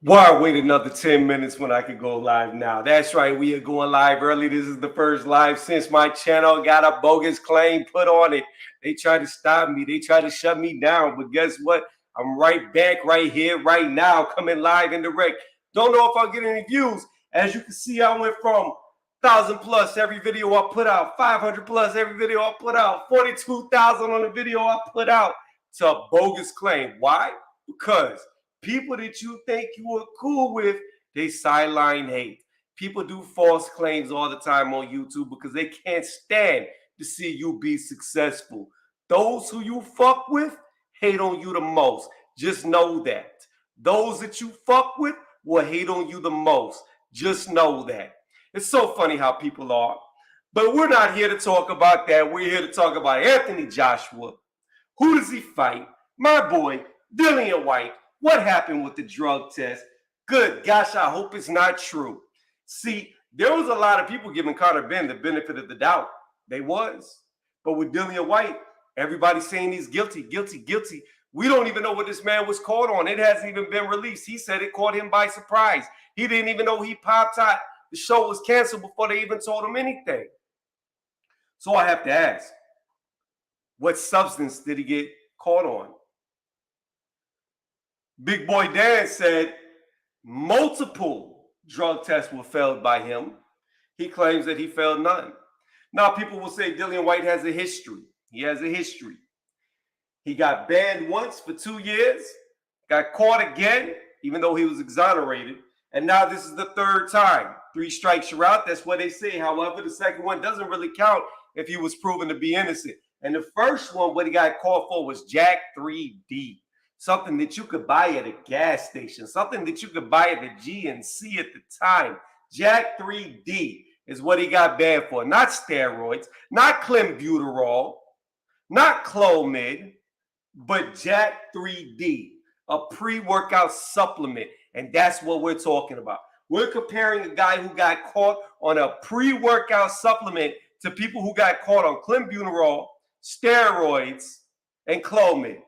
Why wait another 10 minutes when I could go live now? That's right, we are going live early. This is the first live since my channel got a bogus claim put on it. They tried to stop me, they tried to shut me down, but guess what? I'm right back right here, right now, coming live and direct. Don't know if I'll get any views. As you can see, I went from 1,000 plus every video I put out, 500 plus every video I put out, 42,000 on the video I put out to a bogus claim. Why? Because people that you think you are cool with, they sideline hate. People do false claims all the time on YouTube because they can't stand to see you be successful. Those who you fuck with hate on you the most. Just know that. Those that you fuck with will hate on you the most. Just know that. It's so funny how people are. But we're not here to talk about that. We're here to talk about Anthony Joshua. Who does he fight? My boy, Dillian Whyte. What happened with the drug test? Good gosh, I hope it's not true. See, there was a lot of people giving Conor Ben the benefit of the doubt. They was. But with Dillian Whyte, everybody's saying he's guilty, guilty, guilty. We don't even know what this man was caught on. It hasn't even been released. He said it caught him by surprise. He didn't even know he popped out. The show was canceled before they even told him anything. So I have to ask, what substance did he get caught on? Big Boy Dan said multiple drug tests were failed by him. He claims that he failed none. Now, people will say Dillian Whyte has a history. He has a history. He got banned once for 2 years, got caught again, even though he was exonerated. And now this is the third time. 3 strikes, you're out. That's what they say. However, the second one doesn't really count if he was proven to be innocent. And the first one, what he got caught for was Jack 3D. Something that you could buy at a gas station, something that you could buy at the GNC at the time. Jack 3D is what he got banned for. Not steroids, not clenbuterol, not Clomid, but Jack 3D, a pre-workout supplement. And that's what we're talking about. We're comparing a guy who got caught on a pre-workout supplement to people who got caught on clenbuterol, steroids, and Clomid.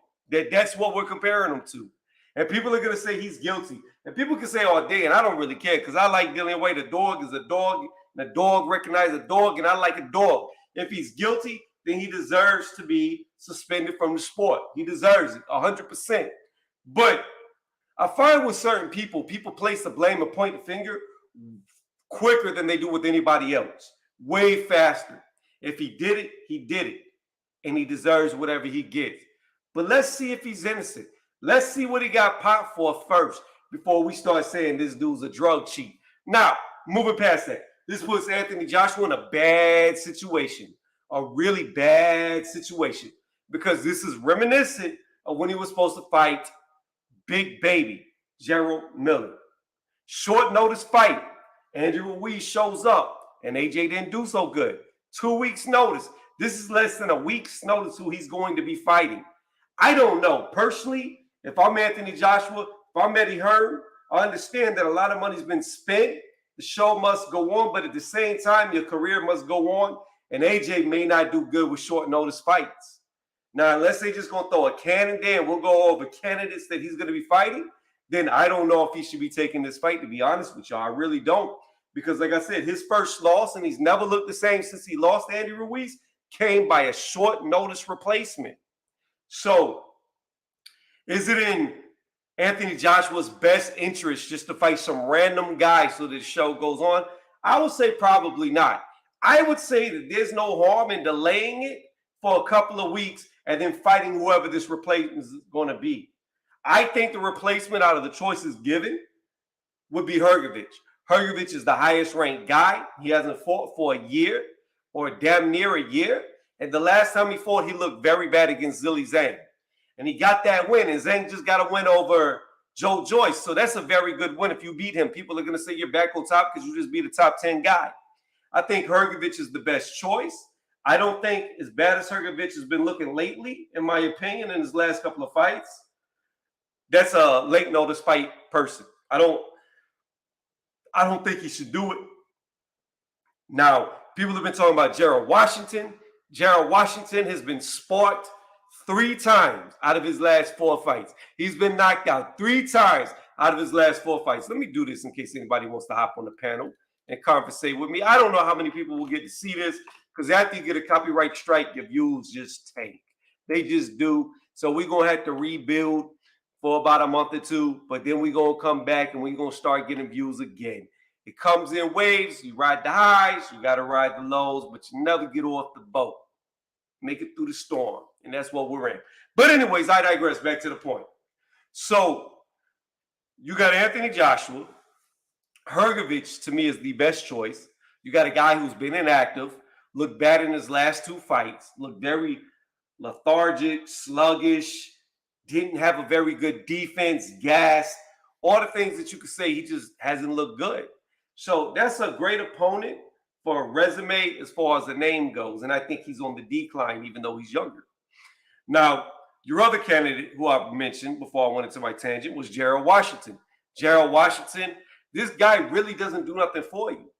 That's what we're comparing him to. And people are going to say he's guilty. And people can say all day, and I don't really care because I like Dillian Whyte. A dog is a dog, and a dog recognizes a dog, and I like a dog. If he's guilty, then he deserves to be suspended from the sport. He deserves it, 100%. But I find with certain people, people place the blame and point the finger quicker than they do with anybody else. Way faster. If he did it, he did it. And he deserves whatever he gets. But let's see if he's innocent. Let's see what he got popped for first before we start saying this dude's a drug cheat. Now, moving past that, this puts Anthony Joshua in a bad situation, a really bad situation, because this is reminiscent of when he was supposed to fight Big Baby, Gerald Miller. Short notice fight. Andrew Ruiz shows up, and AJ didn't do so good. 2 weeks notice. This is less than a week's notice who he's going to be fighting. I don't know. Personally, if I'm Anthony Joshua, if I'm Eddie Hearn, I understand that a lot of money's been spent. The show must go on, but at the same time, your career must go on. And AJ may not do good with short notice fights. Now, unless they just going to throw a cannon there and we'll go over candidates that he's going to be fighting, then I don't know if he should be taking this fight, to be honest with y'all. I really don't. Because like I said, his first loss, and he's never looked the same since he lost to Andy Ruiz, came by a short notice replacement. So, is it in Anthony Joshua's best interest just to fight some random guy so that the show goes on? I would say probably not. I would say that there's no harm in delaying it for a couple of weeks and then fighting whoever this replacement is going to be. I think the replacement out of the choices given would be Hrgovic. Hrgovic is the highest ranked guy. He hasn't fought for a year or damn near a year. And the last time he fought, he looked very bad against Zhilei Zhang. And he got that win. And Zhang just got a win over Joe Joyce. So that's a very good win. If you beat him, people are going to say you're back on top because you just beat a top 10 guy. I think Hrgovic is the best choice. I don't think as bad as Hrgovic has been looking lately, in my opinion, in his last couple of fights. That's a late notice fight person. I don't think he should do it. Now, people have been talking about Gerald Washington. Gerald Washington has been sparked 3 times out of his last 4 fights. He's been knocked out 3 times out of his last 4 fights. Let me do this in case anybody wants to hop on the panel and conversate with me. I don't know how many people will get to see this because after you get a copyright strike, your views just tank. They just do. So we're going to have to rebuild for about a month or two, but then we're going to come back and we're going to start getting views again. It comes in waves. You ride the highs, you got to ride the lows, but you never get off the boat. Make it through the storm, and that's what we're in. But anyways, I digress. Back to the point. So you got Anthony Joshua. Hrgovic, to me, is the best choice. You got a guy who's been inactive, looked bad in his last 2 fights, looked very lethargic, sluggish, didn't have a very good defense, gassed, all the things that you could say. He just hasn't looked good. So that's a great opponent for a resume as far as the name goes. And I think he's on the decline, even though he's younger. Now, your other candidate who I mentioned before I went into my tangent was Gerald Washington. Gerald Washington, this guy really doesn't do nothing for you.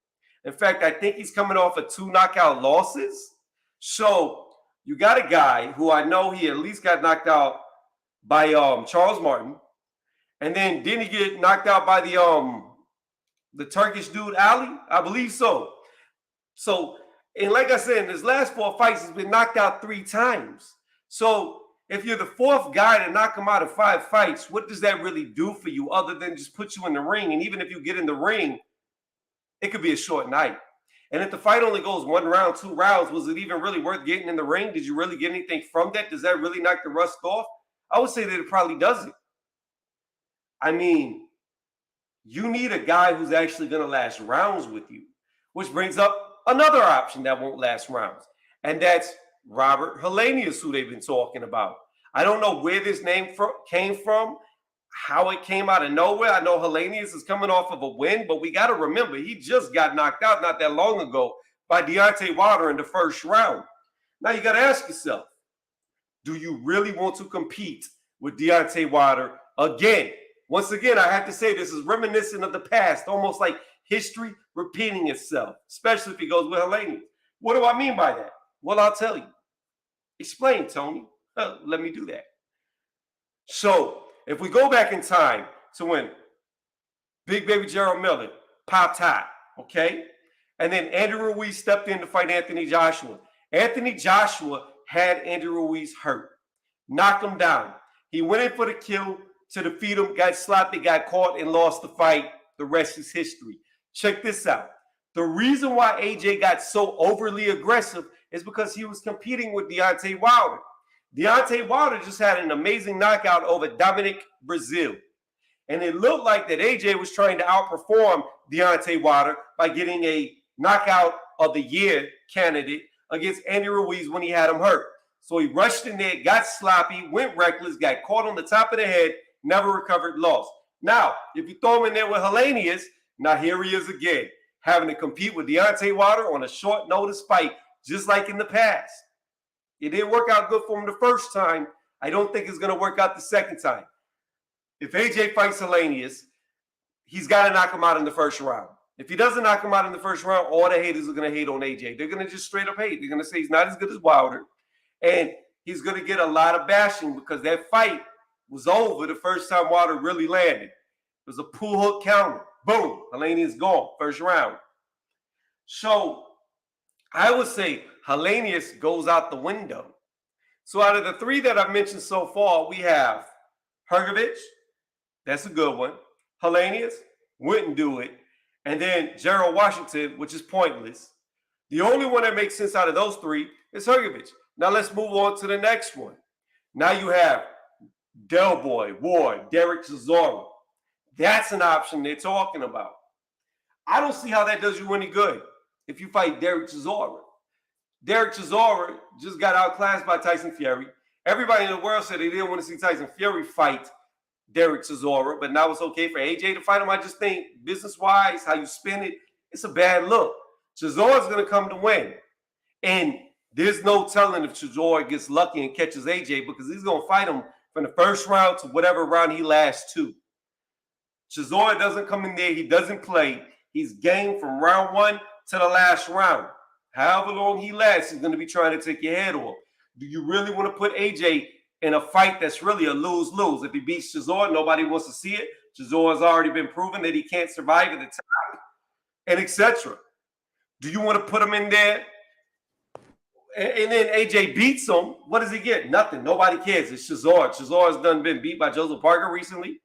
In fact, I think he's coming off of 2 knockout losses. So you got a guy who I know he at least got knocked out by Charles Martin. And then didn't he get knocked out by the Turkish dude, Ali? I believe so. So, and like I said, in his last 4 fights, he's been knocked out 3 times. So if you're the 4th guy to knock him out of 5 fights, what does that really do for you other than just put you in the ring? And even if you get in the ring, it could be a short night. And if the fight only goes 1 round, 2 rounds, was it even really worth getting in the ring? Did you really get anything from that? Does that really knock the rust off? I would say that it probably doesn't. I mean, you need a guy who's actually going to last rounds with you, which brings up another option that won't last rounds, and that's Robert Helenius, who they've been talking about. I don't know where this name came from, how it came out of nowhere. I know Helenius is coming off of a win, but we got to remember he just got knocked out not that long ago by Deontay Wilder in the 1st round. Now you got to ask yourself, do you really want to compete with Deontay Wilder again? Once again, I have to say this is reminiscent of the past, almost like history repeating itself, especially if he goes with Helenius. What do I mean by that? Well, I'll tell you. Explain, Tony. Let me do that. So if we go back in time to when Big Baby Gerald Miller popped hot, okay? And then Andy Ruiz stepped in to fight Anthony Joshua. Anthony Joshua had Andy Ruiz hurt, knocked him down. He went in for the kill to defeat him, got sloppy, got caught, and lost the fight. The rest is history. Check this out. The reason why AJ got so overly aggressive is because he was competing with Deontay Wilder. Deontay Wilder just had an amazing knockout over Dominic Brazil. And it looked like that AJ was trying to outperform Deontay Wilder by getting a knockout of the year candidate against Andy Ruiz when he had him hurt. So he rushed in there, got sloppy, went reckless, got caught on the top of the head, never recovered, lost. Now, if you throw him in there with Helenius, now here he is again, having to compete with Deontay Wilder on a short notice fight, just like in the past. It didn't work out good for him the 1st time. I don't think it's going to work out the 2nd time. If AJ fights Helenius, he's got to knock him out in the 1st round. If he doesn't knock him out in the 1st round, all the haters are going to hate on AJ. They're going to just straight up hate. They're going to say he's not as good as Wilder. And he's going to get a lot of bashing because that fight was over the 1st time Wilder really landed. It was a pull hook counter. Boom. Helenius gone. 1st round. So I would say Helenius goes out the window. So out of the 3 that I've mentioned so far, we have Hrgovic. That's a good one. Helenius wouldn't do it. And then Gerald Washington, which is pointless. The only one that makes sense out of those 3 is Hrgovic. Now let's move on to the next one. Now you have Del Boy, Ward, Derek Chisora. That's an option they're talking about. I don't see how that does you any good if you fight Derek Chisora. Derek Chisora just got outclassed by Tyson Fury. Everybody in the world said they didn't want to see Tyson Fury fight Derek Chisora, but now it's okay for AJ to fight him. I just think business-wise, how you spin it, it's a bad look. Chisora's going to come to win. And there's no telling if Chisora gets lucky and catches AJ because he's going to fight him from the 1st round to whatever round he lasts to. Chisora doesn't come in there. He doesn't play. He's game from round 1 to the last round. However long he lasts, he's going to be trying to take your head off. Do you really want to put AJ in a fight that's really a lose-lose? If he beats Chisora, nobody wants to see it. Chisora has already been proven that he can't survive at the time, and etc. Do you want to put him in there? And then AJ beats him. What does he get? Nothing. Nobody cares. It's Chisora. Chisora's done been beat by Joseph Parker recently.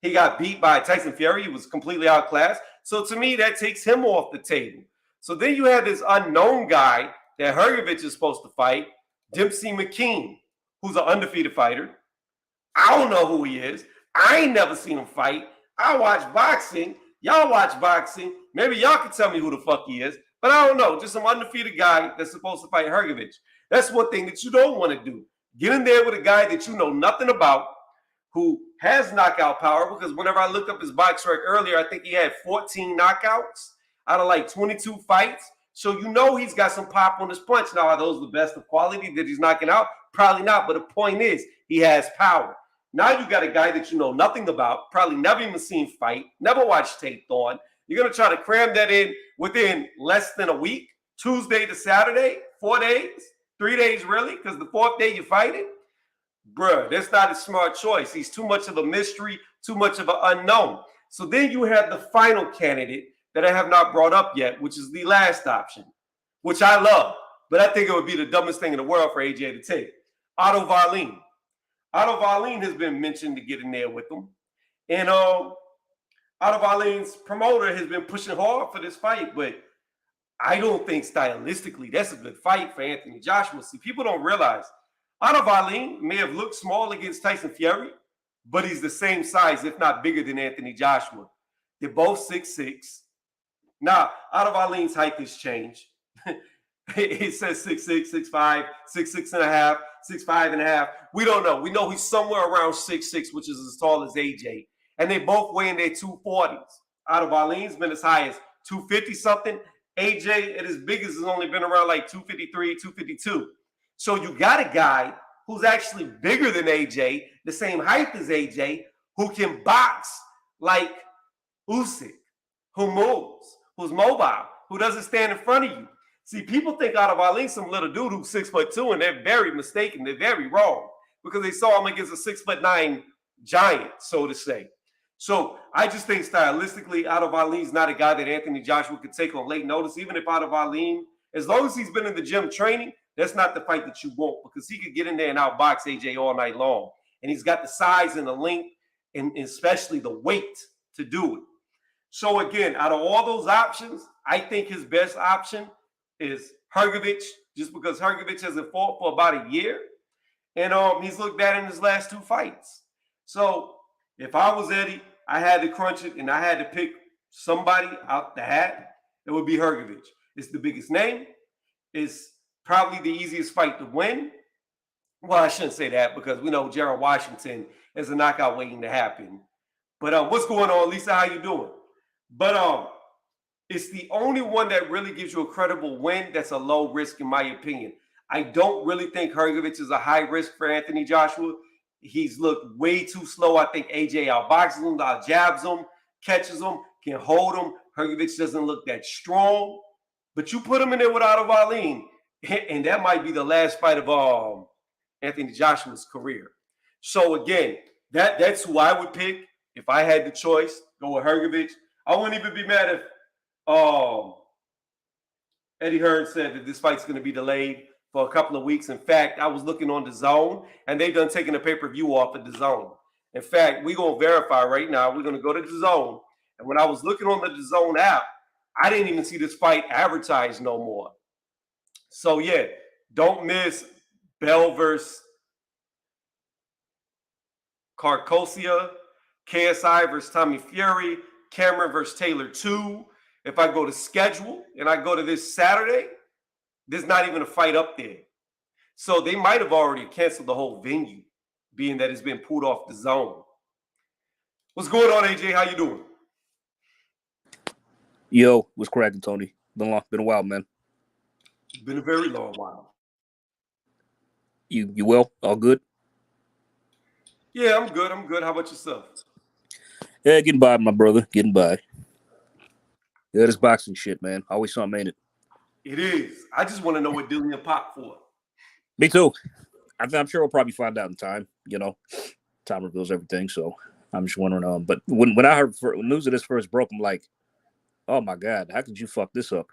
He got beat by Tyson Fury. He was completely outclassed. So to me, that takes him off the table. So then you have this unknown guy that Hrgovic is supposed to fight, Dempsey McKean, who's an undefeated fighter. I don't know who he is. I ain't never seen him fight. I watch boxing. Y'all watch boxing. Maybe y'all can tell me who the fuck he is. But I don't know. Just some undefeated guy that's supposed to fight Hrgovic. That's one thing that you don't want to do. Get in there with a guy that you know nothing about, who has knockout power, because whenever I looked up his box record earlier, I think he had 14 knockouts out of like 22 fights. So you know he's got some pop on his punch. Now, are those the best of quality that he's knocking out? Probably not, but the point is he has power. Now you got a guy that you know nothing about, probably never even seen fight, never watched tape on. You're going to try to cram that in within less than a week, Tuesday to Saturday, 4 days, 3 days really, because the fourth day you fight it? Bruh, that's not a smart choice. He's too much of a mystery, too much of an unknown. So then you have the final candidate that I have not brought up yet, which is the last option, which I love, but I think it would be the dumbest thing in the world for AJ to take. Otto Wallin. Otto Wallin has been mentioned to get in there with him. And Otto Wallin's promoter has been pushing hard for this fight, but I don't think stylistically that's a good fight for Anthony Joshua. See, people don't realize Otto Wallin may have looked small against Tyson Fury, but he's the same size, if not bigger than Anthony Joshua. They're both 6'6". Now, Otto Wallin's height has changed. It says 6'6", 6'5", 6'6.5", 6'5.5". We don't know. We know he's somewhere around 6'6", which is as tall as AJ. And they both weigh in their 240s. Otto Wallin's been as high as 250-something. AJ at his biggest has only been around like 253, 252. So you got a guy who's actually bigger than AJ, the same height as AJ, who can box like Usyk, who moves, who's mobile, who doesn't stand in front of you. See, people think Otto Wallin's some little dude who's 6'2", and they're very mistaken. They're very wrong because they saw him against a 6'9" giant, so to say. So I just think stylistically, Otto Wallin's not a guy that Anthony Joshua could take on late notice. Even if Otto Wallin, as long as he's been in the gym training, that's not the fight that you want, because he could get in there and outbox AJ all night long. And he's got the size and the length and especially the weight to do it. So again, out of all those options, I think his best option is Hrgovic, just because Hrgovic hasn't fought for about a year. And he's looked bad in his last 2 fights. So if I was Eddie, I had to crunch it and I had to pick somebody out the hat, it would be Hrgovic. It's the biggest name. It's probably the easiest fight to win. Well, I shouldn't say that because we know Gerald Washington is a knockout waiting to happen. But what's going on, Lisa? How you doing? But it's the only one that really gives you a credible win that's a low risk, in my opinion. I don't really think Hrgovic is a high risk for Anthony Joshua. He's looked way too slow. I think AJ outboxes him, outjabs him, catches him, can hold him. Hrgovic doesn't look that strong. But you put him in there with Otto Wallin, and that might be the last fight of Anthony Joshua's career. So again, that's who I would pick if I had the choice. Go with Hrgovic. I wouldn't even be mad if Eddie Hearn said that this fight's going to be delayed for a couple of weeks. In fact, I was looking on DAZN, and they've done taking the pay-per-view off of DAZN. In fact, we're going to verify right now. We're going to go to DAZN, and when I was looking on the DAZN app, I didn't even see this fight advertised no more. So, yeah, don't miss Bell versus Carcosia, KSI versus Tommy Fury, Cameron versus Taylor 2. If I go to schedule and I go to this Saturday, there's not even a fight up there. So they might have already canceled the whole venue, being that it's been pulled off the zone. What's going on, AJ? How you doing? Yo, what's cracking, Tony? Been a while, man. It's been a very long while. You well? All good? Yeah, I'm good. How about yourself? Yeah, getting by, my brother. Getting by. Yeah, this boxing shit, man. Always something, ain't it? It is. I just want to know what Dillian popped for. Me too. I'm sure we'll probably find out in time. You know, time reveals everything. So, I'm just wondering. But when I heard when news of this first broke, I'm like, oh my god, how could you fuck this up?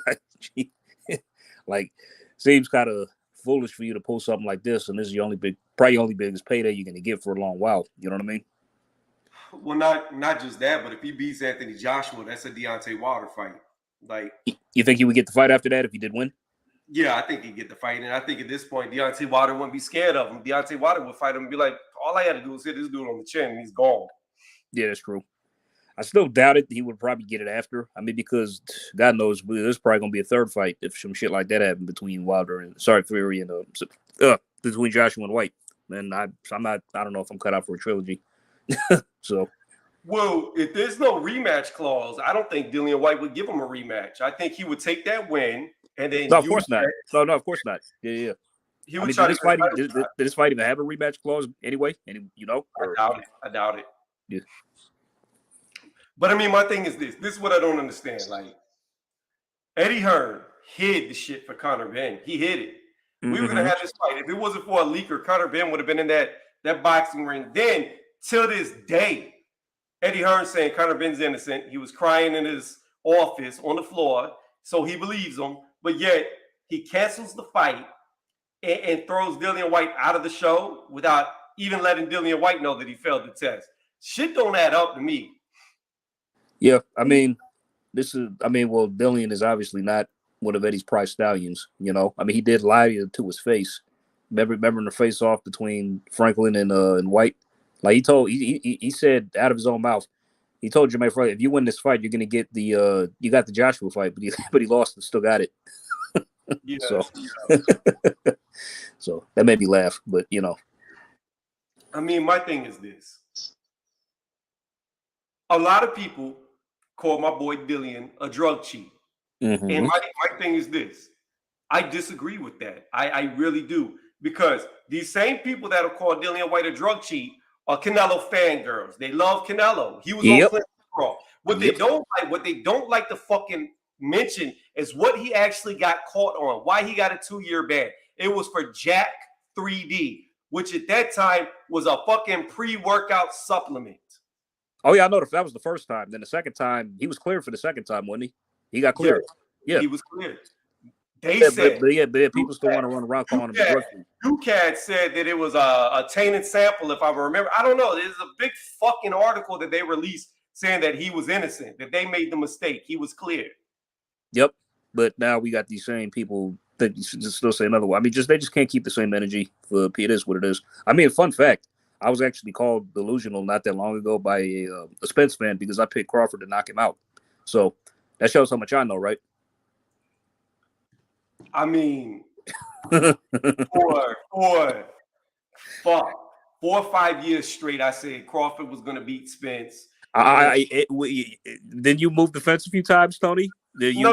like, gee, like, seems kind of foolish for you to pull something like this, and this is your probably only biggest payday you're gonna get for a long while. You know what I mean? Well, not just that, but if he beats Anthony Joshua, that's a Deontay Wilder fight. Like, you think he would get the fight after that if he did win? yeah, I think he'd get the fight, and I think at this point, Deontay Wilder wouldn't be scared of him. Deontay Wilder would fight him and be like, all I had to do was hit this dude on the chin, and he's gone. Yeah, that's true. I still doubt it. He would probably get it after. I mean, because God knows there's probably gonna be a third fight if some shit like that happened between Fury and between Joshua and Whyte. And I don't know if I'm cut out for a trilogy. So, well, if there's no rematch clause, I don't think Dillian Whyte would give him a rematch. I think he would take that win and then. No, of course not. No, of course not. Yeah. He would try did this fight even have a rematch clause anyway? I doubt it. Yeah. But I mean, my thing is this. This is what I don't understand. Like, Eddie Hearn hid the shit for Conor Benn. He hid it. Mm-hmm. We were gonna have this fight. If it wasn't for a leaker, Conor Benn would have been in that boxing ring. Then, till this day, Eddie Hearn saying Conor Benn's innocent. He was crying in his office on the floor, so he believes him. But yet, he cancels the fight and throws Dillian Whyte out of the show without even letting Dillian Whyte know that he failed the test. Shit don't add up to me. Yeah, I mean, Dillian is obviously not one of Eddie's prize stallions, you know. I mean, he did lie to his face. Remember in the face-off between Franklin and Whyte? Like, he said out of his own mouth, he told Jermaine Franklin, if you win this fight, you're going to get you got the Joshua fight, but he lost and still got it. Yeah. So that made me laugh, but, you know. I mean, my thing is this. A lot of people call my boy Dillian a drug cheat. Mm-hmm. And my thing is this. I disagree with that. I really do. Because these same people that have called Dillian Whyte a drug cheat are Canelo fangirls. They love Canelo. He was on Clinton Raw. What they don't like to fucking mention is what he actually got caught on. Why he got a 2-year ban. It was for Jack 3D, which at that time was a fucking pre-workout supplement. Oh, yeah, I know that was the first time. Then the second time, he was cleared for the second time, wasn't he? He got cleared. Yeah. He was cleared. They said. But people still want to run around calling him a drug cheat. UCAD said that it was a tainted sample, if I remember. I don't know. There's a big fucking article that they released saying that he was innocent, that they made the mistake. He was cleared. Yep. But now we got these same people that just still say another one. I mean, they just can't keep the same energy. It is what it is. I mean, fun fact. I was actually called delusional not that long ago by a Spence fan because I picked Crawford to knock him out. So that shows how much I know, right? I mean, for 4 or 5 years straight, I said Crawford was going to beat Spence. Then you moved the fence a few times, Tony. No.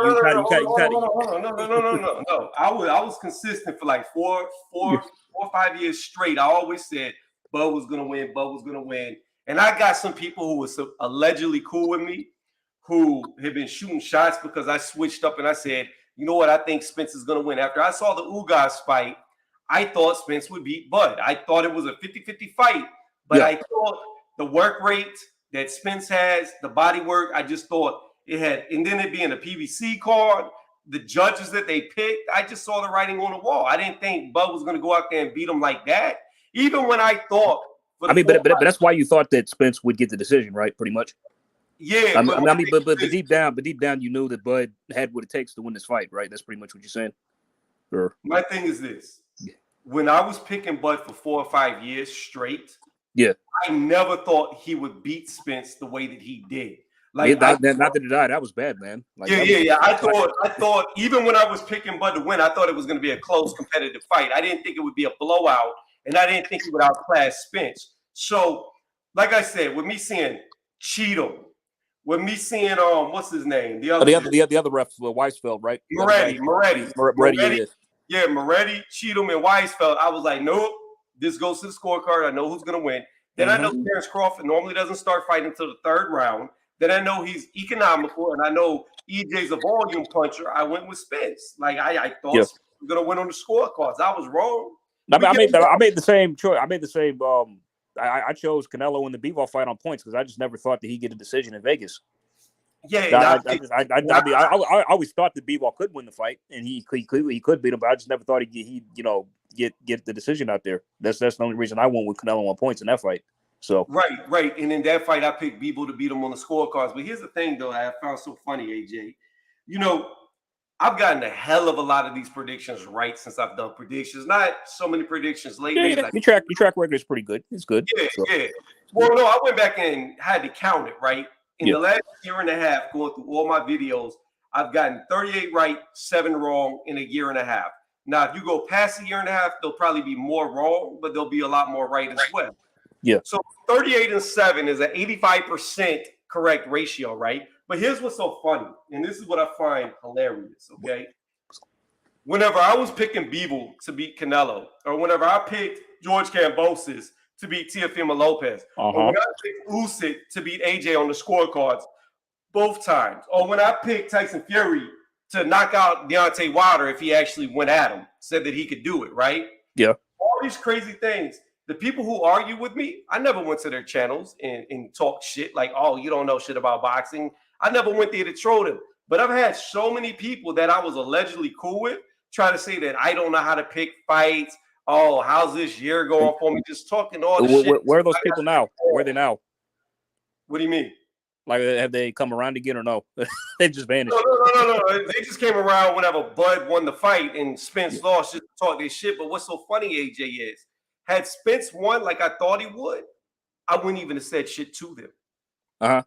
I was consistent for like 4 or 5 years straight. I always said Bud was going to win. And I got some people who was allegedly cool with me who had been shooting shots because I switched up and I said, you know what, I think Spence is going to win. After I saw the Ugas fight, I thought Spence would beat Bud. I thought it was a 50-50 fight, but I thought the work rate that Spence has, the body work, I just thought it had, and then it being a PBC card, the judges that they picked, I just saw the writing on the wall. I didn't think Bud was going to go out there and beat him like that. Even when I thought, but that's why you thought that Spence would get the decision, right? Pretty much. Yeah, but deep down, you knew that Bud had what it takes to win this fight, right? That's pretty much what you're saying. Or my thing is this: when I was picking Bud for 4 or 5 years straight, I never thought he would beat Spence the way that he did. Like, not that it died. That was bad, man. Like, I thought even when I was picking Bud to win, I thought it was going to be a close, competitive fight. I didn't think it would be a blowout. And I didn't think he would outclass Spence. So, like I said, with me seeing Cheeto, with me seeing what's his name? The other ref, Weisfeld, right? Moretti. Yeah, Moretti, Cheeto, and Weisfeld. I was like, nope, this goes to the scorecard. I know who's gonna win. Then I know Terrence Crawford normally doesn't start fighting until the 3rd round. Then I know he's economical, and I know EJ's a volume puncher. I went with Spence. Like I thought Spence was gonna win on the scorecards. I was wrong. I made the same choice. I made the same I chose Canelo in the Bivol fight on points because I just never thought that he'd get a decision in Vegas. Yeah, I always thought that Bivol could win the fight, and he could beat him, but I just never thought he'd get the decision out there. That's the only reason I went with Canelo on points in that fight. So right. And in that fight, I picked Bivol to beat him on the scorecards. But here's the thing, though, I found so funny, AJ. You know, I've gotten a hell of a lot of these predictions right since I've done predictions. Not so many predictions lately. Yeah, your track record is pretty good. It's good. Yeah. Well, no, I went back and had to count it, right? In the last year and a half, going through all my videos, I've gotten 38 right, 7 wrong in a year and a half. Now, if you go past a year and a half, there'll probably be more wrong, but there'll be a lot more right as well. Yeah. So 38 and 7 is an 85% correct ratio, right? But here's what's so funny, and this is what I find hilarious, okay? Whenever I was picking Bivol to beat Canelo, or whenever I picked George Kambosos to beat Teofimo Lopez, or when I picked Usyk to beat AJ on the scorecards, both times, or when I picked Tyson Fury to knock out Deontay Wilder if he actually went at him, said that he could do it, right? Yeah. All these crazy things. The people who argue with me, I never went to their channels and talked shit like, oh, you don't know shit about boxing. I never went there to troll them. But I've had so many people that I was allegedly cool with try to say that I don't know how to pick fights. Oh, how's this year going for me? Just talking all this shit. Where are those people now? Where are they now? What do you mean? Like, have they come around again or no? They just vanished. No. They just came around whenever Bud won the fight and Spence lost just to talk their shit. But what's so funny, AJ, is had Spence won like I thought he would, I wouldn't even have said shit to them.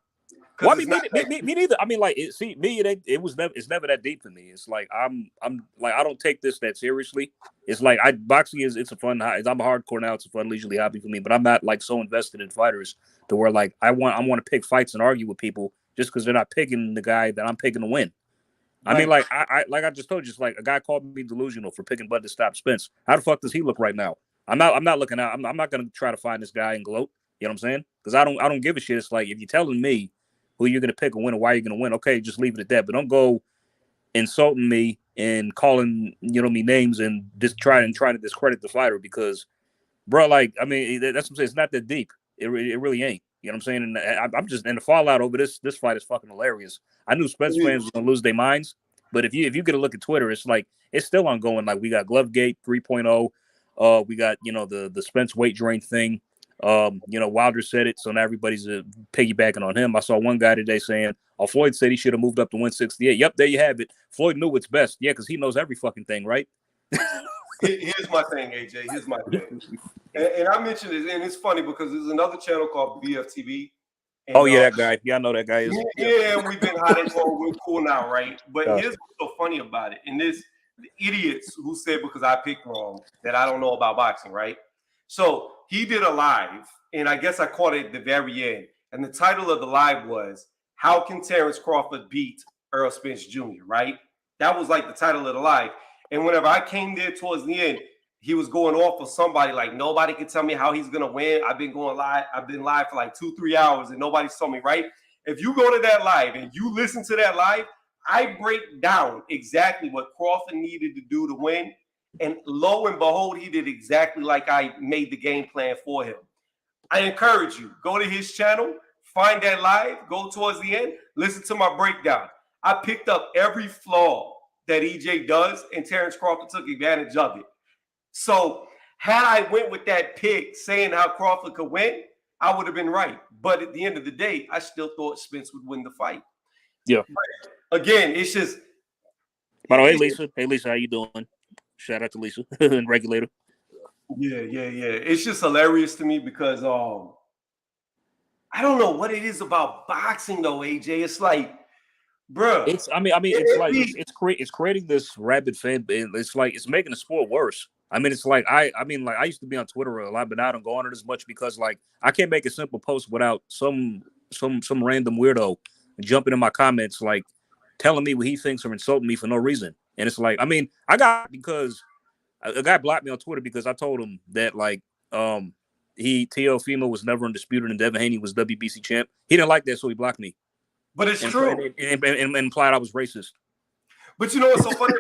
Well, I mean, me neither. I mean, like, it's never that deep for me. It's like I'm like, I don't take this that seriously. It's like boxing it's a fun. I'm a hardcore now. It's a fun leisurely hobby for me. But I'm not like so invested in fighters to where like I want to pick fights and argue with people just because they're not picking the guy that I'm picking to win. Right. I mean, like I just told you, it's like a guy called me delusional for picking Bud to stop Spence. How the fuck does he look right now? I'm not looking out. I'm not gonna try to find this guy and gloat. You know what I'm saying? Because I don't give a shit. It's like if you're telling me who you're gonna pick and win or why you're gonna win, okay, just leave it at that. But don't go insulting me and calling me names and just trying to discredit the fighter because, bro, like I mean that's what I'm saying. It's not that deep. It really ain't. You know what I'm saying? And I'm just, and the fallout over this fight is fucking hilarious. I knew Spence fans were gonna lose their minds, but if you get a look at Twitter, it's like it's still ongoing. Like we got Glovegate 3.0. We got the Spence weight drain thing. Wilder said it, so now everybody's piggybacking on him. I saw one guy today saying, "Oh, Floyd said he should have moved up to 168." Yep, there you have it. Floyd knew what's best. Yeah, because he knows every fucking thing, right? Here's my thing, AJ. Here's my thing. And I mentioned it, and it's funny because there's another channel called BFTV. And, that guy. Yeah, I know that guy is. Yeah, we've been hot and cold. We're cool now, right? But here's what's so funny about it. And the idiots who said because I picked wrong that I don't know about boxing, right? So he did a live, and I guess I caught it at the very end. And the title of the live was, "How Can Terrence Crawford Beat Earl Spence Jr.?" Right? That was like the title of the live. And whenever I came there towards the end, he was going off for somebody like nobody can tell me how he's gonna win. I've been live for like 2-3 hours and nobody's told me, right? If you go to that live and you listen to that live, I break down exactly what Crawford needed to do to win. And lo and behold, he did exactly like I made the game plan for him. I encourage you, go to his channel, find that live, go towards the end, listen to my breakdown. I picked up every flaw that EJ does, and Terrence Crawford took advantage of it. So had I went with that pick saying how Crawford could win, I would have been right. But at the end of the day, I still thought Spence would win the fight. Yeah. But again, it's just. By the way, Lisa. Hey, Lisa, how you doing? Shout out to Lisa and Regulator. Yeah. It's just hilarious to me because I don't know what it is about boxing though, AJ. It's like, bro. It's creating this rabid fan. It's like it's making the sport worse. I mean, it's like I used to be on Twitter a lot, but now I don't go on it as much because like I can't make a simple post without some random weirdo jumping in my comments like telling me what he thinks or insulting me for no reason. And it's like, I mean, because a guy blocked me on Twitter because I told him that like Teofimo was never undisputed and Devin Haney was WBC champ. He didn't like that, so he blocked me. But it's true. And implied I was racist. But you know what's so funny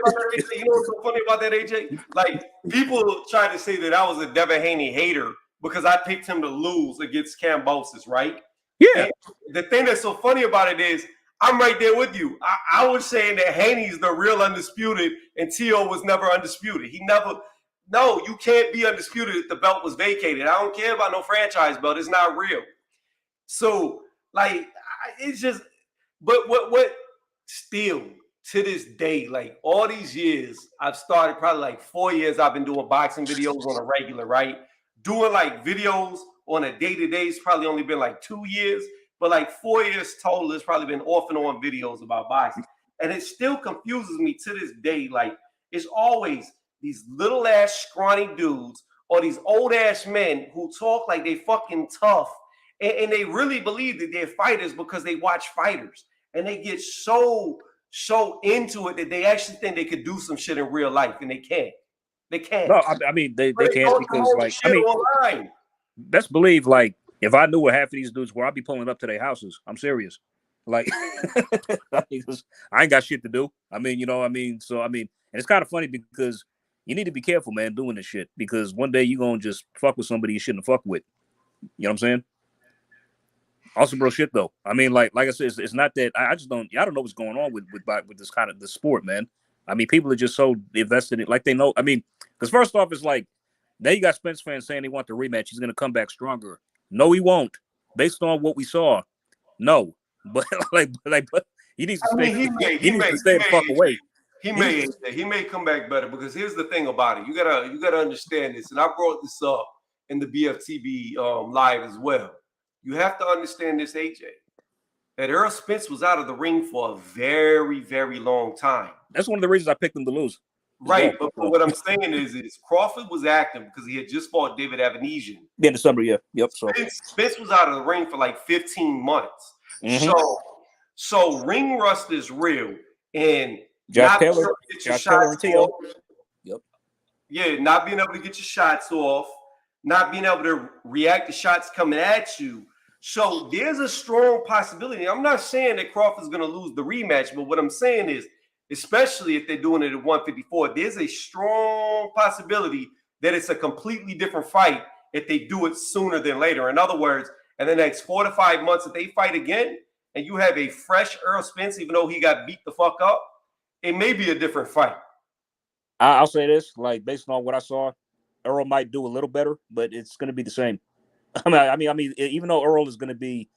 about that, AJ? Like, people try to say that I was a Devin Haney hater because I picked him to lose against Kambosos, right? Yeah. And the thing that's so funny about it is I'm right there with you. I was saying that Haney's the real undisputed and T.O. was never undisputed. He never, no, you can't be undisputed if the belt was vacated. I don't care about no franchise belt. It's not real. So, like, it's just, but what still to this day, like all these years, I've started probably like 4 years, I've been doing boxing videos on a regular, right? Doing like videos on a day-to-day, it's probably only been like 2 years, but like 4 years total, it's probably been off and on videos about boxing. And it still confuses me to this day. Like, it's always these little ass scrawny dudes or these old ass men who talk like they fucking tough. And they really believe that they're fighters because they watch fighters. And they get so into it that they actually think they could do some shit in real life, and they can't. They can't. No, I mean they can't because like I mean online. Best believe like if I knew what half of these dudes were, I'd be pulling up to their houses. I'm serious. Like I ain't got shit to do. I mean, you know what I mean? So I mean, and it's kind of funny because you need to be careful, man, doing this shit because one day you're gonna just fuck with somebody you shouldn't fuck with. You know what I'm saying? Also, bro, shit though. I mean, like I said, it's not that I just don't. I don't know what's going on with this kind of the sport, man. I mean, people are just so invested in it, like they know. I mean, because first off, it's like now you got Spence fans saying they want the rematch. He's gonna come back stronger. No, he won't. Based on what we saw, no. But but he needs to stay. He needs to stay the fuck away. He may come back better because here's the thing about it. You gotta understand this, and I brought this up in the BFTB live as well. You have to understand this, AJ, that Errol Spence was out of the ring for a very, very long time. That's one of the reasons I picked him to lose. Right, but what I'm saying is Crawford was active because he had just fought David Avanesian. Yeah, in December, yeah. Yep. So Spence was out of the ring for like 15 months. Mm-hmm. So ring rust is real. And Josh Taylor and T.O. Yep. Yeah, not being able to get your shots off, not being able to react to shots coming at you. So there's a strong possibility. I'm not saying that Crawford's going to lose the rematch, but what I'm saying is, especially if they're doing it at 154, there's a strong possibility that it's a completely different fight if they do it sooner than later. In other words, in the next 4 to 5 months, if they fight again and you have a fresh Errol Spence, even though he got beat the fuck up, it may be a different fight. I'll say this, like based on what I saw, Earl might do a little better, but it's going to be the same. I mean, even though Earl is going to be,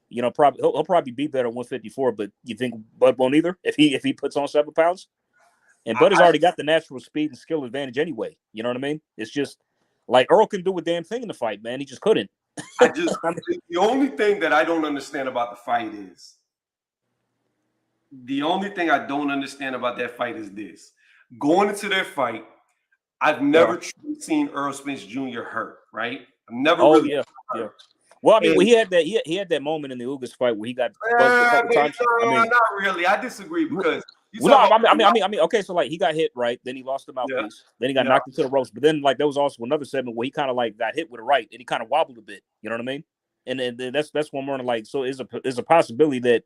you know, he'll probably be better at 154. But you think Bud won't either if he puts on 7 pounds? And Bud has already got the natural speed and skill advantage anyway. You know what I mean? It's just like Earl can do a damn thing in the fight, man. He just couldn't. The only thing that I don't understand about the fight is this. Going into their fight, I've never truly seen Errol Spence Jr. hurt, right? I've never really hurt. Well, I mean, he had that moment in the Ugas fight where he got buzzed a couple times. Not really. I disagree because I mean, okay, so like he got hit, right? Then he lost the mouthpiece. Then he got knocked into the ropes. But then like there was also another segment where he kind of like got hit with a right and he kind of wobbled a bit. You know what I mean? And that's one more like so is a possibility that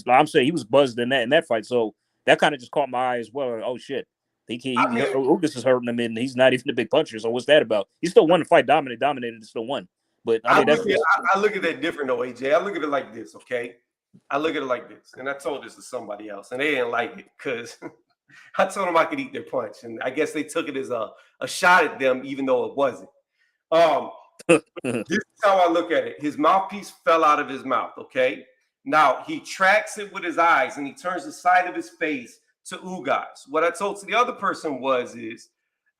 I'm saying he was buzzed in that fight. So that kind of just caught my eye as well. Oh shit. Ugas is hurting him and he's not even a big puncher. So what's that about? He still won the fight, dominated and still won. But I mean, I look at that different though, AJ. I look at it like this, okay? I look at it like this, and I told this to somebody else, and they didn't like it because I told them I could eat their punch, and I guess they took it as a shot at them, even though it wasn't. This is how I look at it. His mouthpiece fell out of his mouth, okay? Now, he tracks it with his eyes, and he turns the side of his face to Ugas. What I told to the other person is,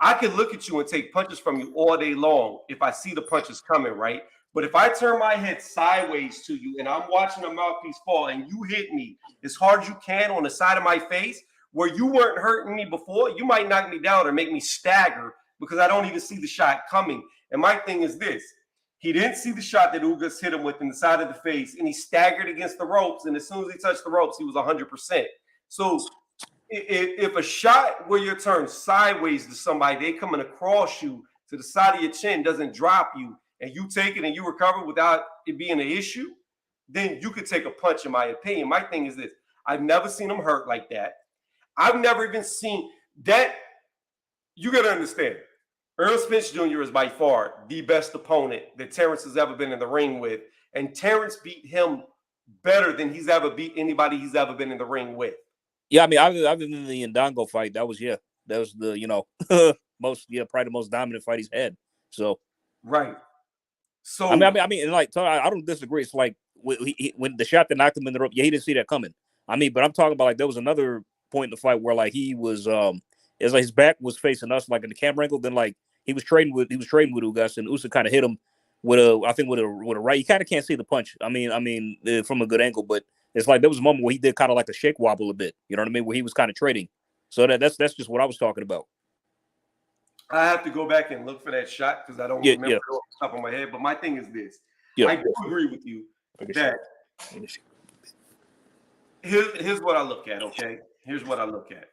I could look at you and take punches from you all day long if I see the punches coming, right? But if I turn my head sideways to you and I'm watching the mouthpiece fall and you hit me as hard as you can on the side of my face where you weren't hurting me before, you might knock me down or make me stagger because I don't even see the shot coming. And my thing is this. He didn't see the shot that Ugas hit him with in the side of the face, and he staggered against the ropes, and as soon as he touched the ropes, he was 100%. So if a shot where you're turned sideways to somebody, they coming across you to the side of your chin doesn't drop you, and you take it and you recover without it being an issue, then you could take a punch, in my opinion. My thing is this. I've never seen him hurt like that. I've never even seen that. You got to understand. Earl Spence Jr. is by far the best opponent that Terrence has ever been in the ring with, and Terrence beat him better than he's ever beat anybody he's ever been in the ring with. Yeah, I mean, I've been in the Ndongo fight. That was the probably the most dominant fight he's had. So right. So I mean, and like I don't disagree. It's like when the shot that knocked him in the rope, yeah, he didn't see that coming. I mean, but I'm talking about like there was another point in the fight where like he was it's like his back was facing us like in the camera angle. Then like he was trading with Ugas, and Usyk kind of hit him with a right. You kind of can't see the punch. I mean from a good angle, but it's like there was a moment where he did kind of like a shake wobble a bit. You know what I mean? Where he was kind of trading. So that's just what I was talking about. I have to go back and look for that shot because I don't remember it off the top of my head. But my thing is this. I do agree with you that here's what I look at, okay? Here's what I look at.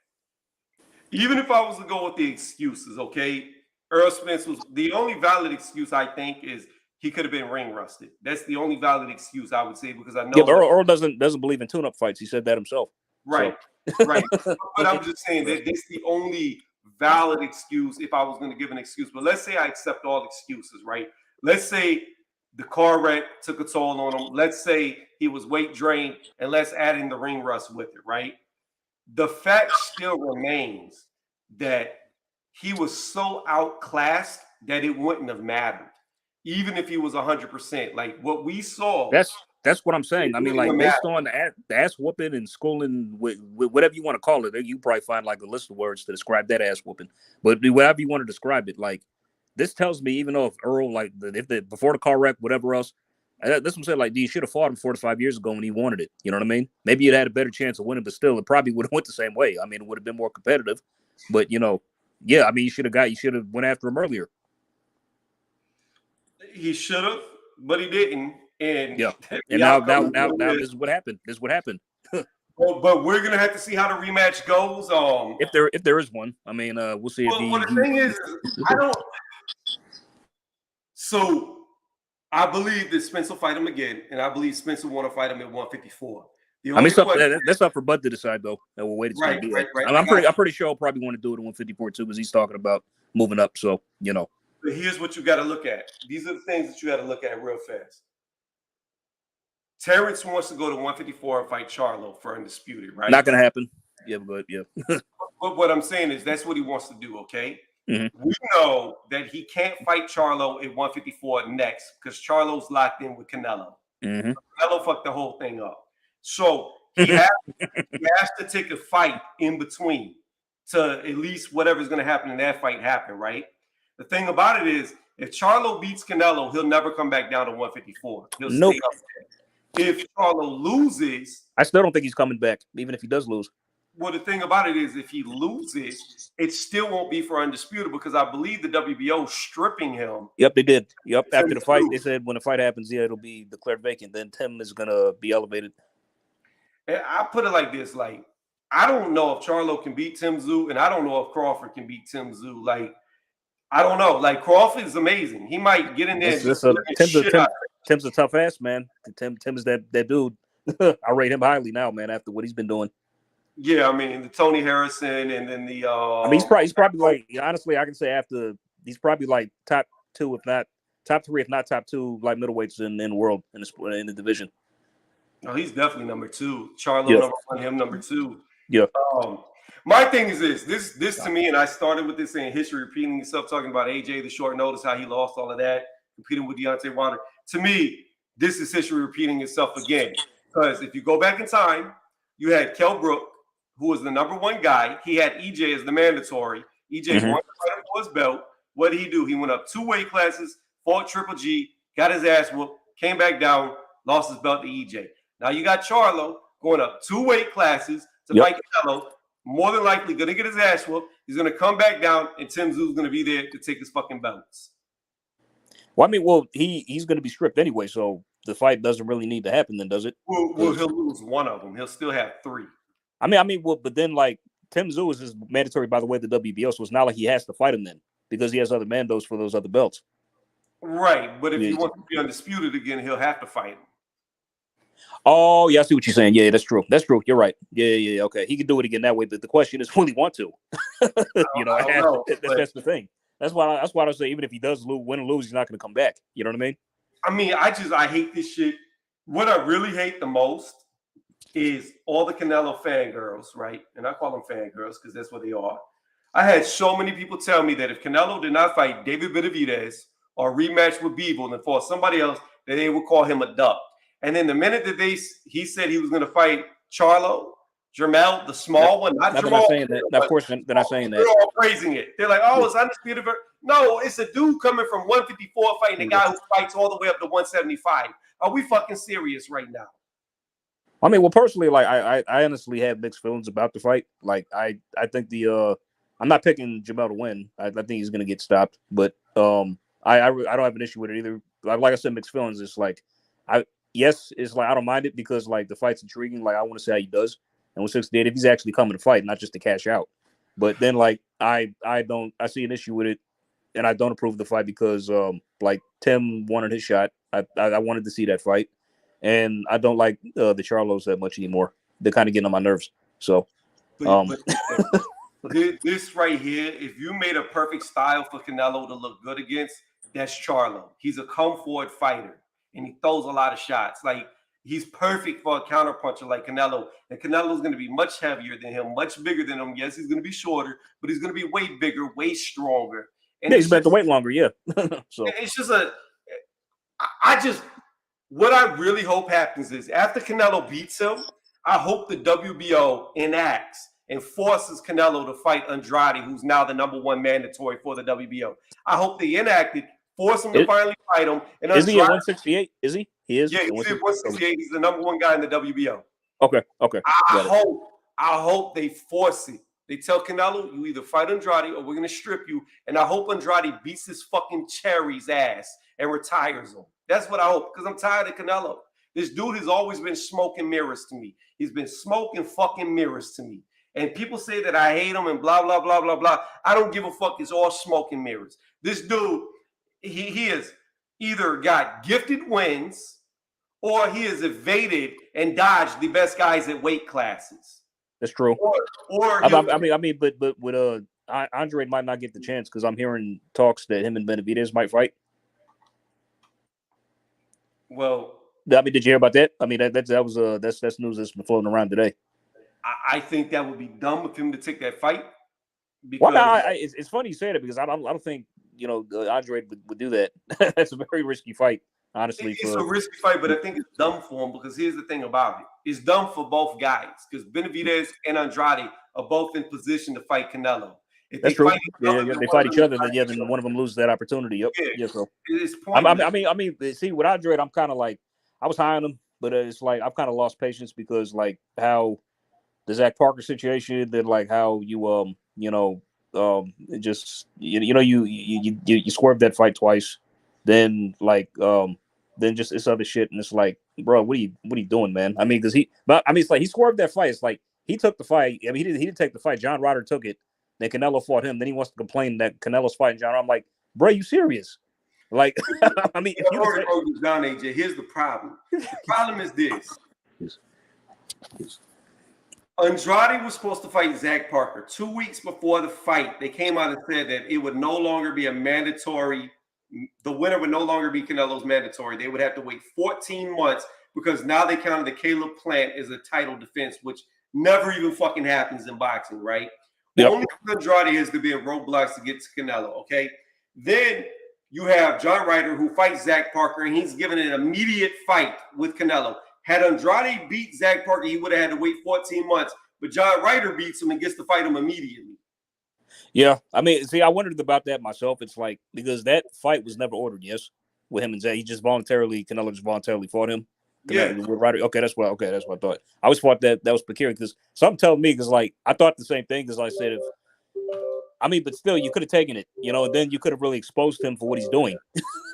Even if I was to go with the excuses, okay, Earl Spence was the only valid excuse I think is he could have been ring rusted. That's the only valid excuse I would say because I know. Yeah, but Earl doesn't believe in tune-up fights. He said that himself. Right, so. Right. But I'm just saying that that's the only valid excuse if I was going to give an excuse. But let's say I accept all excuses, right? Let's say the car wreck took a toll on him. Let's say he was weight drained, and let's add in the ring rust with it, right? The fact still remains that he was so outclassed that it wouldn't have mattered, even if he was 100%. Like what we saw. That's what I'm saying. I mean, like based on the ass whooping and schooling, with whatever you want to call it, you probably find like a list of words to describe that ass whooping. But whatever you want to describe it, like this tells me, even though if Earl, like before the car wreck, whatever else, that's what I'm saying. Like, you should have fought him 4 to 5 years ago when he wanted it. You know what I mean? Maybe you'd had a better chance of winning, but still, it probably would have went the same way. I mean, it would have been more competitive. But yeah, I mean, you should have went after him earlier. He should have, but he didn't. And yeah, and now this is what happened. But we're gonna have to see how the rematch goes. If there is one, I mean, we'll see. The thing is, I don't. So I believe that Spence will fight him again, and I believe Spence will want to fight him at 154. That's up for Bud to decide, though. And we'll wait to see. Right. I'm pretty sure he'll probably want to do it at 154 too, because he's talking about moving up. So But here's what you got to look at. These are the things that you got to look at real fast. Terrence wants to go to 154 and fight Charlo for undisputed, right? Not gonna happen. Yeah, but yeah. But what I'm saying is that's what he wants to do. Okay. Mm-hmm. We know that he can't fight Charlo at 154 next because Charlo's locked in with Canelo. Mm-hmm. Canelo fucked the whole thing up. So he has to take a fight in between to at least whatever's going to happen in that fight happen, right? The thing about it is, if Charlo beats Canelo, he'll never come back down to 154. He'll stay up there. If Charlo loses, I still don't think he's coming back, even if he does lose. Well, the thing about it is, if he loses, it still won't be for undisputed because I believe the WBO stripping him. Yep, they did. Yep, after the fight, they said when the fight happens, yeah, it'll be declared vacant. Then Tim is gonna be elevated. And I put it like this: like, I don't know if Charlo can beat Tim Tszyu, and I don't know if Crawford can beat Tim Tszyu. Like, I don't know. Like, Crawford is amazing. He might get in there. Tim's a tough ass, man. Tim is that dude. I rate him highly now, man. After what he's been doing. Yeah, I mean the Tony Harrison, and then the. I mean, he's probably like, honestly, I can say after he's probably like top 2, if not top 3, if not top 2, like middleweights in the world in the division. No, he's definitely number 2. Charlo number 1, him number 2. Yeah. My thing is this to me, and I started with this saying history repeating itself, talking about AJ, the short notice, how he lost all of that, competing with Deontay Wilder. To me, this is history repeating itself again. Because if you go back in time, you had Kell Brook, who was the number 1 guy. He had EJ as the mandatory. EJ won the fight for his belt. What did he do? He went up 2 weight classes, fought Triple G, got his ass whooped, came back down, lost his belt to EJ. Now you got Charlo going up 2 weight classes to fight Canelo. More than likely going to get his ass whooped. He's going to come back down, and Tim Tszyu is going to be there to take his fucking belts. Well, I mean, he's going to be stripped anyway, so the fight doesn't really need to happen then, does it? Well, he'll lose one of them. He'll still have 3. I mean, but then like Tim Tszyu is just mandatory by the way the WBO, so it's not like he has to fight him then because he has other mandos for those other belts. Right, but if he wants to be undisputed again, he'll have to fight him. Oh, yeah, I see what you're saying. Yeah, that's true. That's true. You're right. Yeah. Okay, he can do it again that way, but the question is, will he want to? That's the thing. That's why I say even if he does win or lose, he's not going to come back. You know what I mean? I mean, I hate this shit. What I really hate the most is all the Canelo fangirls, right? And I call them fangirls because that's what they are. I had so many people tell me that if Canelo did not fight David Benavidez or rematch with Bivol and fought somebody else, that they would call him a duck. And then the minute that he said he was going to fight Charlo, Jermell, the small one, not They're Jamal. not saying that. Now, of course, they're not saying that. They're all praising it. They're like, oh, it's undisputed. No, it's a dude coming from 154 fighting a guy who fights all the way up to 175. Are we fucking serious right now? I mean, well, personally, like I honestly have mixed feelings about the fight. Like I think I'm not picking Jamel to win. I think he's gonna get stopped, but I don't have an issue with it either. Like I said, mixed feelings. It's like it's like I don't mind it because like the fight's intriguing. Like I want to see how he does, and with 68, if he's actually coming to fight, not just to cash out. But then like I see an issue with it, and I don't approve of the fight because like Tim wanted his shot. I wanted to see that fight. And I don't like the Charlos that much anymore. They're kind of getting on my nerves. So, but this right here, if you made a perfect style for Canelo to look good against, that's Charlo. He's a come forward fighter, and he throws a lot of shots. Like he's perfect for a counterpuncher like Canelo. And Canelo's going to be much heavier than him, much bigger than him. Yes, he's going to be shorter, but he's going to be way bigger, way stronger. And yeah, he's been to wait longer. Yeah. So it's just what I really hope happens is after Canelo beats him, I hope the WBO enacts and forces Canelo to fight Andrade, who's now the #1 mandatory for the WBO. I hope they enact it, force him to finally fight him. And is he at 168? Is he? He is. Yeah, he's at 168. He's the #1 guy in the WBO. Okay. I hope they force it. They tell Canelo, you either fight Andrade or we're going to strip you. And I hope Andrade beats his fucking cherry's ass and retires him. That's what I hope, because I'm tired of Canelo. This dude has always been smoking mirrors to me. He's been smoking fucking mirrors to me. And people say that I hate him and blah, blah, blah, blah, blah. I don't give a fuck. It's all smoking mirrors. This dude, he has either got gifted wins or he has evaded and dodged the best guys at weight classes. That's true. Or I mean, but with Andre might not get the chance because I'm hearing talks that him and Benavidez might fight. Well, I mean, did you hear about that? I mean, that's news that's been floating around today. I think that would be dumb of him to take that fight. Well, no, it's funny you say that because I don't think Andre would do that. That's a very risky fight, honestly. It's a risky fight, but I think it's dumb for him because here's the thing about it: it's dumb for both guys because Benavidez and Andrade are both in position to fight Canelo. If that's true. If they fight each other, then one of them loses that opportunity. Yep. Yeah. So it's pointless. I mean, see, with Andre, I'm kind of like I was high on him, but it's like I've kind of lost patience because like how the Zach Parker situation, then like how you just you swerved that fight twice, then like then just this other shit, and it's like, bro, what are you doing, man? I mean, it's like he swerved that fight. It's like he took the fight. I mean, he didn't take the fight. John Ryder took it. Then Canelo fought him. Then he wants to complain that Canelo's fighting John. I'm like, bro, you serious? Like, I mean, down, AJ. Here's the problem. The problem is this. Yes. Andrade was supposed to fight Zach Parker 2 weeks before the fight. They came out and said that it would no longer be a mandatory. The winner would no longer be Canelo's mandatory. They would have to wait 14 months because now they counted the Caleb Plant as a title defense, which never even fucking happens in boxing, right? Yep. Only Andrade has to be in roadblocks to get to Canelo, okay? Then you have John Ryder who fights Zach Parker, and he's given an immediate fight with Canelo. Had Andrade beat Zach Parker, he would have had to wait 14 months. But John Ryder beats him and gets to fight him immediately. Yeah, I mean, see, I wondered about that myself. It's like because that fight was never ordered, yes, with him and Zach. Canelo just voluntarily fought him. Yeah. With Ryder. Okay, that's what I thought. I always thought that was peculiar because something told me because like I thought the same thing because I said but still you could have taken it, and then you could have really exposed him for what he's doing.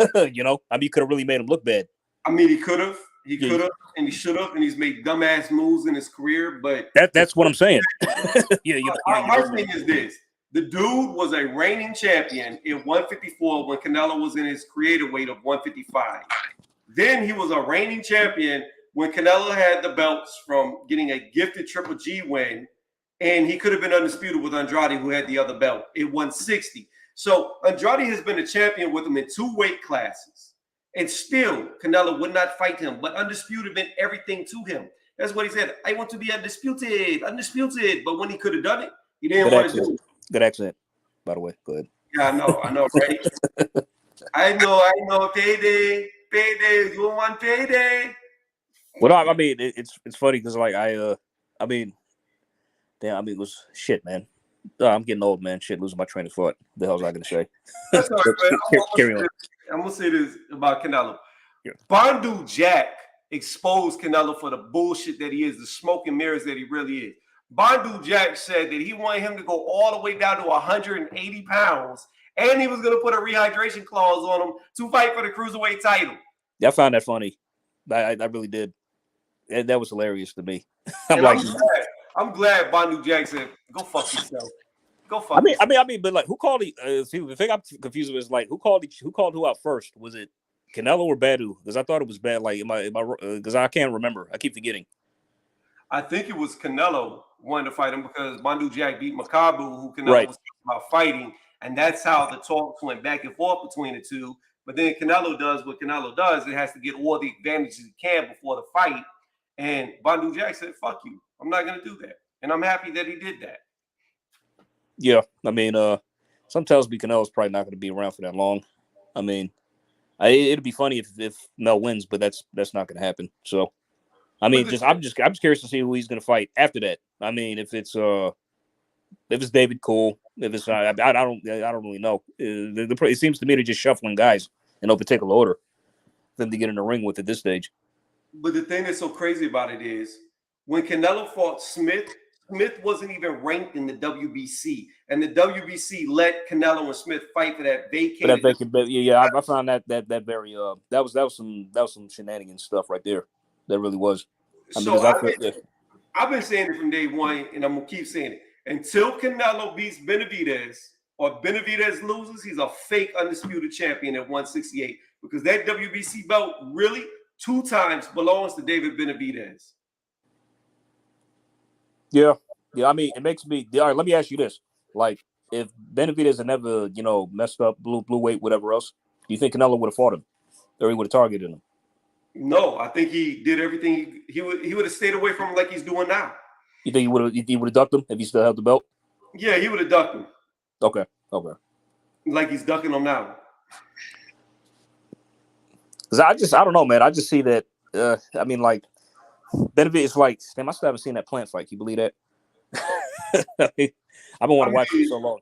You could have really made him look bad. I mean, he could have, and he should have, and he's made dumbass moves in his career. But that's what I'm saying. My thing is this: the dude was a reigning champion in 154 when Canelo was in his creative weight of 155. Then he was a reigning champion when Canelo had the belts from getting a gifted Triple G win, and he could have been undisputed with Andrade, who had the other belt at 160. So Andrade has been a champion with him in 2 weight classes. And still, Canelo would not fight him. But Undisputed meant everything to him. That's what he said. I want to be undisputed. But when he could have done it, he didn't want to do it. Good accent, by the way. Go ahead. Yeah, I know, right? I know. Payday. You want payday? Well, I mean, it's funny because like it was shit, man. I'm getting old, man. Shit, losing my train of thought. The hell was I gonna say? That's all right, man. Carry on. I'm gonna say this about Canelo. Yeah. Bandu Jack exposed Canelo for the bullshit that he is, the smoke and mirrors that he really is. Bandu Jack said that he wanted him to go all the way down to 180 pounds, and he was going to put a rehydration clause on him to fight for the cruiserweight title. Yeah, I found that funny. I really did. That was hilarious to me. I'm glad Bandu Jack said, "Go fuck yourself." Go fuck. I mean, but like, who called? The thing I'm confused with is like, who called who out first? Was it Canelo or Badu? Because I thought it was bad. Like, because I can't remember. I keep forgetting. I think it was Canelo wanted to fight him because Bandu Jack beat Makabu, who Canelo was talking about fighting, and that's how the talks went back and forth between the two. But then Canelo does what Canelo does. It has to get all the advantages he can before the fight. And Bandu Jack said, "Fuck you. I'm not going to do that." And I'm happy that he did that. Yeah, I mean, some tells me Canelo's probably not going to be around for that long. I mean, it'd be funny if Mel wins, but that's not going to happen. So, I mean, I'm just curious to see who he's going to fight after that. I mean, if it's David, cool. If it's I don't really know. It seems to me they're just shuffling guys in no particular order for them to get in the ring with at this stage. But the thing that's so crazy about it is when Canelo fought Smith wasn't even ranked in the WBC, and the WBC let Canelo and Smith fight for that vacated. I found that very that was some shenanigans stuff right there. That really was. I've been saying it from day one, and I'm gonna keep saying it until Canelo beats Benavidez or Benavidez loses. He's a fake undisputed champion at 168 because that WBC belt really 2 times belongs to David Benavidez. Yeah. I mean, it makes me. All right, let me ask you this: like, if Benavidez had never, messed up, blue weight, whatever else, do you think Canelo would have fought him, or he would have targeted him? No, I think he did everything. He would have stayed away from him like he's doing now. You think he would have ducked him if he still held the belt? Yeah, he would have ducked him. Okay. Like he's ducking him now. Because I don't know, man. I just see that. I mean, like, Benavidez is like, damn, I still haven't seen that Plant fight. Can you believe that? I've been wanting to watch it so long.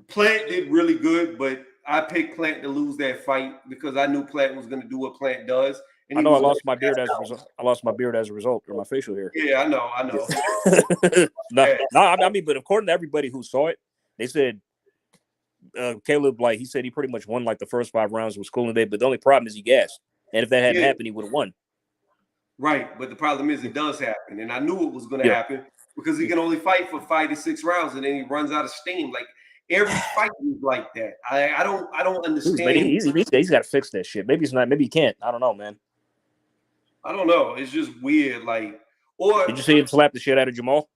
Plant did really good, but I picked Plant to lose that fight because I knew Plant was going to do what Plant does. And I know I lost my beard as a result. Or my facial hair. Yeah, I know. I mean, but according to everybody who saw it, they said Caleb, like he said, he pretty much won like the first 5 rounds was cool today. But the only problem is he gassed, and if that hadn't happened, he would have won. Right, but the problem is it does happen, and I knew it was going to happen because he can only fight for 5 to 6 rounds, and then he runs out of steam. Like every fight is like that. I don't understand. He's got to fix that shit. Maybe it's not. Maybe he can't. I don't know, man. I don't know. It's just weird. Like, or did you see him slap the shit out of Jamal?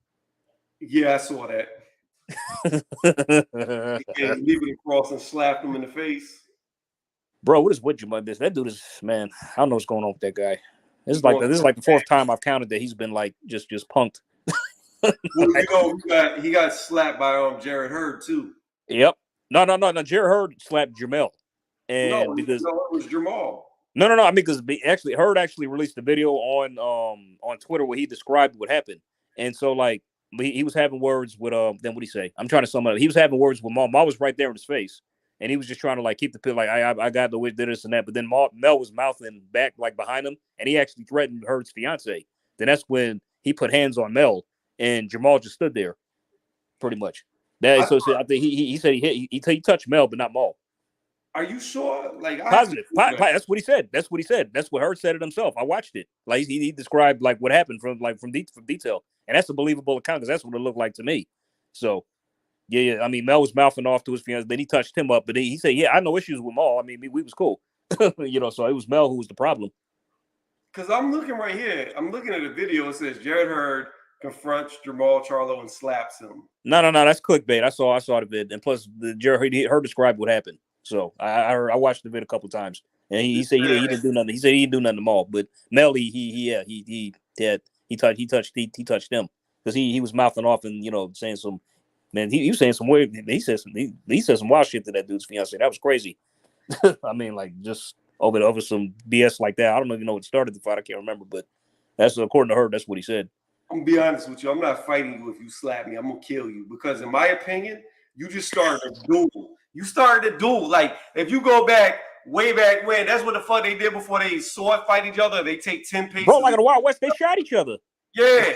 Yeah, I saw that. He leave it across and slapped him in the face. Bro, what is with Jamal? That dude is, man. I don't know what's going on with that guy. This is like the 4th time I've counted that he's been like just punked. Well, he got slapped by Jared Hurd too. Yep. No. Jared Hurd slapped Jamel, and it was Jamal. No. I mean, because Hurd actually released a video on Twitter where he described what happened, and so like he was having words with then what did he say? I'm trying to sum it up. He was having words with Maul. Maul was right there in his face, and he was just trying to like keep the pill. Like I got the way did this and that, but then Mel was mouthing back like behind him, and he actually threatened Hurd's fiance. Then that's when he put hands on Mel, and Jamal just stood there, pretty much. I think he said he touched Mel, but not Maul. Are you sure? Like positive. That's what he said. That's what Hurd said it himself. I watched it. Like he described like what happened from detail, and that's a believable account because that's what it looked like to me. So, yeah. I mean, Mel was mouthing off to his fiance, then he touched him up, but he said, "Yeah, I had no issues with Maul. I mean, we was cool." So it was Mel who was the problem. Because I'm looking right here. I'm looking at a video. It says Jared Hurd confronts Jamal Charlo and slaps him. No, that's clickbait. I saw the vid, and plus the jury heard describe what happened. So I watched the vid a couple times, and he said he didn't do nothing. He said he didn't do nothing to Maul, but Melly he touched him because he was mouthing off and saying some he was saying some weird. He said some wild shit to that dude's fiance. That was crazy. I mean, like just over some BS like that. I don't even know what started the fight. I can't remember, but that's according to her. That's what he said. I'm gonna be honest with you. I'm not fighting you if you slap me. I'm gonna kill you because, in my opinion, you just started a duel. You started a duel. Like if you go back way back when, that's what the fuck they did before they sword fight each other. They take 10 paces. Bro, like in the Wild West, they shot each other. Yeah,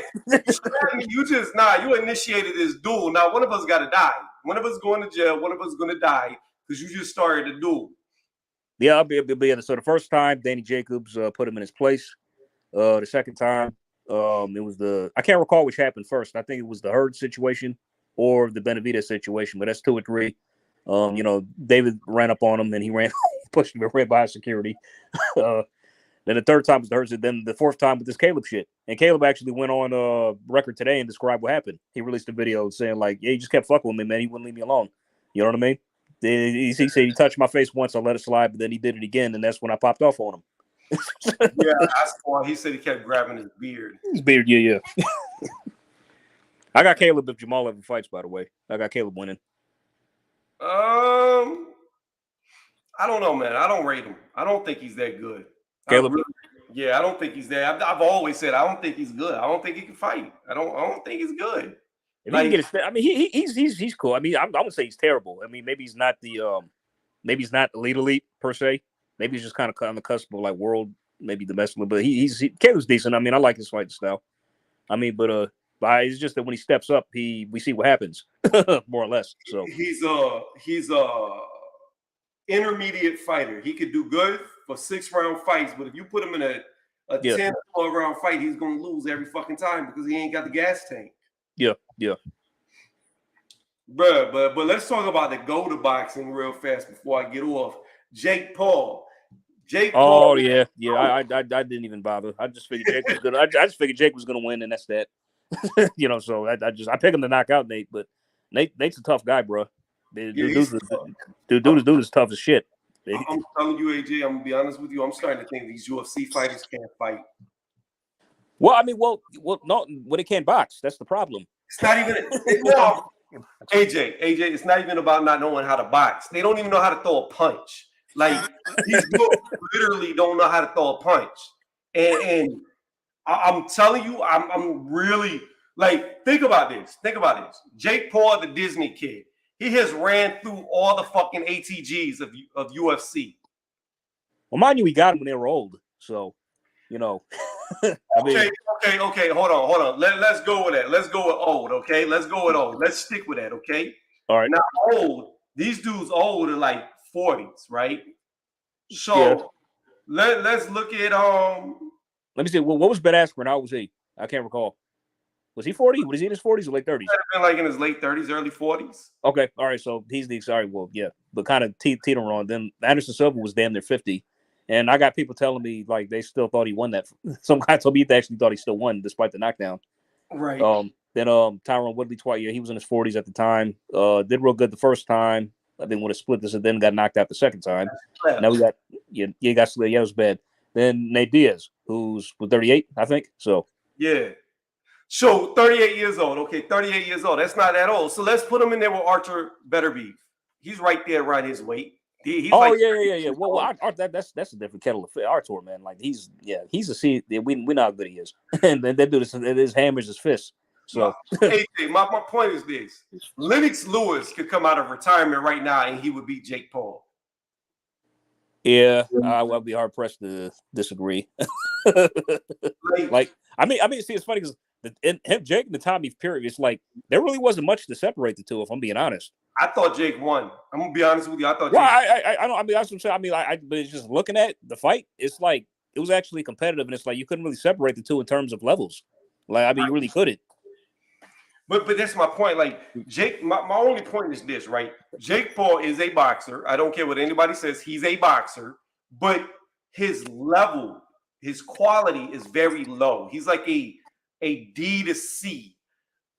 you initiated this duel. Now one of us got to die. One of us going to jail. One of us going to die because you just started a duel. Yeah, I'll be so the first time Danny Jacobs put him in his place. The second time, it was I can't recall which happened first. I think it was the Hurd situation or the Benavidez situation, but that's 2 or 3. David ran up on him and he pushed him right by security. Then the third time was the Hurd. Then the fourth time with this Caleb shit. And Caleb actually went on record today and described what happened. He released a video saying like, yeah, he just kept fucking with me, man. He wouldn't leave me alone. You know what I mean? He said he touched my face once, I let it slide, but then he did it again, and that's when I popped off on him. Yeah, I saw. He said he kept grabbing his beard. His beard, yeah. I got Caleb if Jamal ever fights, by the way. I got Caleb winning. I don't know, man. I don't rate him. I don't think he's that good. Caleb? I don't think he's that. I've always said I don't think he's good. I don't think he can fight. I don't think he's good. If he can get his, I mean, he's cool. I mean, I wouldn't say he's terrible. I mean, maybe he's not maybe he's not elite per se. Maybe he's just kind of on the cusp of like world, maybe domestic. But Caleb's decent. I mean, I like his fighting style. I mean, but it's just that when he steps up, we see what happens, more or less. So he's a intermediate fighter. He could do good for 6-round fights, but if you put him in a 10 or 12-round fight, he's gonna lose every fucking time because he ain't got the gas tank. Yeah. Bruh, but let's talk about the go to boxing real fast before I get off. Jake Paul. Oh yeah. I didn't even bother. I just figured Jake was gonna. I just figured Jake was gonna win, and that's that. So I picked him to knock out Nate, but Nate's a tough guy, bro. Dude is tough as shit. I'm telling you, AJ. I'm gonna be honest with you. I'm starting to think these UFC fighters can't fight. Well, I mean, no, they can't box. That's the problem. It's not even AJ. It's not even about not knowing how to box. They don't even know how to throw a punch. Like these dudes literally don't know how to throw a punch. And I'm telling you, I'm really like think about this. Jake Paul, the Disney kid, he has ran through all the fucking ATGs of UFC. Well, mind you, we got him when they were old, so. Okay. Hold on. Let's go with that. Let's go with old. Okay, let's go with old. Let's stick with that. Okay. All right. Now, old. These dudes old are like 40s, right? So let's look at Let me see. What was Ben Askren? How old was he? I can't recall. Was he 40? Was he in his 40s or late 30s? Been like in his late 30s, early 40s. Okay. All right. So he's but kind of teetering on. Then Anderson Silva was damn near 50. And I got people telling me like they still thought he won that. Some guy told me they actually thought he still won despite the knockdown. Right. Then Tyron Woodley twice. Yeah, he was in his 40s at the time. Did real good the first time. I think would have split this and then got knocked out the second time. Now we got it was bad. Then Nate Diaz, who's 38, I think. So yeah. So 38 years old. Okay, 38 years old. That's not that old. So let's put him in there with Arthur Betterbeef. He's right there around his weight. He's yeah. Well, that's a different kettle of fish. Artur, man, like he's a see. We know how good he is, and then they do this. His hammers his fists. So, AJ, my point is this: Lennox Lewis could come out of retirement right now, and he would beat Jake Paul. Yeah, I would be hard pressed to disagree. I mean, see, it's funny because Jake and the Tommy period, it's like there really wasn't much to separate the two. If I'm being honest. I thought Jake won. I'm gonna be honest with you. I thought. Well, I don't. I mean, that's what I'm saying. I mean, but it's just looking at the fight. It's like it was actually competitive, and it's like you couldn't really separate the two in terms of levels. Like, I mean, you really couldn't. But that's my point. Like Jake, my only point is this, right? Jake Paul is a boxer. I don't care what anybody says. He's a boxer, but his level, his quality is very low. He's like a a D to C.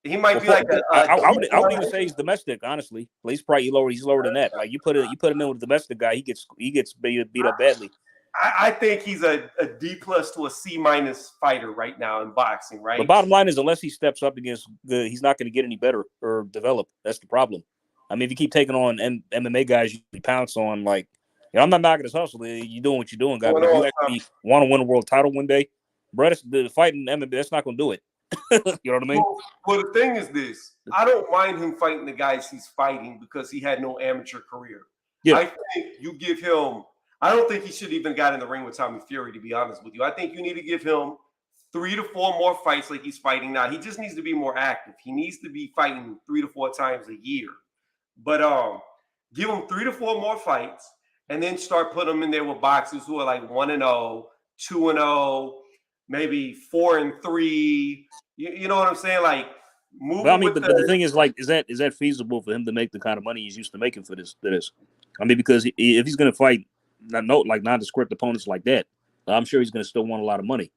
He might be Well, like I would even say he's domestic. Honestly, at least probably he's lower than that. Like you put him in with a domestic guy, he gets beat up badly. I think he's a D plus to a C minus fighter right now in boxing, right? But bottom line is, unless he steps up against he's not going to get any better or develop. That's the problem. I mean, if you keep taking on MMA guys, you pounce on like. I'm not knocking his hustle. You're doing what you're doing, guy. But if you actually want to win a world title one day, bro, the fighting MMA, that's not going to do it. You know what I mean? Well, the thing is this. I don't mind him fighting the guys he's fighting because he had no amateur career. Yeah. I think you give him – I don't think he should even got in the ring with Tommy Fury, to be honest with you. I think you need to give him 3 to 4 more fights like he's fighting now. He just needs to be more active. He needs to be fighting 3 to 4 times a year. But give him 3 to 4 more fights and then start putting him in there with boxers who are like 1-0, 2-0, maybe 4-3. You know what I'm saying? Like, but I mean, but the thing is, like, is that feasible for him to make the kind of money he's used to making for this? I mean, because if he's going to fight nondescript opponents like that, I'm sure he's going to still want a lot of money.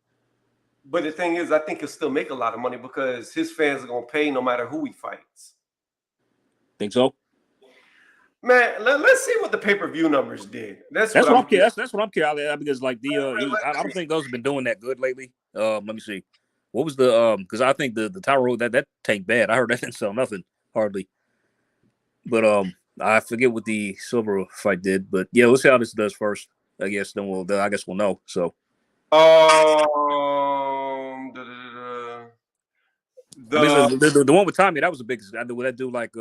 But the thing is, I think he'll still make a lot of money because his fans are going to pay no matter who he fights. Think so? Man, let's see what the pay-per-view numbers did. That's what I'm curious. That's what I'm curious about because, like, I don't think those have been doing that good lately. Let me see. What was the because I think the Tyro that tanked bad. I heard that didn't sell nothing hardly. But I forget what the Silver fight did. But yeah, let's see how this does first. I guess then we'll know. So the one with Tommy, that was the biggest. Would that do like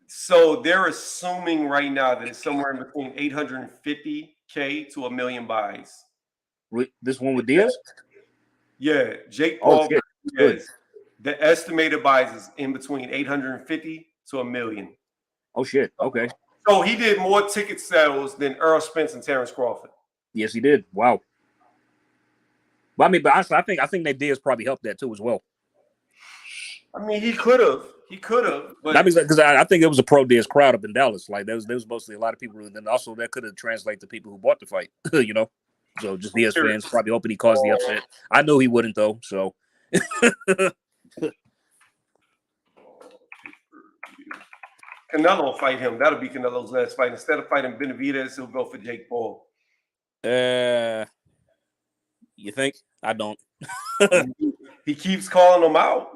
So they're assuming right now that it's somewhere in between 850K to 1 million buys. This one with Diaz? Yeah, Jake Paul. Yes. The estimated buys is in between 850 to 1 million. Oh shit! Okay. So he did more ticket sales than Errol Spence and Terrence Crawford. Yes, he did. Wow. But I mean, but honestly, I think that Diaz probably helped that too as well. I mean, he could have. But because I think it was a pro Diaz crowd up in Dallas. Like there was mostly a lot of people, and then also that could have translated to people who bought the fight. You know. So just Diaz fans probably hoping he caused the upset. I know he wouldn't though. So Canelo will fight him. That'll be Canelo's last fight. Instead of fighting Benavidez, he'll go for Jake Paul. You think? I don't. He keeps calling him out.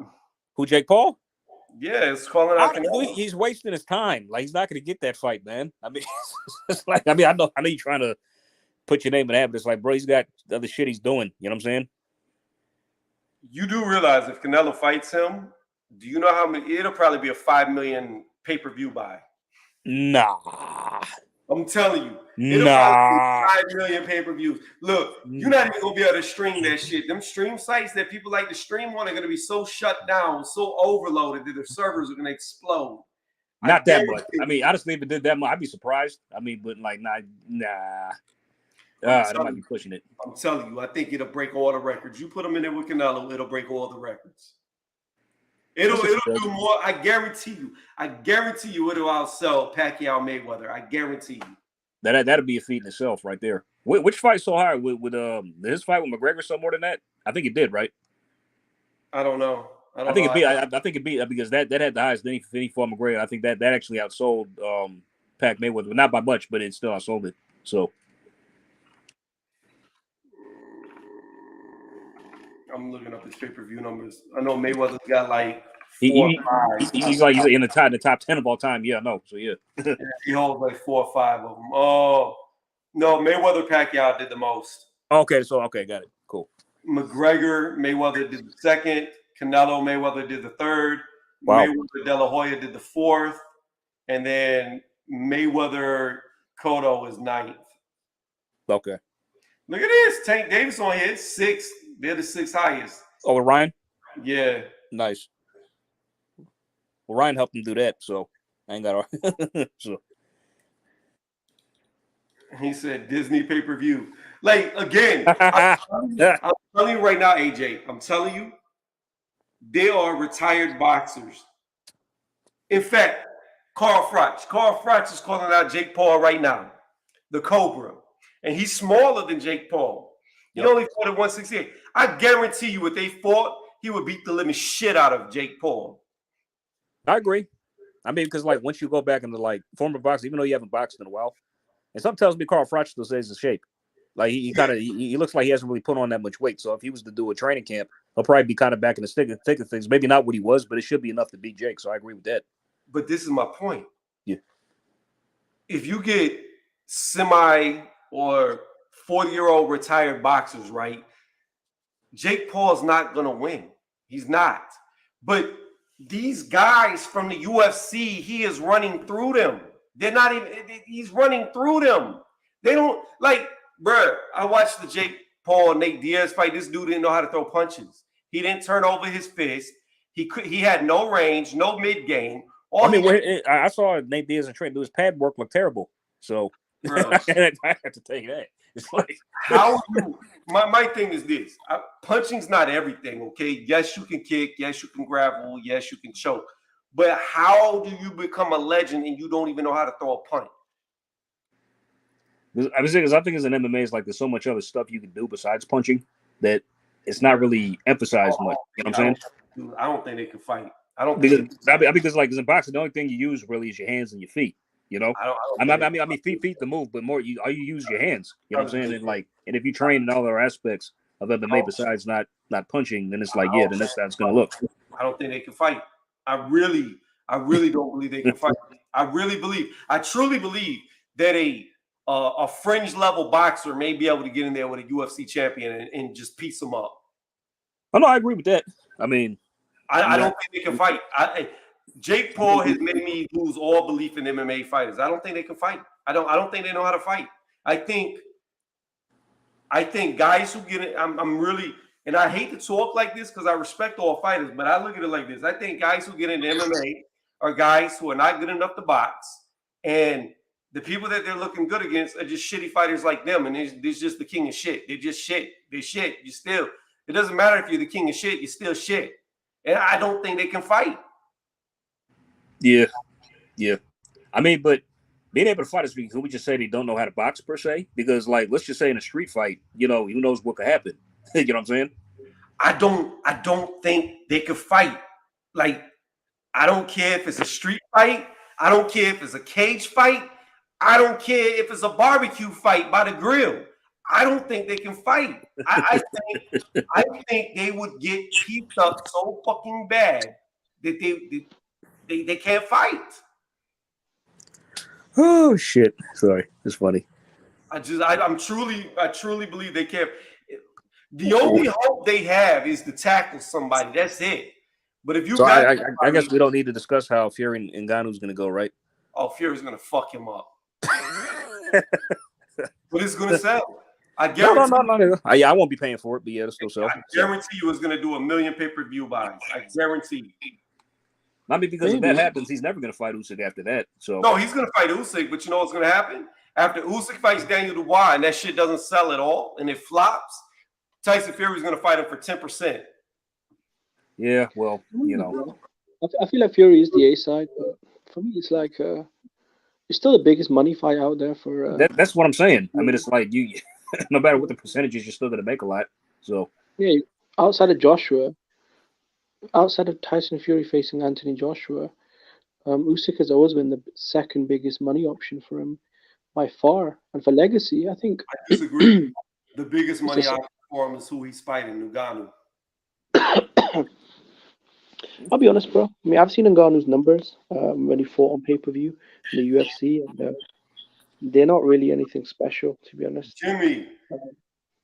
Who, Jake Paul? Yeah, it's calling out Canelo. He's wasting his time. Like he's not going to get that fight, man. I mean, it's like I know you're trying to put your name in that, but it's like, bro, he's got the other shit he's doing. You know what I'm saying? You do realize if Canelo fights him, do you know how many? It'll probably be a 5 million pay-per-view buy. Nah. I'm telling you. It'll probably be 5 million pay-per-views. Look, you're not even going to be able to stream that shit. Them stream sites that people like to stream on are going to be so shut down, so overloaded that their servers are going to explode. Not that much. I mean, honestly, if it did that much, I'd be surprised. I mean, but like, nah. That might be pushing it. I'm telling you, I think it'll break all the records. You put them in there with Canelo, it'll break all the records. It'll do more. I guarantee you, it'll outsell Pacquiao Mayweather. I guarantee you. That'll be a feat in itself, right there. Which fight so high? With his fight with McGregor so more than that? I think it did, right? I don't know. I think it beat because that had the highest any for McGregor. I think that actually outsold Pac Mayweather, but not by much, but it still outsold it. So. I'm looking up his pay-per-view numbers. I know Mayweather's got like he's in the top 10 of all time. Yeah, no. So yeah. He holds like 4 or 5 of them. Oh no, Mayweather Pacquiao did the most. Okay, got it. Cool. McGregor Mayweather did the second. Canelo Mayweather did the third. Wow. Mayweather De La Hoya did the fourth, and then Mayweather Cotto is 9th. Okay. Look at this. Tank Davis on here. It's 6th. They're the 6th highest. Oh, with Ryan? Yeah. Nice. Well, Ryan helped him do that, so I ain't got to. So. He said Disney pay-per-view. Like, again, I'm telling you right now, AJ, I'm telling you, they are retired boxers. In fact, Carl Froch is calling out Jake Paul right now, the Cobra. And he's smaller than Jake Paul. He only fought at 168. I guarantee you, if they fought, he would beat the living shit out of Jake Paul. I agree. I mean, because like once you go back into like former boxing, even though you haven't boxed in a while, and something tells me Carl Froch still stays in shape. Like he kind of he looks like he hasn't really put on that much weight. So if he was to do a training camp, he'll probably be kind of back in the thick of things. Maybe not what he was, but it should be enough to beat Jake. So I agree with that. But this is my point. Yeah. If you get semi or 40-year-old retired boxers, right? Jake Paul's not gonna win. He's not. But these guys from the UFC, he is running through them. They're not even, he's running through them. They don't, like, bruh, I watched the Jake Paul Nate Diaz fight. This dude didn't know how to throw punches. He didn't turn over his fist. He had no range, no mid game. I saw Nate Diaz and Trent do his pad work look terrible. So I have to take that. It's like how you, my thing is this. Punching's not everything, okay? Yes, you can kick. Yes, you can grapple. Yes, you can choke. But how do you become a legend and you don't even know how to throw a punch? I was saying, because I think as an MMA, it's like there's so much other stuff you can do besides punching that it's not really emphasized much. You know what I'm saying? I don't think they can fight. I don't because think because like in boxing, the only thing you use really is your hands and your feet. You know, I mean, feet the move, but more you use your hands. You know what I'm saying? And if you train in all other aspects of MMA besides not punching, then it's like then that's how it's gonna look. I don't think they can fight. I really don't believe they can fight. I truly believe that a fringe level boxer may be able to get in there with a UFC champion and just piece them up. Oh no, I agree with that. I mean, I don't think they can fight. Jake Paul has made me lose all belief in MMA fighters. I don't think they can fight. I don't think they know how to fight. I think guys who get it, I'm really, and I hate to talk like this because I respect all fighters, but I look at it like this. I think guys who get into MMA are guys who are not good enough to box, and the people that they're looking good against are just shitty fighters like them, and they're just the king of shit. They're just shit. They're shit. You still, it doesn't matter if you're the king of shit, you're still shit. And I don't think they can fight. Yeah. I mean, but being able to fight is because we just say they don't know how to box per se. Because, like, let's just say in a street fight, who knows what could happen? You know what I'm saying? I don't think they could fight. Like, I don't care if it's a street fight. I don't care if it's a cage fight. I don't care if it's a barbecue fight by the grill. I don't think they can fight. I think they would get pieced up so fucking bad that they can't fight. Oh shit! Sorry, it's funny. I truly believe they can't. The only hope they have is to tackle somebody. That's it. But if you I guess we don't need to discuss how Fury and Ngannou's going to go, right? Oh, Fury's going to fuck him up. But it's going to sell. I guarantee. No. I won't be paying for it, but yeah, it'll still sell. I guarantee you, it's going to do 1 million pay-per-view buys. I guarantee you. I mean, because if that happens, he's never going to fight Usyk after that. So no, he's going to fight Usyk, but you know what's going to happen? After Usyk fights Daniel Dubois and that shit doesn't sell at all and it flops, Tyson Fury's going to fight him for 10%. Yeah, well, I feel like Fury is the A side, but for me, it's like it's still the biggest money fight out there for. That's what I'm saying. I mean, it's like you, no matter what the percentage is, you're still going to make a lot. So yeah, outside of Tyson Fury facing Anthony Joshua, Usyk has always been the second biggest money option for him by far, and for legacy, I think. I disagree. The biggest money option for him is who he's fighting, Ngannou. I'll be honest, bro. I mean, I've seen Ngannou's numbers when he fought on pay-per-view in the UFC, and they're not really anything special, to be honest. Jimmy,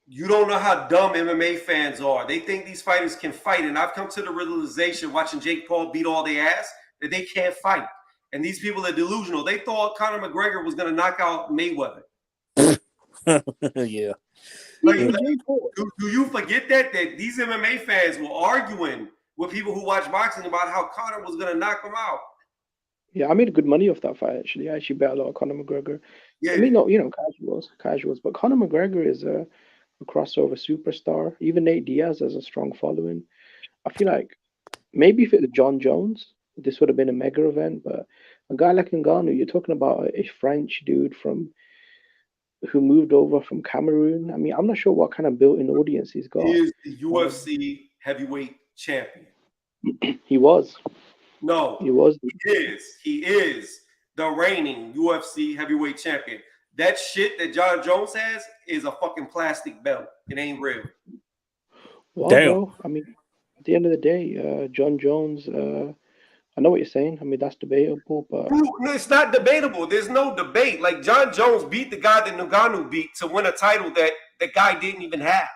you don't know how dumb MMA fans are. They think these fighters can fight, and I've come to the realization watching Jake Paul beat all their ass that they can't fight. And these people are delusional. They thought Conor McGregor was going to knock out Mayweather. Yeah. Like, do you forget that these MMA fans were arguing with people who watch boxing about how Conor was going to knock him out? Yeah, I made good money off that fight, actually. I actually bet a lot on Conor McGregor. Yeah. I mean, no, casuals. But Conor McGregor is a crossover superstar. Even Nate Diaz has a strong following. I feel like maybe if it was John Jones, this would have been a mega event. But a guy like Ngannou, you're talking about a French dude from who moved over from Cameroon. I mean, I'm not sure what kind of built-in audience he's He got. is the UFC heavyweight champion. He was. No, He was. he is the reigning UFC heavyweight champion. That shit that John Jones has is a fucking plastic belt. It ain't real. Well, Damn. bro, I mean, at the end of the day, John Jones, I know what you're saying. I mean, that's debatable, but No, it's not debatable. There's no debate. Like John Jones beat the guy that Ngannou beat to win a title that the guy didn't even have.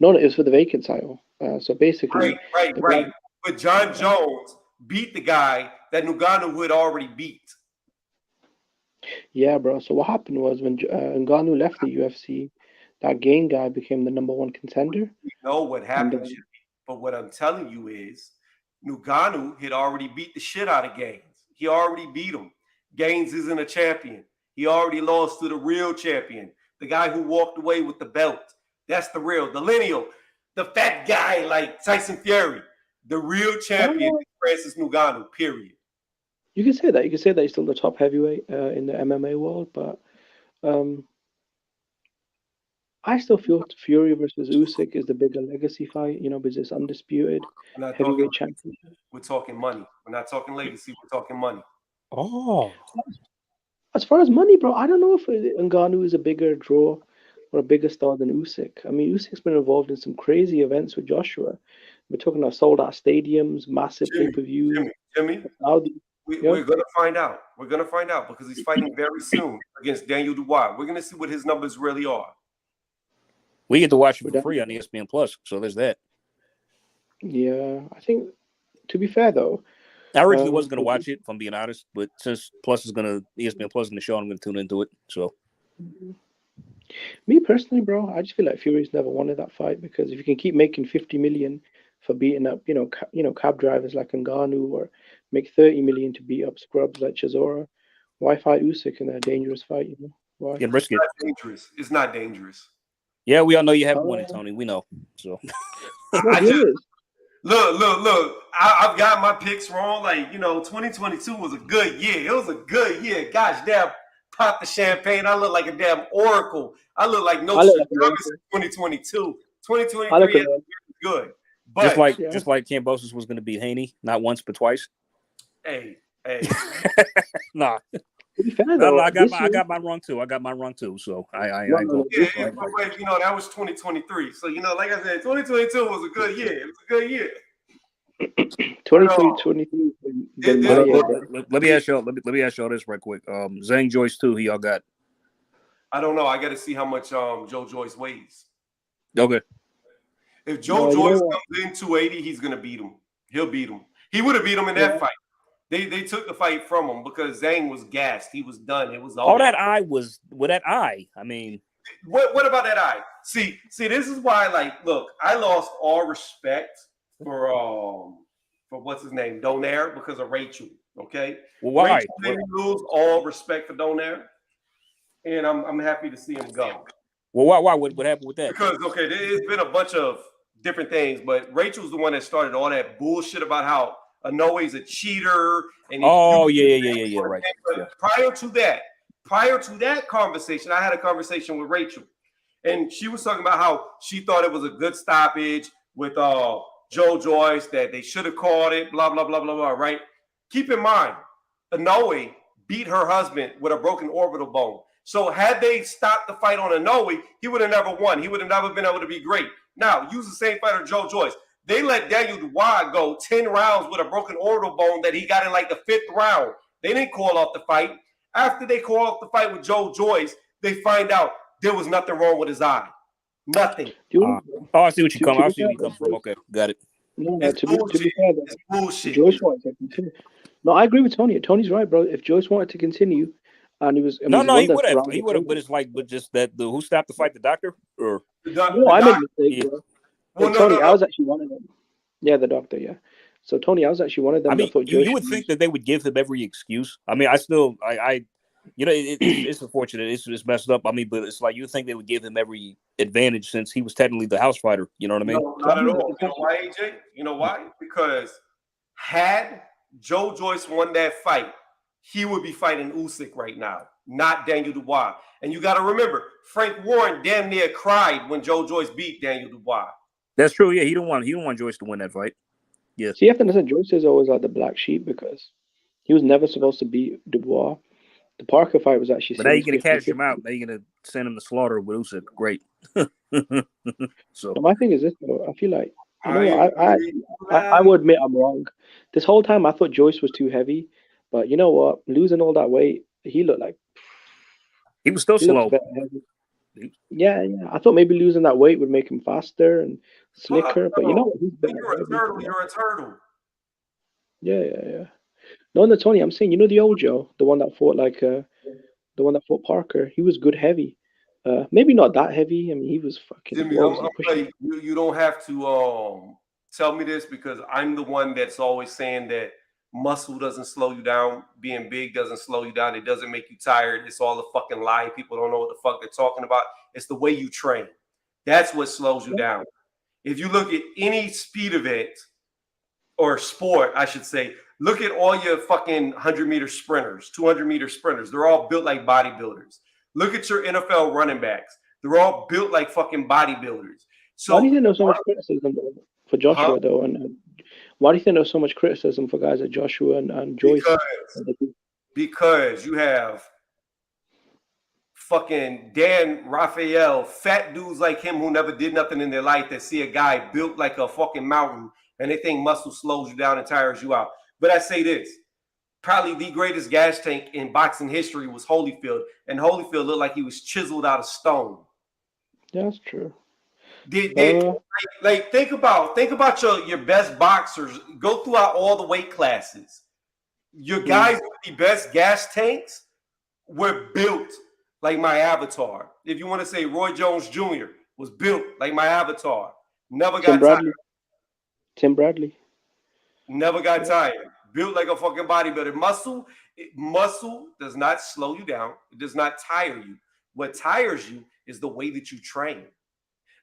no, it was for the vacant title. So basically, Right. But John Jones beat the guy that Ngannou had already beat. Yeah, bro. So what happened was when Ngannou left the UFC, that Gain guy became the #1 contender. You know what happened, Jimmy. But what I'm telling you is Ngannou had already beat the shit out of Gaines. He already beat him. Gaines isn't a champion. He already lost to the real champion, the guy who walked away with the belt. That's the real, the lineal, the fat guy like Tyson Fury. The real champion is Francis Ngannou, period. You can say that. You can say that he's still the top heavyweight in the MMA world, but I still feel Fury versus Usyk is the bigger legacy fight, because it's undisputed heavyweight championship. We're talking money. We're not talking legacy. We're talking money. Oh. As far as money, bro, I don't know if Ngannou is a bigger draw or a bigger star than Usyk. I mean, Usyk's been involved in some crazy events with Joshua. We're talking about sold-out stadiums, massive pay-per-views. Jimmy, we're going to find out. We're going to find out because he's fighting very soon against Daniel Dubois. We're going to see what his numbers really are. We get to watch it for free on ESPN Plus, so there's that. Yeah, I think, to be fair, though, I originally wasn't going to watch it, if I'm being honest, but since ESPN Plus is going to show, I'm going to tune into it. So, me personally, bro, I just feel like Fury's never wanted that fight because if you can keep making 50 million for beating up, cab drivers like Ngannou, or make 30 million to beat up scrubs like Chisora, why fight Usyk in a dangerous fight? Why? Get risk it. It's not dangerous. It's not dangerous. Yeah, we all know you haven't won it, Tony. We know. So, Look. I've got my picks wrong. Like, 2022 was a good year. It was a good year. Gosh damn, pop the champagne. I look like a damn oracle. I look like no shit. 2022. 2023 is good. But just like Kambosos was going to beat Haney, not once but twice. Hey. Nah. Though, I got mine wrong too. So I go. Yeah, but that was 2023. So like I said, 2022 was a good year. It was a good year. 2023. Let me ask y'all this right quick. Zhang Joyce too. Who y'all got? I don't know. I got to see how much Joe Joyce weighs. Okay. If Joe Joyce comes in 280, he's gonna beat him. He'll beat him. He would have beat him in that fight. They took the fight from him because Zhang was gassed. He was done. It was over. All that eye was with that eye. I mean, what about that eye? See, this is why. Look, I lost all respect for what's his name, Donaire, because of Rachel. Okay, why? Rachel made me lose all respect for Donaire, and I'm happy to see him go. Well, why? What happened with that? Because there's been a bunch of different things, but Rachel's the one that started all that bullshit about how Inoe's a cheater. And right. But prior to that conversation, I had a conversation with Rachel, and she was talking about how she thought it was a good stoppage with Joe Joyce, that they should have called it, blah, blah, blah, blah, blah, right? Keep in mind, Inoue beat her husband with a broken orbital bone. So had they stopped the fight on Inoue, he would have never won. He would have never been able to be great. Now, use the same fighter, Joe Joyce. They let Daniel Dubois go 10 rounds with a broken orbital bone that he got in the 5th round. They didn't call off the fight. After they call off the fight with Joe Joyce, they find out there was nothing wrong with his eye. Nothing. I see what you come. I see where you come from. Okay, got it. No, to be fair, it's bullshit. Joyce wanted to continue. No, I agree with Tony. Tony's right, bro. If Joyce wanted to continue, and he was he would have. But it's but just that who stopped the fight, the doctor or I made a mistake, bro. Tony, I was actually one of them. Yeah, the doctor. Yeah. So Tony, I was actually one of them. I mean, you would think that they would give him every excuse. I mean, it's unfortunate. It's messed up. I mean, but it's you would think they would give him every advantage since he was technically the house fighter. You know what I mean? No, not at all. You know why, AJ? You know why? Because had Joe Joyce won that fight, he would be fighting Usyk right now. not Daniel Dubois. And you got to remember, Frank Warren damn near cried when Joe Joyce beat Daniel Dubois. That's true. Yeah, he don't want Joyce to win that fight. Yeah. See, you have to understand, Joyce is always like the black sheep because he was never supposed to beat Dubois. The Parker fight was actually. But now you're gonna cash him out. Now you're gonna send him to slaughter with Usyk. Great. So my thing is this, though. I feel like I will admit I'm wrong. This whole time I thought Joyce was too heavy, but you know what? Losing all that weight, he looked like he was still slow. Yeah. I thought maybe losing that weight would make him faster and slicker, but you know what? You're a turtle. You're a turtle. Yeah. No, Tony, I'm saying, you know the old Joe, the one that fought Parker. He was good heavy. Maybe not that heavy. I mean, he was fucking. Jimmy, you don't have to tell me this because I'm the one that's always saying that muscle doesn't slow you down. Being big doesn't slow you down. It doesn't make you tired. It's all a fucking lie. People don't know what the fuck they're talking about. It's the way you train. That's what slows you down. If you look at any speed event or sport, I should say, look at all your fucking 100-meter sprinters, 200-meter sprinters. They're all built like bodybuilders. Look at your NFL running backs. They're all built like fucking bodybuilders. So why do you think there's so much criticism for Joshua, though? And why do you think there's so much criticism for guys like Joshua and Joyce? Because you have fucking Dan Raphael, fat dudes like him who never did nothing in their life that see a guy built like a fucking mountain and they think muscle slows you down and tires you out. But I say this, probably the greatest gas tank in boxing history was Holyfield, and Holyfield looked like he was chiseled out of stone. Yeah, that's true. Think about your best boxers. Go throughout all the weight classes. Your guys with the best gas tanks were built like my avatar. If you want to say Roy Jones Jr. was built like my avatar, never got tired. Tim Bradley. Never got tired. Built like a fucking bodybuilder. Muscle does not slow you down. It does not tire you. What tires you is the way that you train.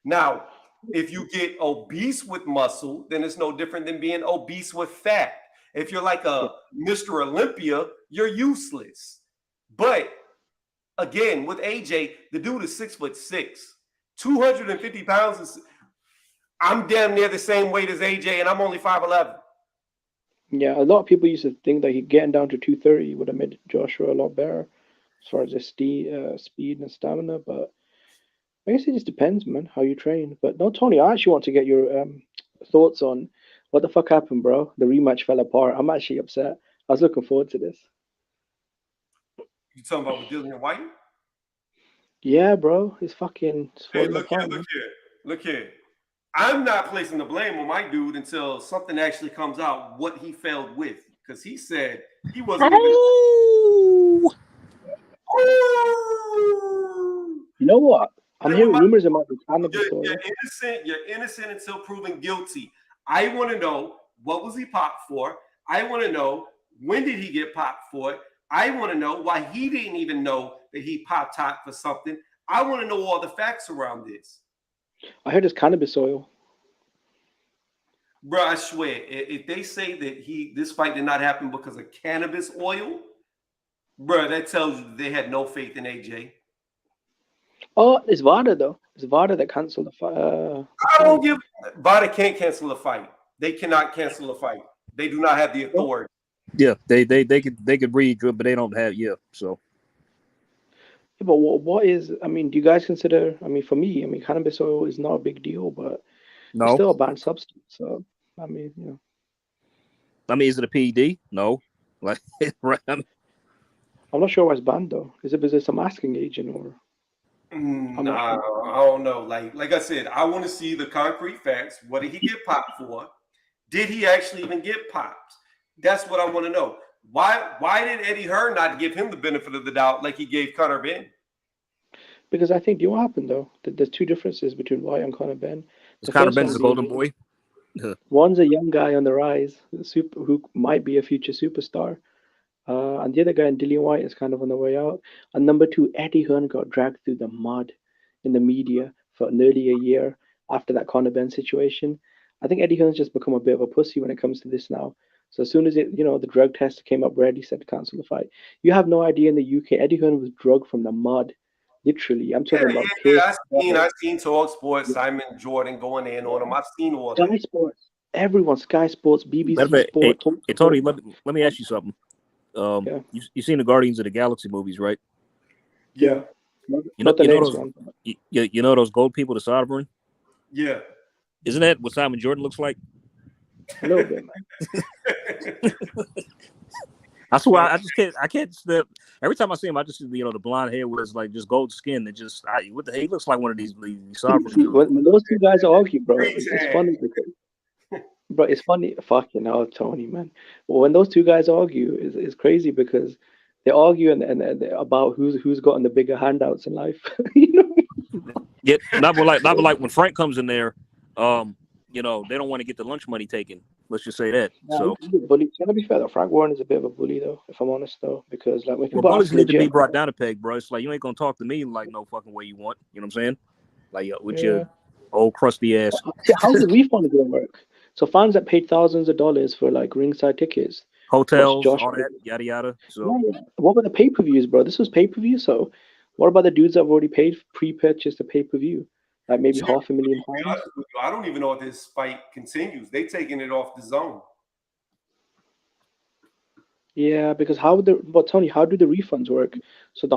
Now, if you get obese with muscle, then it's no different than being obese with fat. If you're like a Mr. Olympia, you're useless. But again, with AJ, the dude is 6'6", 250 pounds. I'm damn near the same weight as AJ, and I'm only 5'11". Yeah, a lot of people used to think that he getting down to 230 would have made Joshua a lot better as far as his speed and stamina. But I guess it just depends, man, how you train. But no, Tony, I actually want to get your thoughts on what the fuck happened, bro. The rematch fell apart. I'm actually upset. I was looking forward to this. You talking about with Dillian Whyte? Yeah, bro. It's fucking. Hey, look here. I'm not placing the blame on my dude until something actually comes out what he failed with, because he said he wasn't. You know what? I'm hearing rumors about the cannabis. You're innocent until proven guilty. I want to know, what was he popped for? I want to know, when did he get popped for it? I want to know why he didn't even know that he popped top for something. I want to know all the facts around this. I heard it's cannabis oil. Bro, I swear, if they say that this fight did not happen because of cannabis oil, bro, that tells you they had no faith in AJ. Oh, it's VADA though. It's VADA that canceled the fight. I don't give. VADA can't cancel a fight. They cannot cancel a fight. They do not have the authority. Yeah, they could read good, but they don't have. Yeah, so. Yeah, but what is? I mean, do you guys consider? I mean, for me, cannabis oil is not a big deal, but it's still a banned substance. So, I mean, you know. I mean, is it a PED? No. Like, I'm not sure why it's banned though. Is it a masking agent or? I don't know. Like I said, I want to see the concrete facts. What did he get popped for? Did he actually even get popped? That's what I want to know. Why did Eddie Hearn not give him the benefit of the doubt like he gave Conor Ben? Because I think, you know what happened though? There's two differences between Whyte and Conor Ben. Conor Ben's a golden boy. One's a young guy on the rise, who might be a future superstar. And the other guy, Dillian Whyte, is kind of on the way out. And number two, Eddie Hearn got dragged through the mud in the media for nearly a year after that Conor Ben situation. I think Eddie Hearn's just become a bit of a pussy when it comes to this now. So as soon as the drug test came up red, he said to cancel the fight. You have no idea in the UK, Eddie Hearn was drugged from the mud. Literally, I'm talking about piss. I seen Talk Sports, Simon Jordan going in on him. I've seen all that. Sky Sports, everyone, Sky Sports, BBC Hey, Sport. Tony, let me ask you something. Yeah. You seen the Guardians of the Galaxy movies, right? Yeah. You know those gold people, the Sovereign? Yeah. Isn't that what Simon Jordan looks like? A little bit, man. I swear, I can't. Every time I see him, I just see the blonde hair with like just gold skin. It just, what the hell? He looks like one of these Sovereign dudes. When those two guys argue, bro, it's funny because, bro, it's funny. Fucking hell, Tony, man. Well, when those two guys argue, it's crazy because they argue and about who's gotten the bigger handouts in life. Yeah, not like when Frank comes in there. They don't want to get the lunch money taken. Let's just say that. Yeah, so, bully. To be fair, though, Frank Warren is a bit of a bully, though. If I'm honest, though, because like when people bullies ask need to be legit, brought down a peg, bro. It's like you ain't gonna talk to me like no fucking way you want. You know what I'm saying? Like with your old crusty ass. How's the refund gonna work? So fans that paid thousands of dollars for like ringside tickets, hotels, all that, yada yada. So what about the pay-per-views, bro? This was pay-per-view. So what about the dudes that have already paid pre-purchased the pay-per-view? Like maybe £500,000. I don't even know if this fight continues. They taking it off the zone. Yeah, because Tony, how do the refunds work? So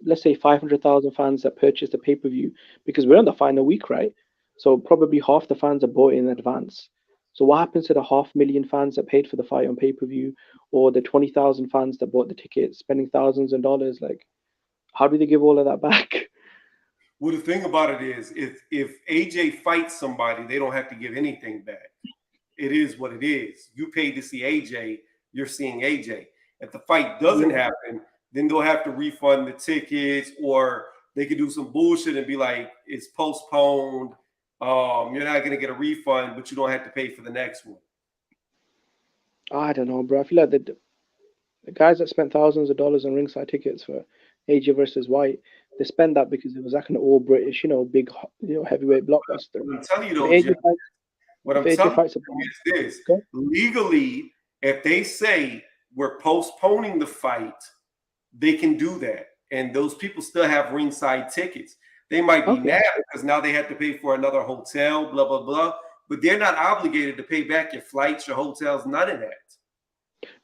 let's say 500,000 fans that purchased the pay-per-view, because we're on the final week, right? So probably half the fans are bought in advance. So what happens to the 500,000 fans that paid for the fight on pay-per-view, or the 20,000 fans that bought the tickets, spending thousands of dollars? Like, how do they give all of that back? Well, the thing about it is, if AJ fights somebody, they don't have to give anything back. It is what it is. You paid to see AJ, you're seeing AJ. If the fight doesn't happen, then they'll have to refund the tickets, or they could do some bullshit and be like, it's postponed. You're not going to get a refund, but you don't have to pay for the next one. I don't know, bro. I feel like the guys that spent thousands of dollars on ringside tickets for AJ versus Whyte, they spent that because it was like an all British, big, heavyweight blockbuster. I'm telling you though, what I'm telling you is this: legally, if they say we're postponing the fight, they can do that, and those people still have ringside tickets. They might be mad because now they have to pay for another hotel, blah blah blah, but they're not obligated to pay back your flights, your hotels, none of that.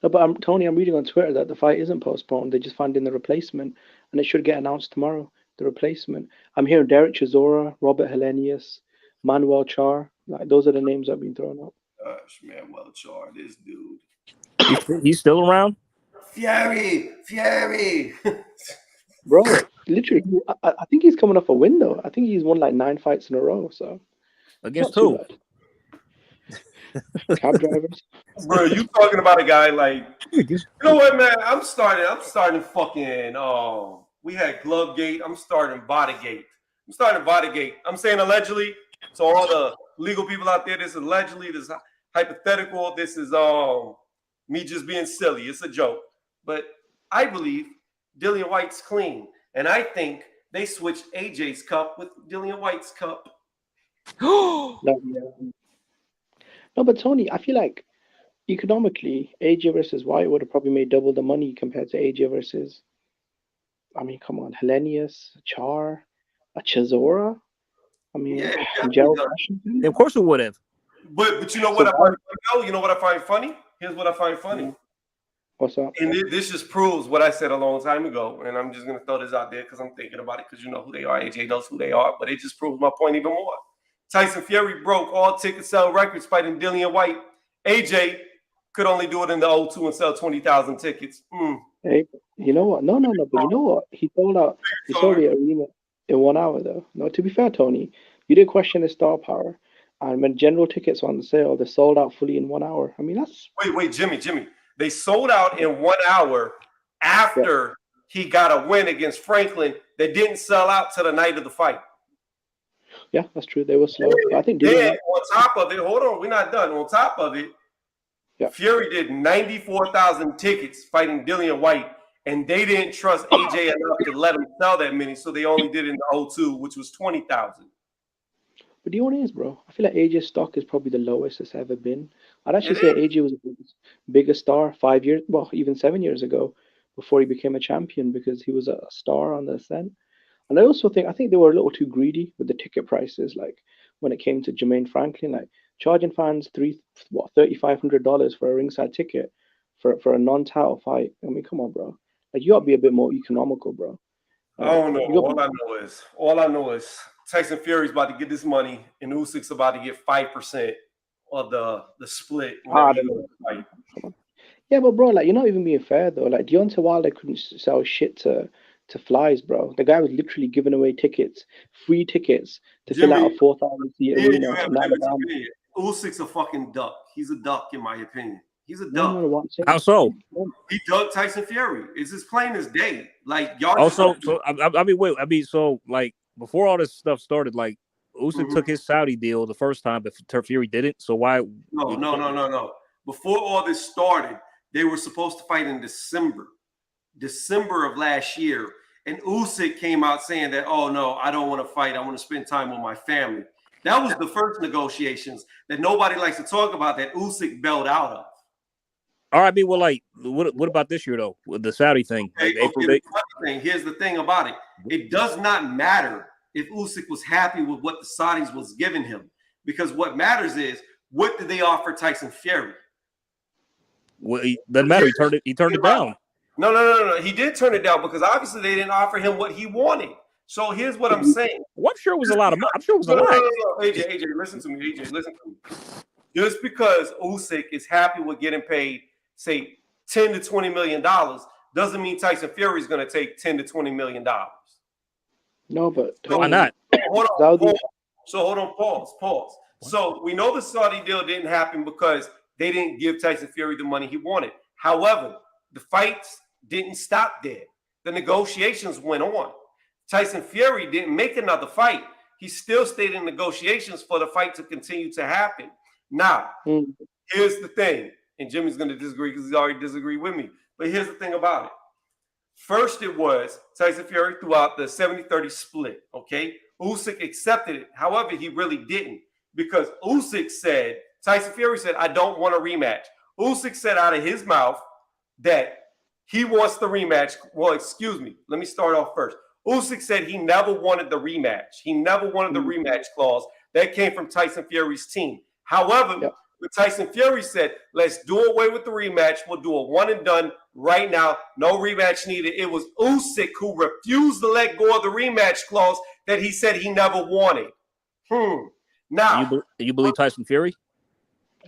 No, but Tony, I'm reading on Twitter that the fight isn't postponed. They just finding the replacement, and it should get announced tomorrow. The replacement. I'm hearing Derek Chisora, Robert Helenius, Manuel Char. Like those are the names that have been thrown up. Gosh, Manuel Char, this dude. He's still around? Fury. Bro, literally, I think he's coming off a win though. I think he's won like 9 fights in a row. So against who? Cab drivers. Bro, you talking about a guy like, you know what, man? I'm starting fucking, we had Glovegate. I'm starting Bodygate. I'm saying allegedly. So all the legal people out there, this is allegedly, this is hypothetical. This is me just being silly. It's a joke. But I believe Dillian Whyte's clean. And I think they switched AJ's cup with Dillian Whyte's cup. No, but Tony, I feel like economically, AJ versus Whyte would have probably made double the money compared to AJ versus, I mean, come on, Helenius, Char, a Chisora. I mean, Gerald Washington. Of course it would have. But you know what I find funny? You know what I find funny? Here's what I find funny. What's up? And this just proves what I said a long time ago. And I'm just going to throw this out there because I'm thinking about it because you know who they are. AJ knows who they are. But it just proves my point even more. Tyson Fury broke all ticket sale records fighting Dillian Whyte. AJ could only do it in the O2 and sell 20,000 tickets. Hey, you know what? No. But you know what? He sold the arena in 1 hour, though. No, to be fair, Tony, you did question his star power. And when general tickets were on the sale, they sold out fully in 1 hour. I mean, that's... Wait, Jimmy. They sold out in 1 hour after he got a win against Franklin that didn't sell out to the night of the fight. Yeah, that's true. They were slow. I think then on top of it, hold on, we're not done. On top of it, Fury did 94,000 tickets fighting Dillian Whyte, and they didn't trust AJ enough to let him sell that many, so they only did it in the O2, which was 20,000. But do you know what it is, bro? I feel like AJ's stock is probably the lowest it's ever been. I'd actually It say is. AJ was the biggest star 5 years, well, even 7 years ago, before he became a champion, because he was a star on the ascent. And I think they were a little too greedy with the ticket prices. Like when it came to Jermaine Franklin, like charging fans $3,500 for a ringside ticket for a non-title fight. I mean, come on, bro. Like you gotta be a bit more economical, bro. I don't know. You got All I know is Tyson Fury's about to get this money, and Usyk's about to get 5% of the split whenever I he don't goes know. to fight. Come on. Yeah, but bro, like you're not even being fair though. Like Deontay Wilder couldn't sell shit to flies, bro. The guy was literally giving away tickets, free tickets to fill out Jimmy, a 4,000-seat me and you arena have in a different Alabama. opinion. Usyk's a fucking duck. He's a duck, in my opinion. He's a No, duck. no, no. What I'm saying, How so? He ducked Tyson Fury. It's as plain as day. Like y'all just Also, don't. so I mean, wait, I mean, so like before all this stuff started, like Usyk Mhm. took his Saudi deal the first time, but Fury didn't. So why? No. Before all this started, they were supposed to fight in December of last year, and Usyk came out saying that, "Oh no, I don't want to fight. I want to spend time with my family." That was the first negotiations that nobody likes to talk about that Usyk bailed out of. All right, I mean, well, like, what about this year though with the Saudi thing? Like Okay, April the date? funny thing, here's the thing about it. It does not matter if Usyk was happy with what the Saudis was giving him, because what matters is what did they offer Tyson Fury? Well, it doesn't matter. He turned it down. No. He did turn it down because obviously they didn't offer him what he wanted. So here's what I'm saying. Well, I'm sure it was a lot of money. I'm sure it was a lot. No. AJ, listen to me. AJ, listen to me. Just because Usyk is happy with getting paid, say, $10 to $20 million, doesn't mean Tyson Fury is going to take $10 to $20 million. no, but Why not? Hold on. Saudi, Pause. So we know the Saudi deal didn't happen because they didn't give Tyson Fury the money he wanted. However, the fights didn't stop there. The negotiations went on. Tyson Fury didn't make another fight. He still stayed in negotiations for the fight to continue to happen. Now, here's the thing, and Jimmy's going to disagree because he's already disagreed with me. But here's the thing about it. First, it was Tyson Fury threw out the 70-30 split, okay? Usyk accepted it. However, he really didn't because Tyson Fury said, I don't want a rematch. Usyk said out of his mouth that he wants the rematch. Well, excuse me. Let me start off first. Usyk said he never wanted the rematch. He never wanted the rematch clause. That came from Tyson Fury's team. However, when Tyson Fury said, let's do away with the rematch. We'll do a one and done right now. No rematch needed. It was Usyk who refused to let go of the rematch clause that he said he never wanted. Now, you believe Tyson Fury?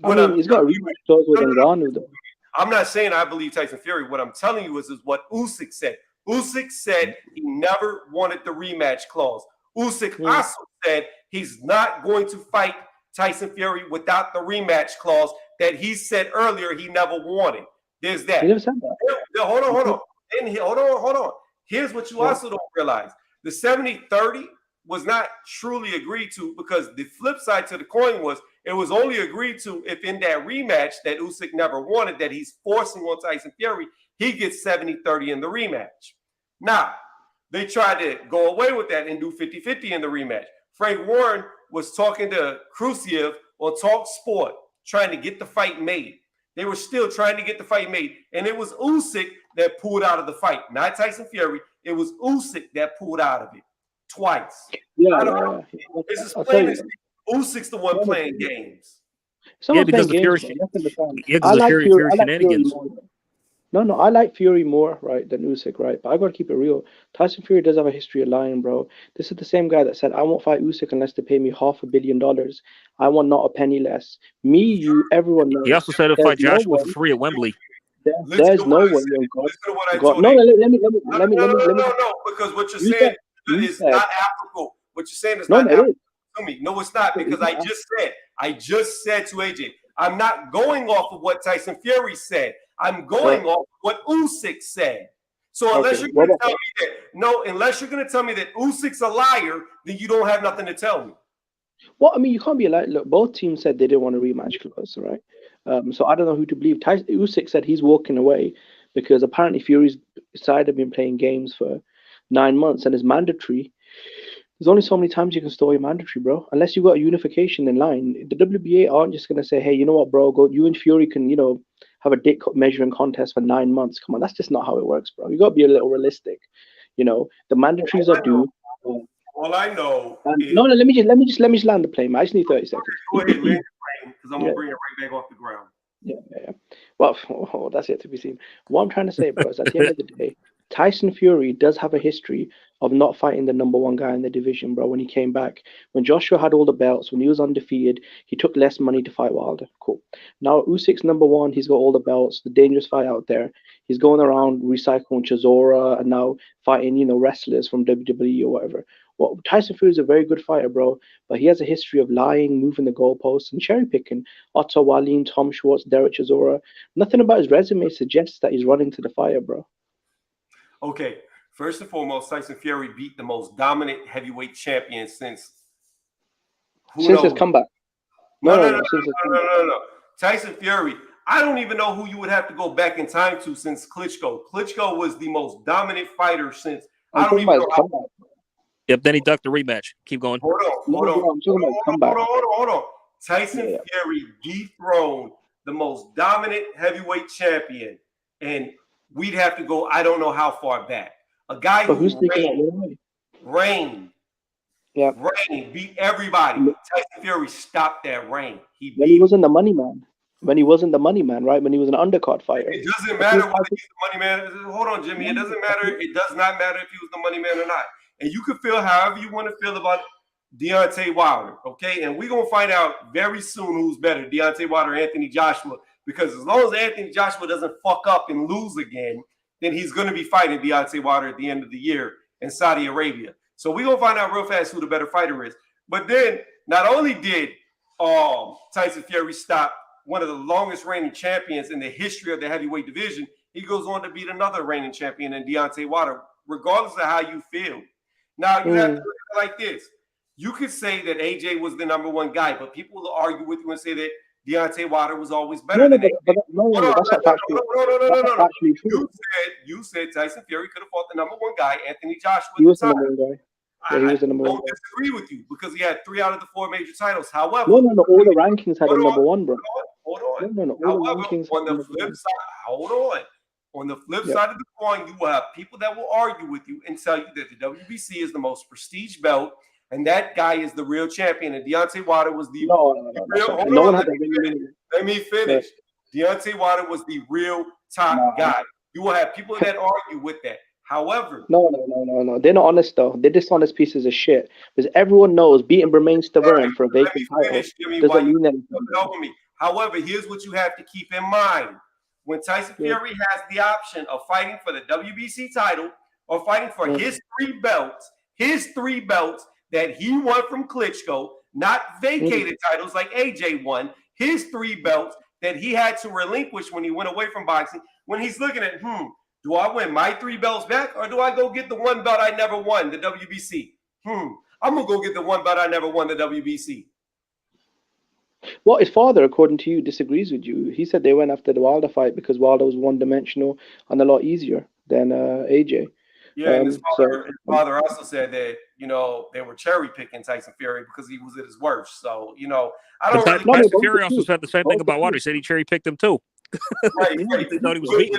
I mean, he's got a rematch clause with Ngannou, though. I'm not saying I believe Tyson Fury. What I'm telling you is what Usyk said. Usyk said he never wanted the rematch clause. Usyk also said he's not going to fight Tyson Fury without the rematch clause that he said earlier he never wanted. There's that. He never said that. Hold on. Here's what you also don't realize. The 70-30 was not truly agreed to because the flip side to the coin was it was only agreed to if in that rematch that Usyk never wanted that he's forcing on Tyson Fury, he gets 70-30 in the rematch. Now, they tried to go away with that and do 50-50 in the rematch. Frank Warren was talking to Khrushchev on Talk Sport, trying to get the fight made. They were still trying to get the fight made. And it was Usyk that pulled out of the fight, not Tyson Fury. It was Usyk that pulled out of it twice. Yeah. This is plain as Usyk's the one playing games. Someone's because playing the Fury. I like Fury shenanigans. No, I like Fury more, right, than Usyk, right? But I gotta keep it real. Tyson Fury does have a history of lying, bro. This is the same guy that said, I won't fight Usyk unless they pay me $500 million. I want not a penny less. Me, you, everyone knows. He also said to fight Joshua for free at Wembley. There's no one. Listen to what I told you. No, let me. Because what you're saying is not applicable. What you're saying is not applicable to me. No, it's not, because I just said to AJ, I'm not going off of what Tyson Fury said. I'm going off what Usyk said. So unless you're going to tell me unless you're going to tell me that Usyk's a liar, then you don't have nothing to tell me. Well, I mean, you can't be a liar. Look, both teams said they didn't want a rematch clause, right? So I don't know who to believe. Usyk said he's walking away because apparently Fury's side have been playing games for 9 months and it's mandatory There's only so many times you can store your mandatory, bro. Unless you got a unification in line, the WBA aren't just gonna say, "Hey, you know what, bro? Go. You and Fury can, have a dick measuring contest for 9 months." Come on, that's just not how it works, bro. You got to be a little realistic. The mandatories are due. All I know is No, no. Let me just land the plane. I just need 30 seconds. go ahead, land your plane, because I'm Yeah, gonna bring it right back off the ground. yeah. Well, that's yet to be seen. What I'm trying to say, bro, is at the end of the day, Tyson Fury does have a history of not fighting the number one guy in the division, bro. When he came back, when Joshua had all the belts, when he was undefeated, he took less money to fight Wilder. Cool. Now Usyk's number one. He's got all the belts, the dangerous fight out there. He's going around recycling Chisora and now fighting, wrestlers from WWE or whatever. Well, Tyson Fury is a very good fighter, bro, but he has a history of lying, moving the goalposts, and cherry picking. Otto Wallin, Tom Schwartz, Derek Chisora. Nothing about his resume suggests that he's running to the fire, bro. Okay, first and foremost, Tyson Fury beat the most dominant heavyweight champion since Since his comeback. No. Since his comeback. No. Tyson Fury. I don't even know who you would have to go back in time to since Klitschko. Klitschko was the most dominant fighter since. I don't even know how. Yep, then he ducked the rematch. Keep going. Hold on. Tyson Fury dethroned the most dominant heavyweight champion, and we'd have to go, I don't know how far back. A guy who reigned, beat everybody. Tyson Fury stopped that reign. When he wasn't the money man. When he wasn't the money man, right? When he was an undercard fighter. It doesn't matter whether he's the money man. Hold on, Jimmy. It doesn't matter. It does not matter if he was the money man or not. And you can feel however you want to feel about Deontay Wilder, okay? And we're going to find out very soon who's better, Deontay Wilder or Anthony Joshua, because as long as Anthony Joshua doesn't fuck up and lose again, then he's going to be fighting Deontay Wilder at the end of the year in Saudi Arabia. So we're going to find out real fast who the better fighter is. But then, not only did Tyson Fury stop one of the longest reigning champions in the history of the heavyweight division, he goes on to beat another reigning champion in Deontay Wilder, regardless of how you feel. Now, you have to look at it like this. You could say that AJ was the number one guy, but people will argue with you and say that Deontay Wilder was always better than AJ. No, that's not factually true. You said Tyson Fury could have fought the number one guy, Anthony Joshua. He was the number one guy. Yeah, he was the number one. I don't disagree with you because he had 3 out of the 4 major titles. However, no, all the rankings had a number one, bro. Hold on. No, however, on the flip side, on the flip side of the coin, you will have people that will argue with you and tell you that the WBC is the most prestige belt, and that guy is the real champion. And Deontay Wilder was the real. Let me finish. Deontay Wilder was the real top guy. You will have people that argue with that. However, no. They're not honest though. They're dishonest pieces of shit. Because everyone knows beating Bermain Stavern for a vacant title doesn't mean anything. However, here's what you have to keep in mind. When Tyson Fury has the option of fighting for the WBC title or fighting for his 3 belts that he won from Klitschko, not vacated titles like AJ won, his 3 belts that he had to relinquish when he went away from boxing, when he's looking at, do I win my 3 belts back or do I go get the 1 belt I never won, the WBC? I'm going to go get the 1 belt I never won, the WBC. Well, his father, according to you, disagrees with you. He said they went after the Wilder fight because Wilder was one-dimensional and a lot easier than AJ. Yeah, and his father also said that, they were cherry-picking Tyson Fury because he was at his worst. So, I don't really... Tyson Fury also said the same thing about Wilder. He said he cherry-picked him too. Right. They thought he was weak.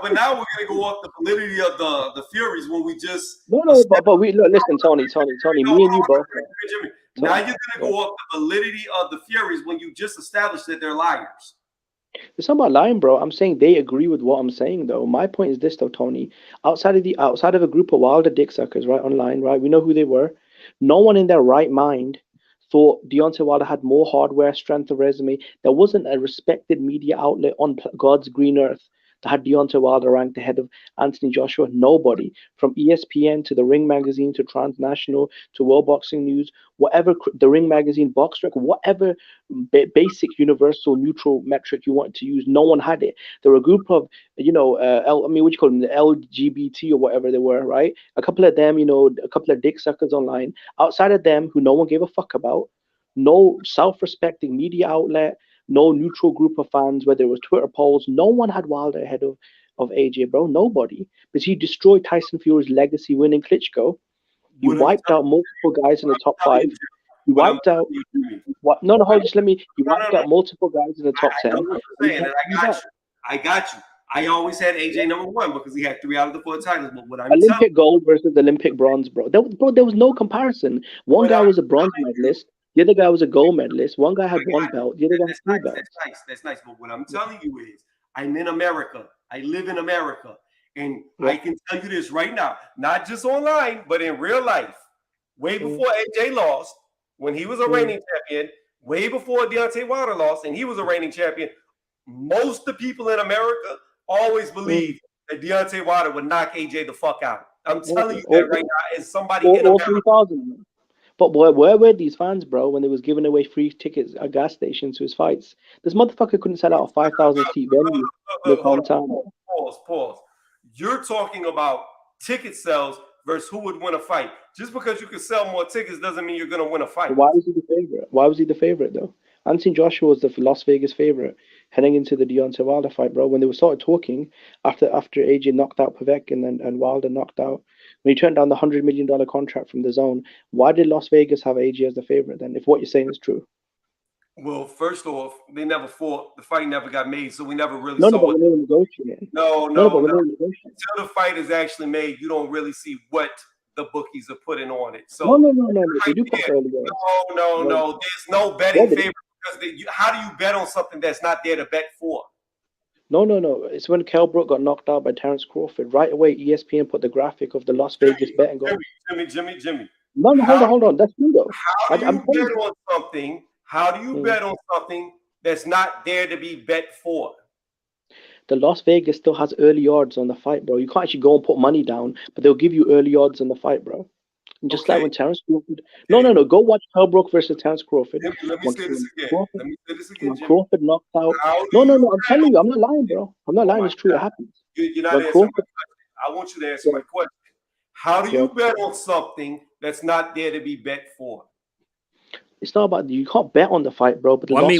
But now we're going to go off the validity of the Furies when we just... No, but we look, listen, Tony, me and you both... Now you're going to go off the validity of the Furies when you just established that they're liars. It's not about lying, bro. I'm saying they agree with what I'm saying, though. My point is this, though, Tony. Outside of a group of Wilder dick suckers, right, online, right, we know who they were. No one in their right mind thought Deontay Wilder had more hardware, strength of resume. There wasn't a respected media outlet on God's green earth that had Deontay Wilder ranked ahead of Anthony Joshua. Nobody. From ESPN to the Ring Magazine to Transnational to World Boxing News, whatever, the Ring Magazine, Box Rec, whatever basic universal neutral metric you wanted to use, no one had it. There were a group of, what you call them, the LGBT or whatever they were, right? A couple of them, a couple of dick suckers online. Outside of them, who no one gave a fuck about, no self-respecting media outlet, no neutral group of fans, whether it was Twitter polls, no one had Wilder ahead of AJ, bro. Nobody. Because he destroyed Tyson Fury's legacy winning Klitschko. You wiped out multiple guys in the top 5. You wiped out. What? No, hold. Just let me. You wiped out multiple guys in the top 10. I got you. I always had AJ number 1 because he had 3 out of the 4 titles. But what I'm Olympic gold versus Olympic bronze, bro. There was no comparison. One guy was a bronze medalist. The other guy was a gold medalist. One guy had 1 belt. The other guy had 3 belts. That's nice. But what I'm telling you is, I'm in America. I live in America. And I can tell you this right now, not just online, but in real life. Way before AJ lost, when he was a reigning champion, way before Deontay Wilder lost, and he was a reigning champion, most of the people in America always believed that Deontay Wilder would knock AJ the fuck out. I'm telling you that right now as somebody in America. 3,000. But boy, where were these fans, bro, when they was giving away free tickets at gas stations to his fights? This motherfucker couldn't sell out a 5,000 seat venue in the hometown. Pause. You're talking about ticket sales versus who would win a fight. Just because you can sell more tickets doesn't mean you're going to win a fight. Why was he the favorite? Why was he the favorite, though? Anthony Joshua was the Las Vegas favorite heading into the Deontay Wilder fight, bro. When they were started talking after AJ knocked out Povetkin and Wilder knocked out, when he turned down the $100 million contract from the Zone, why did Las Vegas have AJ as the favorite then, if what you're saying is true? Well, first off, they never fought. The fight never got made, so we never really saw it. When they were negotiating. No. Until the fight is actually made, you don't really see what the bookies are putting on it. So no. They do put early odds. No. There's no betting favor because how do you bet on something that's not there to bet for? No. It's when Kell Brook got knocked out by Terence Crawford. Right away, ESPN put the graphic of the Las Vegas bet and go. Jimmy. No, hold on. That's true though. How do you bet on something? How do you bet on something that's not there to be bet for? The Las Vegas still has early odds on the fight, bro. You can't actually go and put money down, but they'll give you early odds on the fight, bro. And just like when Terence Crawford... No. Go watch Kell Brook versus Terence Crawford. Let me say this again. Crawford knocked out... No. I'm telling you. I'm not lying, bro. I'm not lying. It's true. It happens. You're not answering my question. I want you to answer my question. How do you bet on something that's not there to be bet for? It's not about... You can't bet on the fight, bro. But Tony,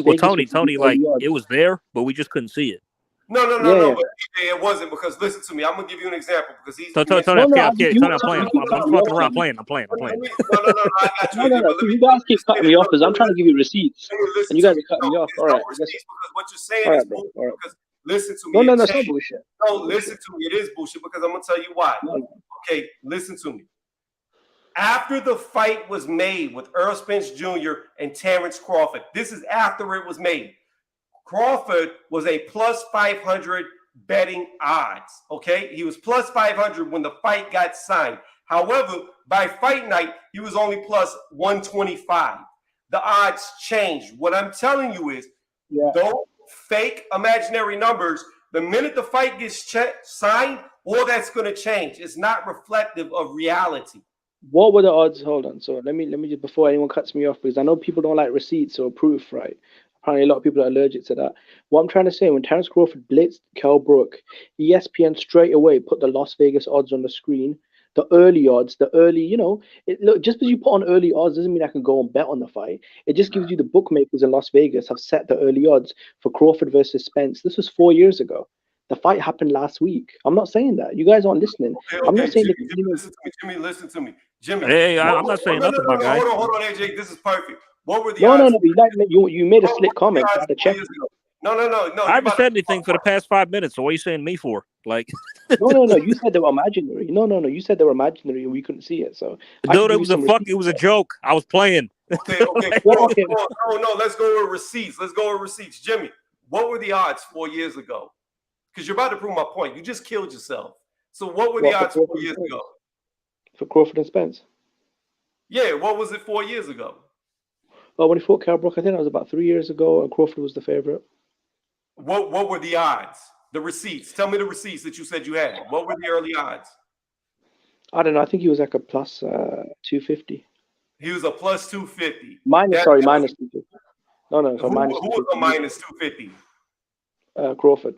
like, it was there, but we just couldn't see it. No. But it wasn't because listen to me. I'm gonna give you an example because he's. Tony, I'm playing. I'm fucking around playing. I'm playing. No. I got you. No. You guys keep cutting me off because I'm trying to give you receipts, and you guys are cutting me off. All right. Because what you're saying is bullshit. Because listen to me. No, it's not bullshit. No, listen to me. It is bullshit because I'm gonna tell you why. No. Okay, listen to me. After the fight was made with Earl Spence Jr. and Terence Crawford, this is after it was made. Crawford was a plus 500 betting odds, okay? He was plus 500 when the fight got signed. However, by fight night, he was only plus 125. The odds changed. What I'm telling you is, those fake imaginary numbers, the minute the fight gets signed, all that's going to change. It's not reflective of reality. What were the odds? Hold on. So let me just, before anyone cuts me off, because I know people don't like receipts or proof, right? Apparently, a lot of people are allergic to that. What I'm trying to say, when Terence Crawford blitzed Kell Brook, ESPN straight away put the Las Vegas odds on the screen. The early odds, look, just because you put on early odds doesn't mean I can go and bet on the fight. It just gives you the bookmakers in Las Vegas have set the early odds for Crawford versus Spence. This was 4 years ago. The fight happened last week. I'm not saying that. You guys aren't listening. Okay, I'm not saying Jimmy, listen to me. Jimmy. Hey, I'm not saying nothing about guys. Hold on, AJ. This is perfect. What were the odds? No. You made a slick comment. I had to check. No. I haven't said anything for the past 5 minutes. So what are you saying me for? Like, no. You said they were imaginary. No. You said they were imaginary and we couldn't see it. So dude, it was a joke. I was playing. Okay. No. Let's go with receipts. Jimmy, what were the odds 4 years ago? Because you're about to prove my point. You just killed yourself. So what were the odds 4 years ago? For Crawford and Spence? Yeah, what was it 4 years ago? Oh, when he fought Kell Brook, I think that was about 3 years ago, and Crawford was the favorite. What were the odds? The receipts. Tell me the receipts that you said you had. What were the early odds? I don't know. I think he was like a plus 250. He was a plus 250. Minus 250. No. Who was a minus 250? Crawford.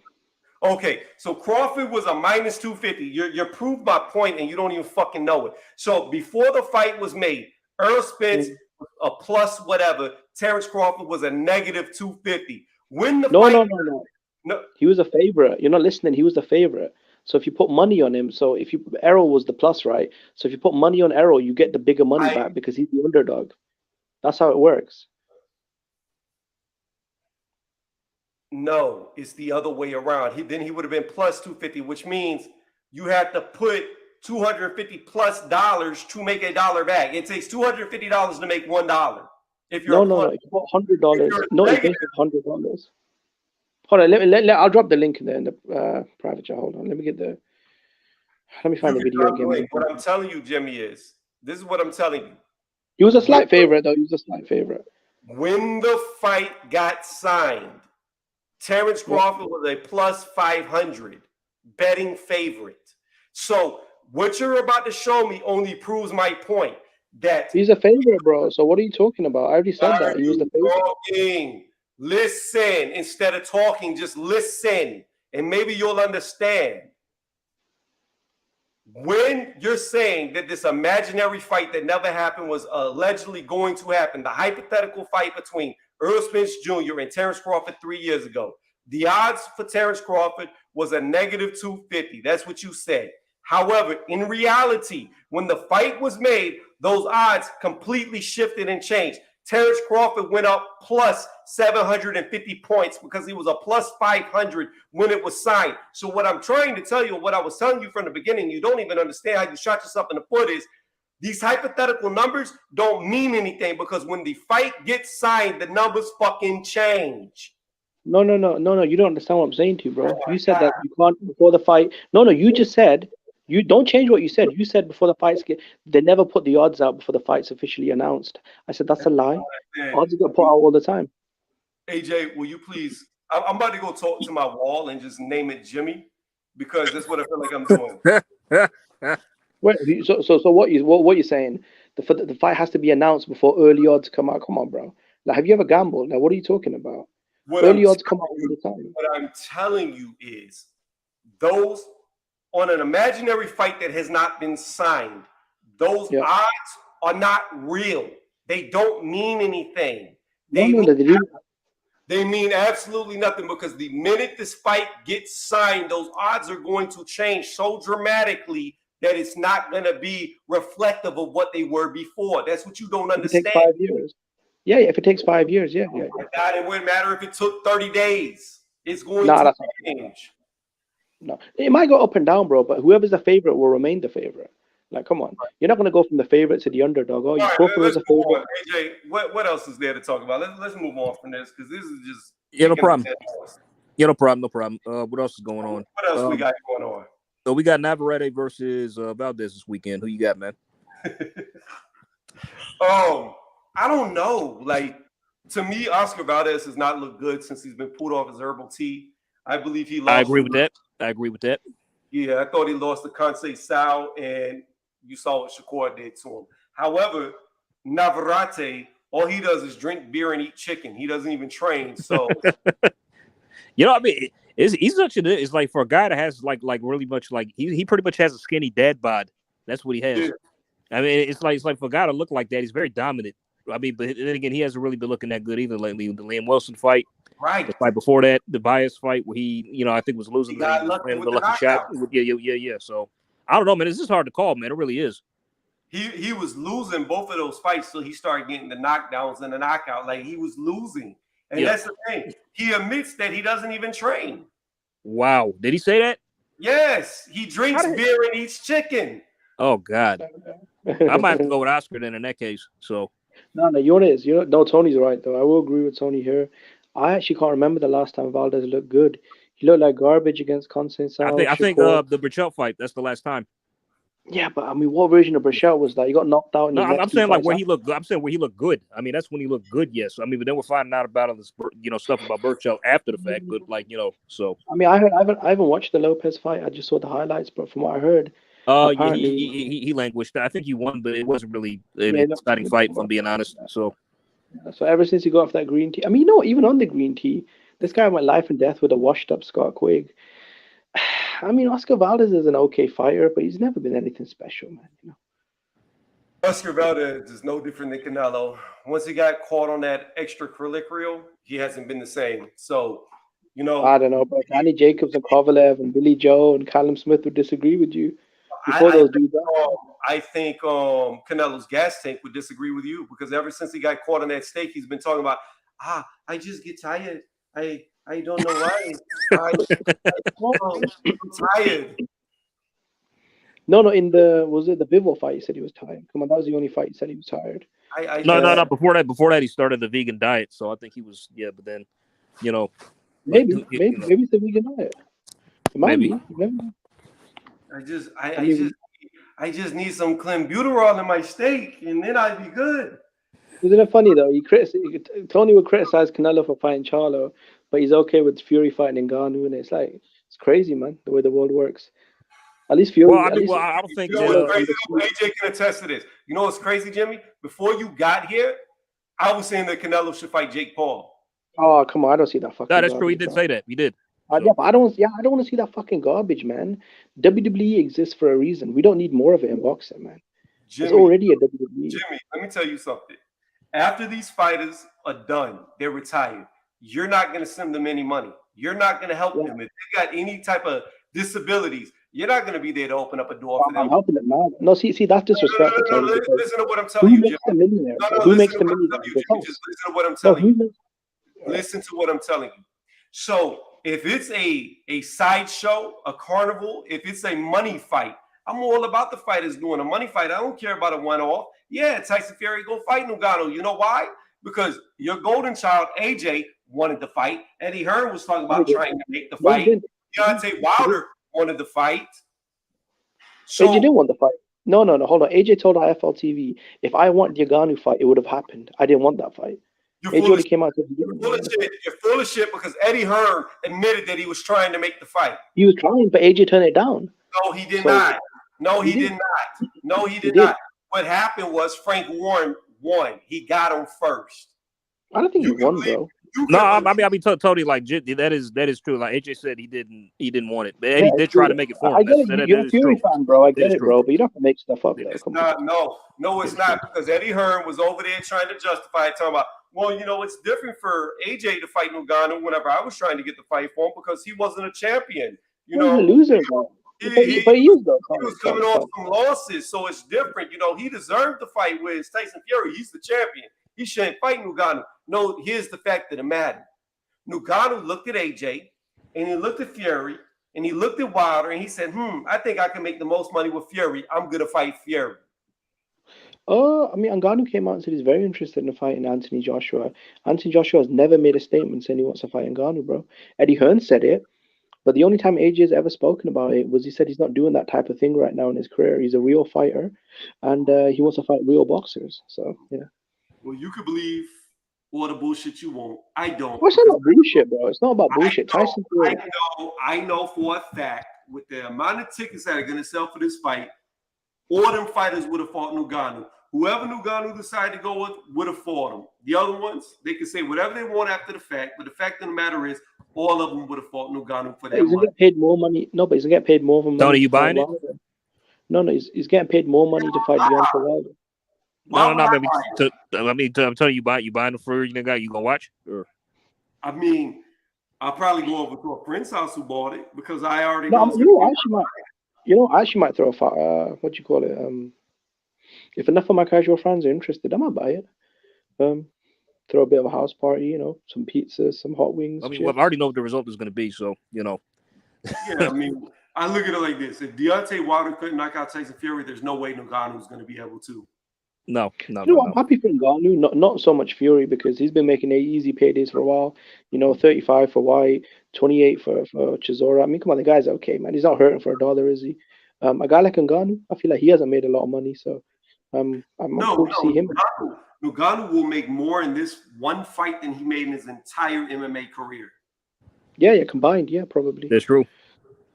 Okay, so Crawford was a minus 250. You proved my point, and you don't even fucking know it. So before the fight was made, Earl Spence was a plus whatever. Terence Crawford was a negative 250. When the No. He was a favorite. You're not listening. He was the favorite. So if you put money on him, so if you Errol was the plus, right? So if you put money on Errol, you get the bigger money back because he's the underdog. That's how it works. No, it's the other way around. Then he would have been plus 250, which means you have to put $250 plus to make $1 back. It takes $250 to make $1. If you're No. If you put $100, you're no, it's negative. basically $100. Hold on, I'll drop the link in the private chat. Hold on, let me find the video again. What I'm telling you, Jimmy, is this is what I'm telling you. He was a slight favorite, though. He was a slight favorite. When the fight got signed, Terrence Crawford was a plus 500 betting favorite. So what you're about to show me only proves my point that he's a favorite, bro. So what are you talking about? I already said that. He was the favorite. Listen, instead of talking, just listen, and maybe you'll understand. When you're saying that this imaginary fight that never happened was allegedly going to happen, the hypothetical fight between Earl Spence Jr. and Terrence Crawford 3 years ago, the odds for Terrence Crawford was a negative 250. That's what you said. However, in reality, when the fight was made, those odds completely shifted and changed. Terrence Crawford went up plus 750 points because he was a plus 500 when it was signed. So what I'm trying to tell you, what I was telling you from the beginning, you don't even understand how you shot yourself in the foot, is these hypothetical numbers don't mean anything because when the fight gets signed, the numbers fucking change. No. You don't understand what I'm saying to you, bro. You said that you can't before the fight. No, you just said you don't change what you said. You said before the fights they never put the odds out before the fight's officially announced. I said that's a lie. Odds get put out all the time. AJ, will you please? I'm about to go talk to my wall and just name it Jimmy because that's what I feel like I'm doing. Wait, so what you're saying? The fight has to be announced before early odds come out. Come on, bro. Like, have you ever gambled? Like, what are you talking about? Early odds come out all the time. What I'm telling you is those on an imaginary fight that has not been signed, those odds are not real. They don't mean anything. They mean absolutely nothing because the minute this fight gets signed, those odds are going to change so dramatically that it's not going to be reflective of what they were before. That's what you don't understand. It takes 5 years. Yeah, if it takes 5 years, yeah. God, it wouldn't matter if it took 30 days. It's going to change. No, it might go up and down, bro, but whoever's the favorite will remain the favorite. Like, come on. You're not going to go from the favorite to the underdog. Oh, Crawford was a favorite. AJ, what else is there to talk about? Let's move on from this because this is just... Yeah, no problem. No problem. What else is going on? What else we got going on? So we got Navarrete versus Valdez this weekend. Who you got, man? I don't know. Like, to me, Oscar Valdez has not looked good since he's been pulled off his herbal tea. I believe he lost. I agree with that. Yeah, I thought he lost to Kansei Sao, and you saw what Shakur did to him. However, Navarrete, all he does is drink beer and eat chicken. He doesn't even train. So, you know, I mean, he's such a. It's like for a guy that has like really much like he pretty much has a skinny dad bod. That's what he has. Yeah. I mean, it's like for a guy to look like that, he's very dominant. I mean, but then again, he hasn't really been looking that good either lately. The Liam Wilson fight, right? The fight before that, the Bias fight, where he, I think was losing. He got lucky with the lucky shot. Yeah. So I don't know, man. It's just hard to call, man. It really is. He was losing both of those fights, so he started getting the knockdowns and the knockout. Like he was losing, and that's the thing. He admits that he doesn't even train. Wow, did he say that? Yes, he drinks beer and eats chicken. Oh God, I might have to go with Oscar then in that case. So. No, no, Tony's right though. I will agree with Tony here. I actually can't remember the last time Valdez looked good. He looked like garbage against Constantine. I think the Burchell fight. That's the last time. Yeah, but I mean, what version of Burchell was that? He got knocked out. No, I'm saying like where he looked. I'm saying where he looked good. I mean, that's when he looked good. Yes, I mean, but then we're finding out about all this, stuff about Burchell after the fact. But so. I mean, I haven't watched the Lopez fight. I just saw the highlights, but from what I heard. Yeah, he languished. I think he won, but it wasn't really an exciting fight, if I'm being honest. So ever since he got off that green tea, I mean, even on the green tea, this guy went life and death with a washed-up Scott Quigg. I mean, Oscar Valdez is an okay fighter, but he's never been anything special, man. Oscar Valdez is no different than Canelo. Once he got caught on that extracurricular, he hasn't been the same. So You know, I don't know, but Danny Jacobs and Kovalev and Billy Joe and Callum Smith would disagree with you before I those dudes. I think Canelo's gas tank would disagree with you because ever since he got caught on that steak, he's been talking about I just get tired. I don't know why. I'm tired. No, in the was it the Bivol fight? He said he was tired. Come on, that was the only fight he said he was tired. No. Before that, he started the vegan diet. So I think he was but then, maybe it's the vegan diet. It might maybe. be. I just need some clenbuterol in my steak, and then I'd be good. Isn't it funny though? Tony would criticize Canelo for fighting Charlo, but he's okay with Fury fighting Ngannou, and it's like it's crazy, man. The way the world works. At least Fury. I don't think. You know what's crazy? AJ can attest to this. You know what's crazy, Jimmy? Before you got here, I was saying that Canelo should fight Jake Paul. Oh come on! I don't see that fucking. No, that's true. He did say that. He did. Yeah, but I don't want to see that fucking garbage, man. WWE exists for a reason. We don't need more of it in boxing, man. It's already a WWE. Jimmy, let me tell you something. After these fighters are done, they're retired. You're not going to send them any money. You're not going to help them. If they got any type of disabilities, you're not going to be there to open up a door for them. I'm helping them now. No, see, that's disrespectful. No, listen to what I'm telling you, Jimmy. Who makes the millionaire? Just listen to what I'm telling you. Listen to what I'm telling you. So if it's a sideshow, a carnival, if it's a money fight, I'm all about the fighters doing a money fight. I don't care about a one-off. Yeah, Tyson Fury go fight Ngannou. You know why? Because your golden child, AJ, wanted to fight. Eddie Hearn was talking about trying to make the fight. Deontay Wilder wanted to fight. So, AJ didn't want the fight. No, hold on. AJ told IFL TV, if I want the Ngannou fight, it would have happened. I didn't want that fight. AJ came out and said, you're full of shit because Eddie Hearn admitted that he was trying to make the fight. He was trying, but AJ turned it down. No, he did not. No, he did not. What happened was Frank Warren won. He got him first. I don't think he won, bro. No, I mean, totally like that is true. Like AJ said, he didn't want it, but Eddie did try to make it for him. I get it. You're a Fury fan, bro. I get it, bro. But you don't have to make stuff up. It's not. No, it's not because Eddie Hearn was over there trying to justify it, talking about, well, it's different for AJ to fight Ngannou whenever I was trying to get the fight for him because he wasn't a champion. He's a loser, bro. He was coming off some losses, so it's different. He deserved the fight with Tyson Fury. He's the champion. He shouldn't fight Ngannou. No, here's the fact of the matter. Ngannou looked at AJ, and he looked at Fury, and he looked at Wilder, and he said, I think I can make the most money with Fury. I'm going to fight Fury. I mean, Ngannou came out and said he's very interested in fighting Anthony Joshua. Anthony Joshua has never made a statement saying he wants to fight Ngannou, bro. Eddie Hearn said it. But the only time AJ has ever spoken about it was he said he's not doing that type of thing right now in his career. He's a real fighter, and he wants to fight real boxers. So, yeah. Well, you could believe all the bullshit you want. I don't. Well, it's not bullshit, bro. It's not about bullshit. Tyson Fury. I know for a fact with the amount of tickets that are going to sell for this fight, all them fighters would have fought Ngannou. Whoever Ngannou decided to go with would have fought him. The other ones, they can say whatever they want after the fact, but the fact of the matter is, all of them would have fought Ngannou for that money. He's gonna get paid more money. No, but he's gonna get paid more money. Tony, you buying it? No, he's getting paid more money to fight Deontay Wilder. No, baby. I'm telling you, you buying the for you gonna watch? Or? I mean, I'll probably go over to a friend's house who bought it because I already know. I actually might throw a if enough of my casual friends are interested, I might buy it. Throw a bit of a house party, some pizzas, some hot wings. I mean, I already know what the result is going to be, so Yeah, I mean, I look at it like this: if Deontay Wilder couldn't knock out Tyson Fury, there's no way Ngannou is going to be able to. No. I'm happy for Ngannou, not so much Fury because he's been making easy paydays for a while. 35 for Whyte, 28 for Chisora. I mean, come on, the guy's okay, man. He's not hurting for $1, is he? A guy like Ngannou, I feel like he hasn't made a lot of money, so I'm cool to see him. Ngannou will make more in this one fight than he made in his entire MMA career. Yeah, combined, yeah, probably. That's true.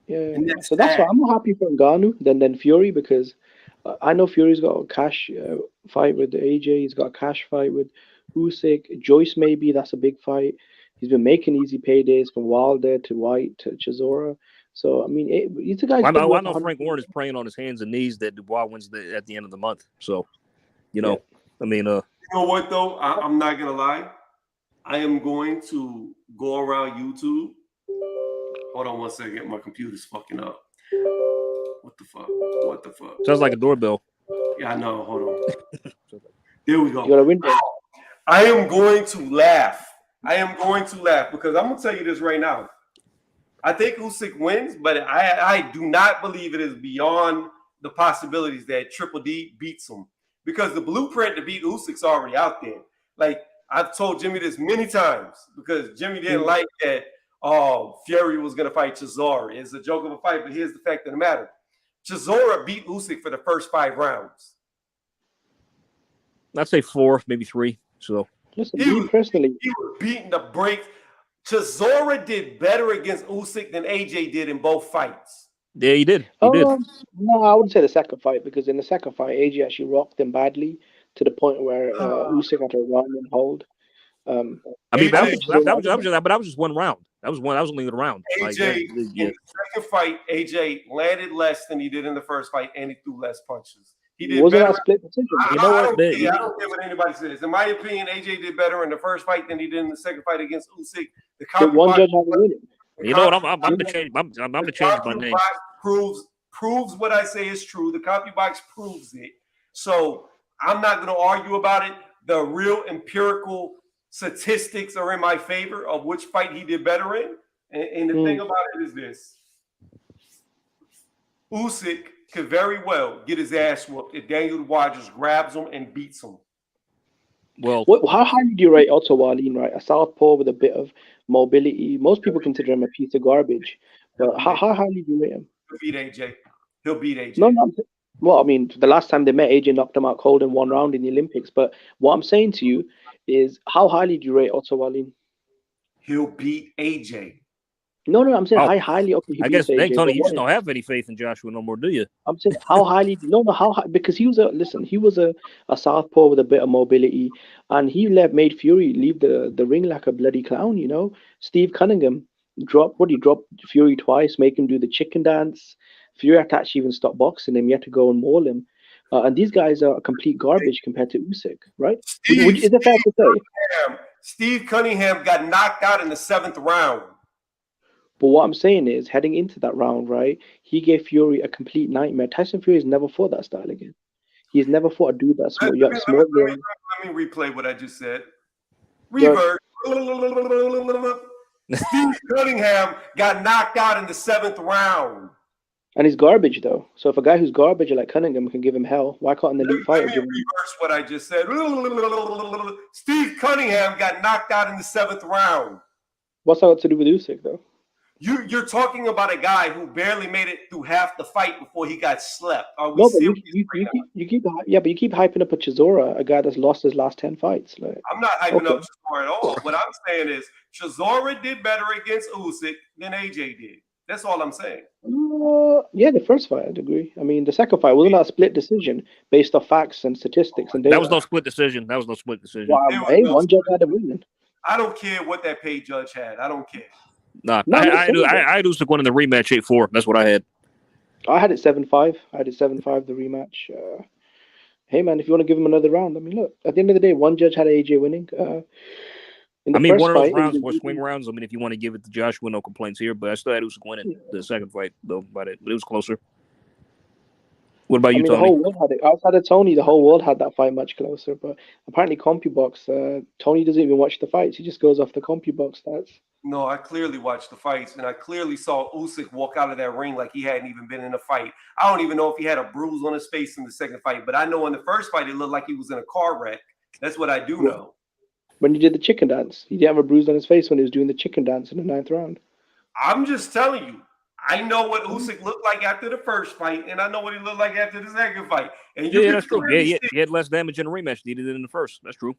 Yeah, so that's why I'm more happy for Ngannou than Fury because I know Fury's got a cash fight with AJ. He's got a cash fight with Usyk. Joyce maybe, that's a big fight. He's been making easy paydays from Wilder to Whyte to Chisora. So, I mean, he's a guy. I know Frank Warren is praying on his hands and knees that Dubois wins at the end of the month. So, I mean, you know what though? I'm not gonna lie. I am going to go around YouTube Hold on 1 second. My computer's fucking up. What the fuck? What the fuck? Sounds like a doorbell. Yeah, I know. Hold on. There we go. You got a window. I am going to laugh. I am going to laugh because I'm going to tell you this right now. I think Usyk wins, but I do not believe it is beyond the possibilities that Triple D beats him because the blueprint to beat Usyk's already out there. Like I've told Jimmy this many times because Jimmy didn't like that. Oh, Fury was going to fight Chisora. It's a joke of a fight, but here's the fact of the matter: Chisora beat Usyk for the first 5 rounds. I'd say 4, maybe 3. So listen, me personally, he was beating the brakes. Chisora did better against Usyk than AJ did in both fights. yeah, he did. He did. No, I wouldn't say the second fight because in the second fight, AJ actually rocked him badly to the point where Usyk had to run and hold. I mean, that was just 1 round. That was only the round. AJ in the second fight, AJ landed less than he did in the first fight, and he threw less punches. He did Wasn't better. that a split decision? I don't care what anybody says. In my opinion, AJ did better in the first fight than he did in the second fight against Usyk. But one judge had to win it. You know what? I'm to change. I'm to change my name. Proves what I say is true. The CompuBox proves it. So I'm not going to argue about it. The real empirical statistics are in my favor of which fight he did better in. And the thing about it is this: Usyk could very well get his ass whooped if Daniel Dubois just grabs him and beats him. Well, how highly do you rate Otto Wallin, right? A southpaw with a bit of mobility. Most people consider him a piece of garbage. But how highly do you rate him? He'll beat AJ. He'll beat AJ. No. Well, I mean, the last time they met, AJ knocked him out cold in 1 round in the Olympics. But what I'm saying to you is, how highly do you rate Otto Wallin? He'll beat AJ. No, I'm saying how highly. Okay, I guess, Tony, you just don't have any faith in Joshua no more, do you? I'm saying how highly. How high? Because he was a southpaw with a bit of mobility, and he made Fury leave the ring like a bloody clown. You know, Steve Cunningham dropped Fury twice, make him do the chicken dance. Fury had to actually even stop boxing him. He had to go and maul him. And these guys are complete garbage compared to Usyk, right? Is it fair to say? Steve Cunningham got knocked out in the 7th round. But what I'm saying is, heading into that round, right, he gave Fury a complete nightmare. Tyson Fury has never fought that style again. He's never fought a dude that small. Let me replay what I just said. Reverse. Steve Cunningham got knocked out in the 7th round. And he's garbage, though. So if a guy who's garbage like Cunningham can give him hell, why can't an elite fighter give him? Reverse what I just said. Steve Cunningham got knocked out in the 7th round. What's that got to do with Usyk, though? You're talking about a guy who barely made it through half the fight before he got slept. Are we no, but you keep hyping up a Chisora, a guy that's lost his last 10 fights. Like, I'm not hyping up Chisora at all. What I'm saying is Chisora did better against Usyk than AJ did. That's all I'm saying. Yeah, the first fight, I'd agree. I mean, the second fight wasn't a split decision based off facts and statistics and data. That was no split decision. Wow, hey, one judge had a win. I don't care what that paid judge had. I don't care. Nah, I had Usyk winning the rematch 8-4. That's what I had. I had it 7-5. I had it 7-5 the rematch. Hey man, if you want to give him another round, I mean, look. At the end of the day, one judge had AJ winning. I mean, one of those rounds was swing rounds. I mean, if you want to give it to Joshua, no complaints here. But I still had Usyk winning the second fight, though. But it was closer. What about you, Tony? The whole world had it. Outside of Tony, the whole world had that fight much closer. But apparently, CompuBox, Tony doesn't even watch the fights. He just goes off the CompuBox stats. No, I clearly watched the fights, and I clearly saw Usyk walk out of that ring like he hadn't even been in a fight. I don't even know if he had a bruise on his face in the second fight, but I know in the first fight, it looked like he was in a car wreck. That's what I do know. When he did the chicken dance, he didn't have a bruise on his face when he was doing the chicken dance in the 9th round. I'm just telling you. I know what Usyk looked like after the first fight, and I know what he looked like after the second fight. And that's true. Yeah, he had less damage in the rematch than he did in the first. That's true.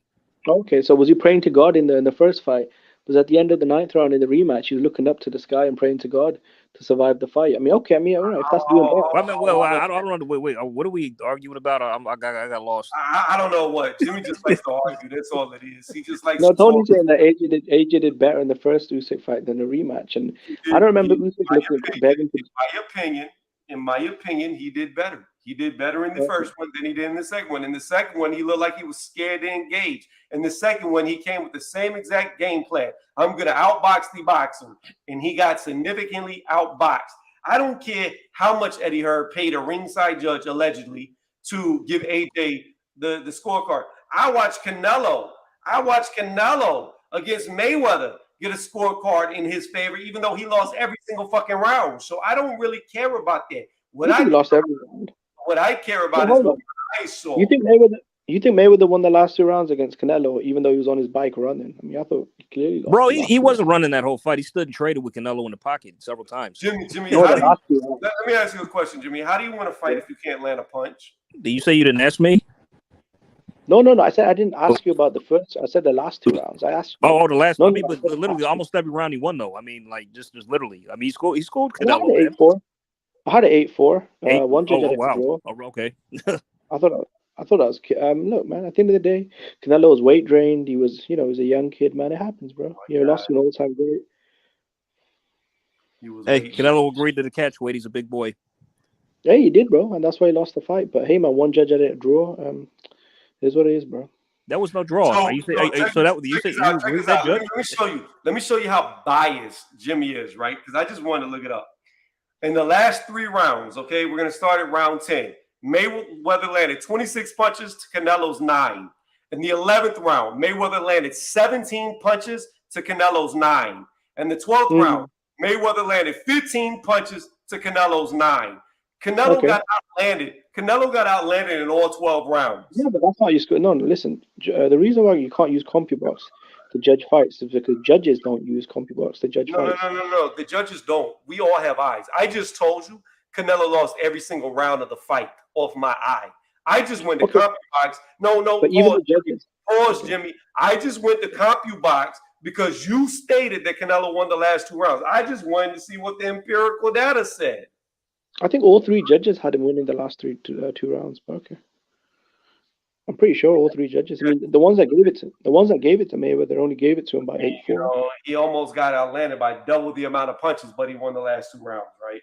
Okay, so was he praying to God in the first fight? Was at the end of the 9th round in the rematch, he was looking up to the sky and praying to God to survive the fight. I mean, okay, all right, if that's doing that. I don't know. Wait. What are we arguing about? I got lost. I don't know what. Jimmy just likes to argue. That's all it is. He just likes. No, Tony's saying that AJ did better in the first Usyk fight than the rematch, and I don't remember Usyk begging. In my opinion, he did better. He did better in the first one than he did in the second one. In the second one, he looked like he was scared to engage. In the second one, he came with the same exact game plan. I'm going to outbox the boxer, and he got significantly outboxed. I don't care how much Eddie Hearn paid a ringside judge, allegedly, to give AJ the scorecard. I watched Canelo against Mayweather get a scorecard in his favor, even though he lost every single fucking round. So I don't really care about that. What I care about is what I saw. You think Mayweather won the last 2 rounds against Canelo, even though he was on his bike running? I mean, I thought he clearly lost. Bro, he wasn't running that whole fight. He stood and traded with Canelo in the pocket several times. Jimmy, let me ask you a question, Jimmy. How do you want to fight if you can't land a punch? Did you say you didn't ask me? No. I said I didn't ask you about the first. I said the last 2 rounds. I asked you. The last. No, but literally almost every round he won though. I mean, like just literally. I mean, he scored Canelo. I had an 8-4. One judge had a draw. Oh, okay. I thought I was. Look, man. At the end of the day, Canelo was weight drained. He was, he was a young kid, man. It happens, bro. He lost an all-time great. Hey, Canelo agreed to the catch weight. He's a big boy. Yeah, he did, bro, and that's why he lost the fight. But hey, man, one judge had a draw. It is what it is, bro. That was no draw. Let me show you how biased Jimmy is, right? Because I just wanted to look it up. In the last 3 rounds, okay, we're going to start at round 10. Mayweather landed 26 punches to Canelo's 9. In the 11th round, Mayweather landed 17 punches to Canelo's 9. In the 12th round, Mayweather landed 15 punches to Canelo's 9. Canelo got outlanded in all 12 rounds. Yeah, but that's not useful. No, listen. The reason why you can't use CompuBox to judge fights is because judges don't use CompuBox to judge fights. No. The judges don't. We all have eyes. I just told you Canelo lost every single round of the fight off my eye. I just went to CompuBox. No. But even the judges. Pause, Jimmy. I just went to CompuBox because you stated that Canelo won the last 2 rounds. I just wanted to see what the empirical data said. I think all 3 judges had him winning the last 2 rounds. But okay. I'm pretty sure all 3 judges. I mean, the ones that gave it to Mayweather only gave it to him by 8-4. He almost got outlanded by double the amount of punches, but he won the last 2 rounds, right?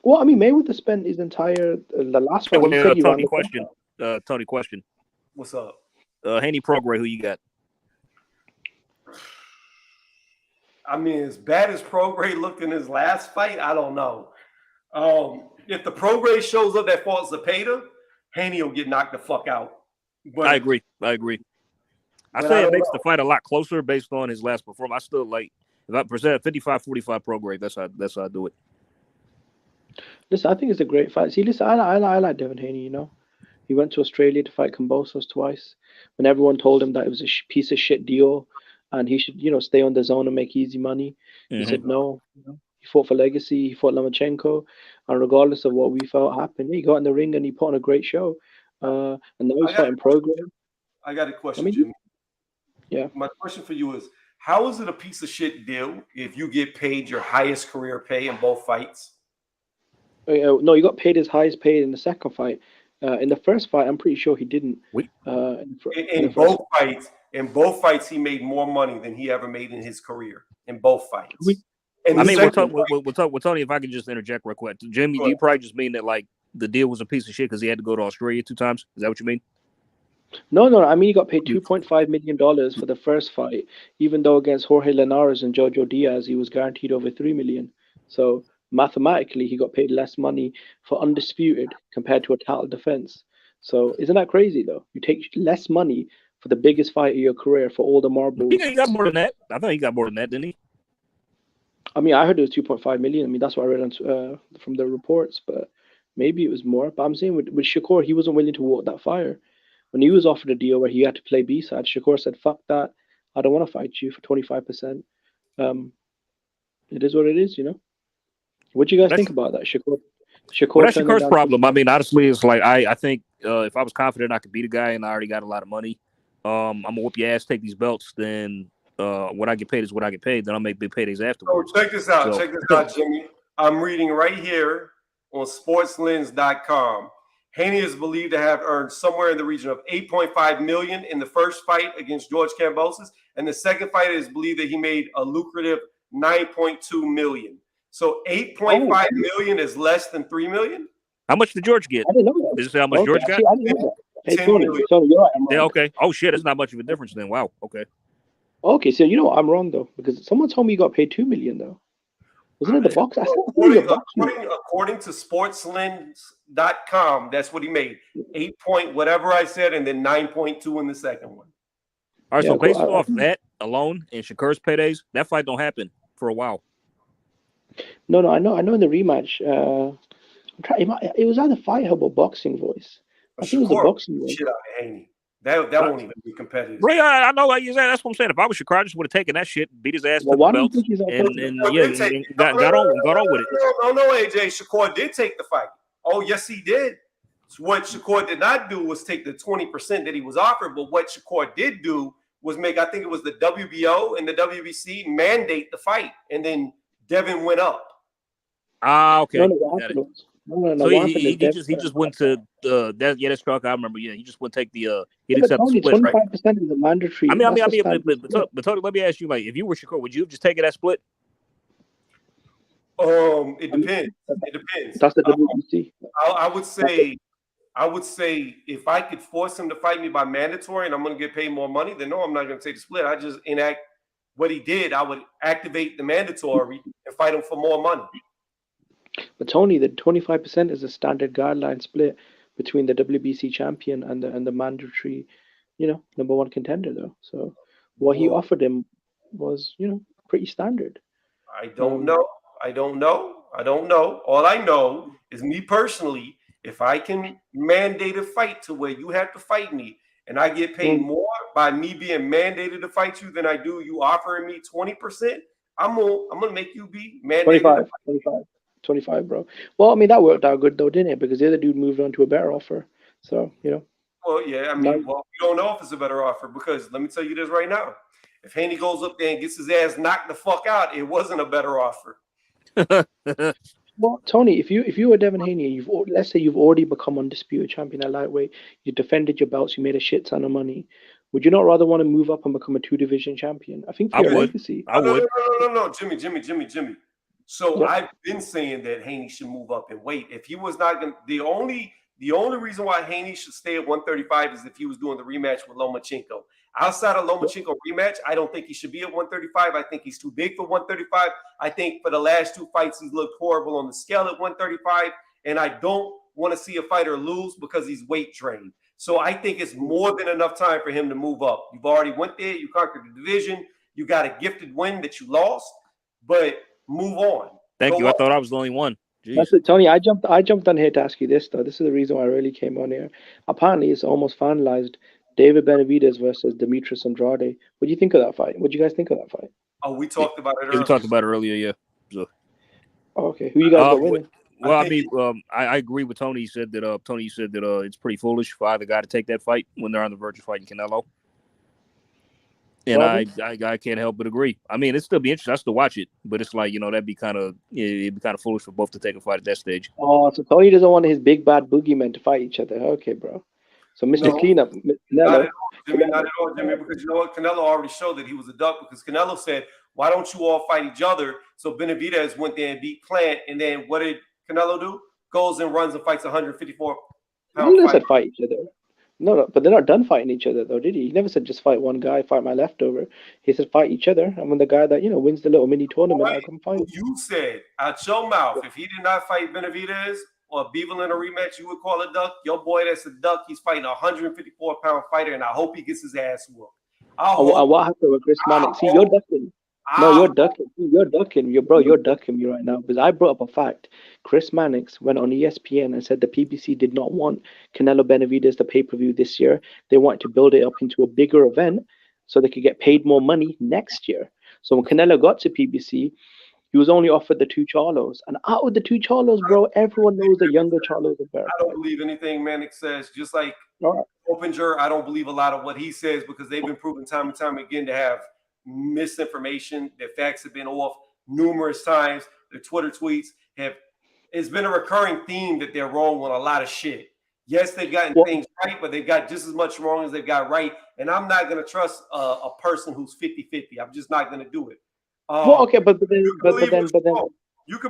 Well, I mean, Mayweather spent his entire the last one. Tony, question. What's up? Haney Prograis, who you got? I mean, as bad as Prograis looked in his last fight, I don't know. If the Prograis shows up that fought Zepeda, Haney will get knocked the fuck out. But I agree. I say it makes the fight a lot closer based on his last performance. I still like if I present 55-45 Prograis. That's how I do it. Listen, I think it's a great fight. See, listen, I like Devin Haney. He went to Australia to fight Kambosos twice. When everyone told him that it was a piece of shit deal, and he should, stay on the zone and make easy money, he said no. He fought for legacy. He fought Lomachenko, and regardless of what we felt happened, he got in the ring and he put on a great show. And now he's fighting Prograis. I got a question, Jimmy. Yeah. My question for you is: how is it a piece of shit deal if you get paid your highest career pay in both fights? No, he got paid his highest paid in the second fight. In the first fight, I'm pretty sure he didn't. In both fights, he made more money than he ever made in his career. In both fights. We'll talk, Tony, if I could just interject real quick. Jimmy, do you probably just mean that like the deal was a piece of shit because he had to go to Australia 2 times? Is that what you mean? No. I mean, he got paid $2.5 million for the first fight, even though against Jorge Linares and Jojo Diaz, he was guaranteed over $3 million. So mathematically, he got paid less money for undisputed compared to a title defense. So isn't that crazy, though? You take less money for the biggest fight of your career for all the marbles. He got more than that. I thought he got more than that, didn't he? I mean, I heard it was 2.5 million. I mean, that's what I read from the reports, but maybe it was more. But I'm saying with Shakur, he wasn't willing to walk that fire. When he was offered a deal where he had to play B-side, Shakur said, fuck that. I don't want to fight you for 25%. It is what it is, What do you guys think about that, Shakur? That's Shakur's problem. I mean, honestly, it's like I think if I was confident I could beat a guy and I already got a lot of money, I'm going to whoop your ass, take these belts, then what I get paid is what I get paid. Then I'll make big paydays afterwards. Check this out. Check this out, Jimmy. I'm reading right here on sportslens.com. Haney is believed to have earned somewhere in the region of $8.5 million in the first fight against George Kambosos, and the second fight is believed that he made a lucrative $9.2 million. So $8.5 million is less than $3 million? How much did George get? I didn't know that. Does it say how much Okay, George got? actually, I didn't know that. Hey, 10 Tony, million. Tony, you're right. I'm Yeah, wrong. okay. Oh shit, that's not much of a difference then. Wow. Okay. Okay, so you know what? I'm wrong though, because someone told me you got paid $2 million though. Wasn't it the box? I thought it was a box. According to sportslens.com, that's what he made. 8 point whatever I said, and then 9.2 in the second one. All right, Yeah, so based cool. off that alone and Shakur's paydays, that fight don't happen for a while. No, I know in the rematch, it was either Fight Hub or Boxing Voice. I think it was a Boxing Voice. Shit out of Haney. That won't even be competitive. Right, I know, like you said, that's what I'm saying. If I was Shakur, I just would have taken that shit, beat his ass, Well, took why the do you belt, think he's and got on with it. No, AJ. Shakur did take the fight. Oh, yes, he did. So what Shakur did not do was take the 20% that he was offered, but what Shakur did do was make, I think it was the WBO and the WBC mandate the fight, and then Devin went up. Ah, okay. No, so he just went to that. Yeah, that's truck. I remember. Yeah, he just wouldn't take the. He'd accept the split, 25% is a mandatory. I mean, but Tony, let me ask you, like, if you were Shakur, would you have just taken that split? It depends. It depends. That's the WBC. I would say if I could force him to fight me by mandatory and I'm going to get paid more money, then no, I'm not going to take the split. I just enact what he did. I would activate the mandatory and fight him for more money. But Tony, the 25% is a standard guideline split between the WBC champion and the mandatory, number one contender though. So what he offered him was, pretty standard. I don't know. All I know is me personally, if I can mandate a fight to where you have to fight me and I get paid more by me being mandated to fight you than I do you offering me 20%, I'm gonna make you be mandated. 25, bro. Well, I mean, that worked out good though, didn't it? Because the other dude moved on to a better offer. So, Well, yeah, I mean, we don't know if it's a better offer because let me tell you this right now. If Haney goes up there and gets his ass knocked the fuck out, it wasn't a better offer. Well, Tony, if you were Devin Haney, let's say you've already become undisputed champion at lightweight, you defended your belts, you made a shit ton of money. Would you not rather want to move up and become a 2-division champion? I think for your legacy. I would. No, Jimmy. So I've been saying that Haney should move up in weight. If he was not going, the only reason why Haney should stay at 135 is if he was doing the rematch with Lomachenko. Outside of Lomachenko rematch, I don't think he should be at 135. I think he's too big for 135. I think for the last two fights, he's looked horrible on the scale at 135. And I don't want to see a fighter lose because he's weight trained. So I think it's more than enough time for him to move up. You've already went there. You conquered the division. You got a gifted win that you lost. But move on. Thank you. I thought I was the only one. Jeez. That's it, Tony. I jumped on here to ask you this though. This is the reason why I really came on here. Apparently, it's almost finalized. David Benavidez versus Demetrius Andrade. What do you think of that fight? What do you guys think of that fight? Oh, we talked about it earlier. We talked about it earlier, yeah. So. Oh, okay. Who you guys got winning? Well, I agree with Tony. He said that it's pretty foolish for either guy to take that fight when they're on the verge of fighting Canelo. And I can't help but agree. I mean, it'd still be interesting. I still watch it, but it's like, it'd be kind of foolish for both to take a fight at that stage. Oh, so Tony doesn't want his big bad boogeymen to fight each other. Okay, bro. So Mr. Cleanup, not at all, Jimmy, because you know what? Canelo already showed that he was a duck because Canelo said, why don't you all fight each other? So Benavidez went there and beat Plant. And then what did Canelo do? Goes and runs and fights 154-pound He never said fight each other. No, but they're not done fighting each other, though, did he? He never said just fight one guy, fight my leftover. He said fight each other. And when the guy that, wins the little mini tournament, I'll come fight. You said out your mouth, if he did not fight Benavidez or Bivol in a rematch, you would call a duck. Your boy that's a duck, he's fighting a 154-pound fighter, and I hope he gets his ass whooped. What happened with Chris Mannix? See, you're ducking. No, you're ducking. You're ducking. You're ducking me right now because I brought up a fact. Chris Mannix went on ESPN and said the PBC did not want Canelo Benavidez the pay-per-view this year. They wanted to build it up into a bigger event so they could get paid more money next year. So when Canelo got to PBC, he was only offered the two Charlos. And out of the two Charlos, bro, everyone knows the younger Charlos are better. I don't believe anything Mannix says. Just like Oppinger, I don't believe a lot of what he says because they've been proven time and time again to have misinformation. Their facts have been off numerous times. Their Twitter tweets it's been a recurring theme that they're wrong on a lot of shit. Yes, they've gotten things right, but they've got just as much wrong as they've got right. And I'm not going to trust a person who's 50-50. I'm just not going to do it. Okay, but then you can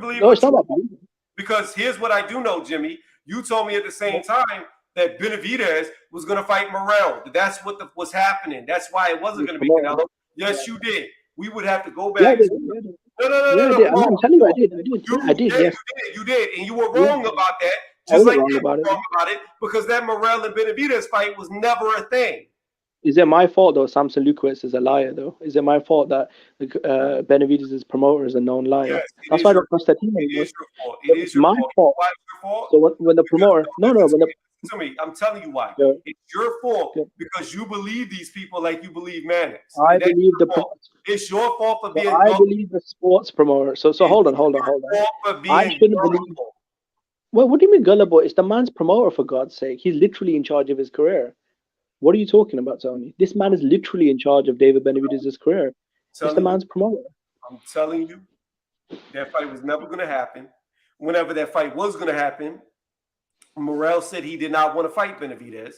believe no, it's not that. Because here's what I do know, Jimmy. You told me at the same time that Benavidez was going to fight Morrell. That's what was happening. That's why it wasn't going to be Canelo. Yes, you did. We would have to go back. No. I'm telling you, I did. I did. Yes, you did, and you were wrong about that. I wasn't wrong about it. Wrong about it because that Morrell and Benavidez fight was never a thing. Is it my fault though? Samson Lukowitz is a liar though. Is it my fault that Benavidez' promoter is a known liar? Yes, that's why I don't trust that team anymore. It is your fault. It is my fault. Why it's your fault? So when the promoter, to me, I'm telling you why. Yeah. It's your fault because you believe these people like you believe Mannix. I believe it's your fault for being. I believe the sports promoter. So hold on. I shouldn't believe. Well, what do you mean gullible? It's the man's promoter, for God's sake. He's literally in charge of his career. What are you talking about, Tony? This man is literally in charge of David Benavidez' career. It's the man's promoter. I'm telling you, that fight was never going to happen. Whenever that fight was going to happen, Morrell said he did not want to fight Benavidez.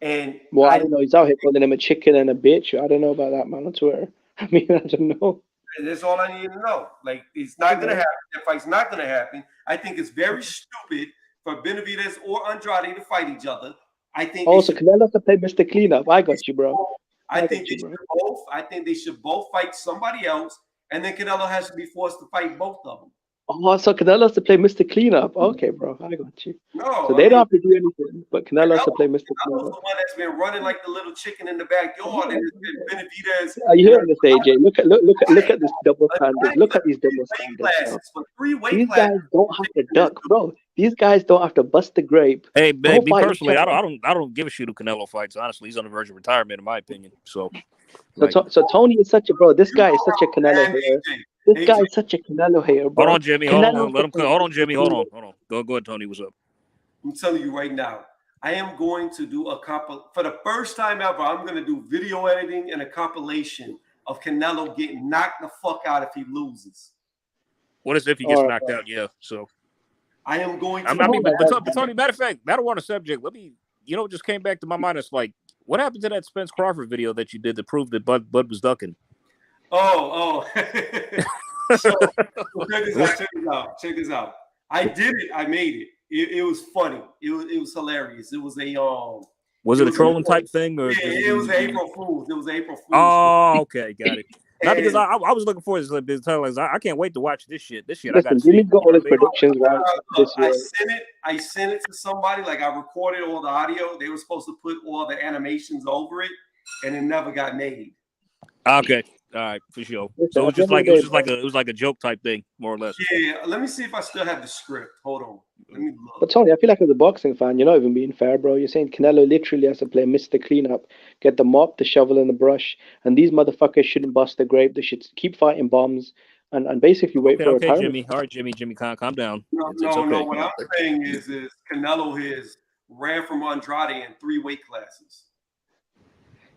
And I don't know. He's out here calling him a chicken and a bitch. I don't know about that, man. On Twitter. I mean, I don't know. That's all I need to know. Like, it's not going to happen. That fight's not going to happen. I think it's very stupid for Benavidez or Andrade to fight each other. I think. Also, Canelo to play Mr. Cleanup. I got you, bro. I think they should both. I think they should both fight somebody else, and then Canelo has to be forced to fight both of them. Oh, so Canelo has to play Mr. Cleanup. Okay, bro, I got you. No, so they don't have to do anything, but Canelo has to play Mr. Cleanup. The one that's been running like the little chicken in the backyard, and it's been Benavidez. Are you hearing this, AJ? Look at this double standards. Look at these double standards. These guys don't have to duck, bro. These guys don't have to bust the grape. Hey, me personally, I don't give a shit who Canelo fights. Honestly, he's on the verge of retirement, in my opinion. So Tony is such a bro. This guy is such a Canelo hater. This guy is such a Canelo hater, bro. Hold on, Jimmy. Hold on. Let him. Hold on, Jimmy. Hold on. Go ahead, Tony. What's up? I'm telling you right now. I am going to do for the first time ever. I'm going to do video editing and a compilation of Canelo getting knocked the fuck out if he loses. What is if he gets knocked out? Yeah. So. I am going to. I mean, but Tony, matter of fact, I don't want a subject. Let me, just came back to my mind. It's like, what happened to that Spence Crawford video that you did to prove that Bud was ducking? Oh. So, check this out. I did it. I made it. It was funny. It was hilarious. It was a Was it a trolling type thing, or? Yeah, it was April Fool's. It was April Fool's. Oh, okay, got it. Not because I was looking forward to this. I can't wait to watch this shit. Listen, I got Jimmy got all his predictions right this year. I sent it to somebody. Like, I recorded all the audio. They were supposed to put all the animations over it, and it never got made. Okay, all right, for sure. So it was like a joke type thing, more or less. Yeah, let me see if I still have the script. Hold on. Let me look. But Tony, I feel like as a boxing fan, you're not even being fair, bro. You're saying Canelo literally has to play Mr. Cleanup, get the mop, the shovel, and the brush, and these motherfuckers shouldn't bust the grape. They should keep fighting bombs and basically wait for retirement. Jimmy. All right, Jimmy, calm down. No. What I'm saying is Canelo has ran from Andrade in 3 weight classes.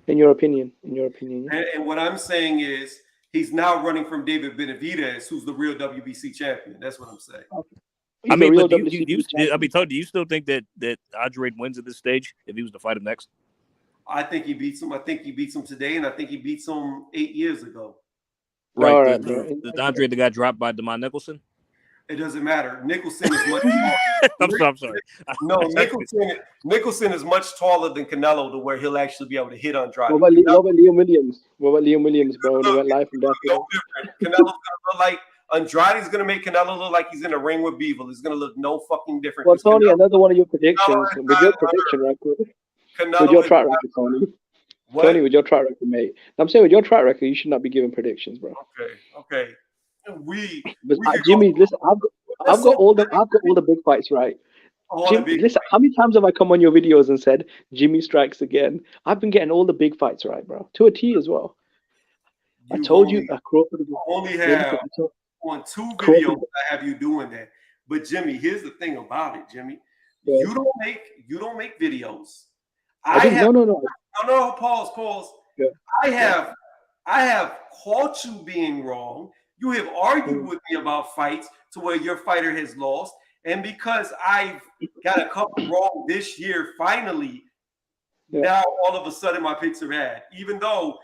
In your opinion. And what I'm saying is he's now running from David Benavidez, who's the real WBC champion. That's what I'm saying. Okay. I mean, but do you still think that Andrade wins at this stage if he was to fight him next? I think he beats him. I think he beats him today, and I think he beats him 8 years ago. Right. The Andrade that got dropped by DeMond Nicholson? It doesn't matter. Nicholson is much taller. I'm sorry. No, Nicholson is much taller than Canelo to where he'll actually be able to hit Andrade. What about Liam Williams? What about Liam Williams, bro? When he went live from that. No different. Canelo's going to look like Andrade's going to make Canelo look like he's in a ring with Beevil. It's going to look no fucking different. Well, Tony, another one of your predictions. With your prediction record. With your track record, Tony. What? Tony, with your track record, mate. I'm saying with your track record, you should not be giving predictions, bro. Okay. Jimmy, listen, I've got all the big fights right. Listen, how many times have I come on your videos and said Jimmy strikes again? I've been getting all the big fights right, bro. To a T as well. I told you. Crawford only have on 2 videos. I have you doing that. But Jimmy, here's the thing about it, Jimmy. Yeah. You don't make videos. No. Pause. Yeah. I have caught you being wrong. You have argued with me about fights to where your fighter has lost. And because I've got a couple wrong this year, finally, now all of a sudden my picks are bad. Even though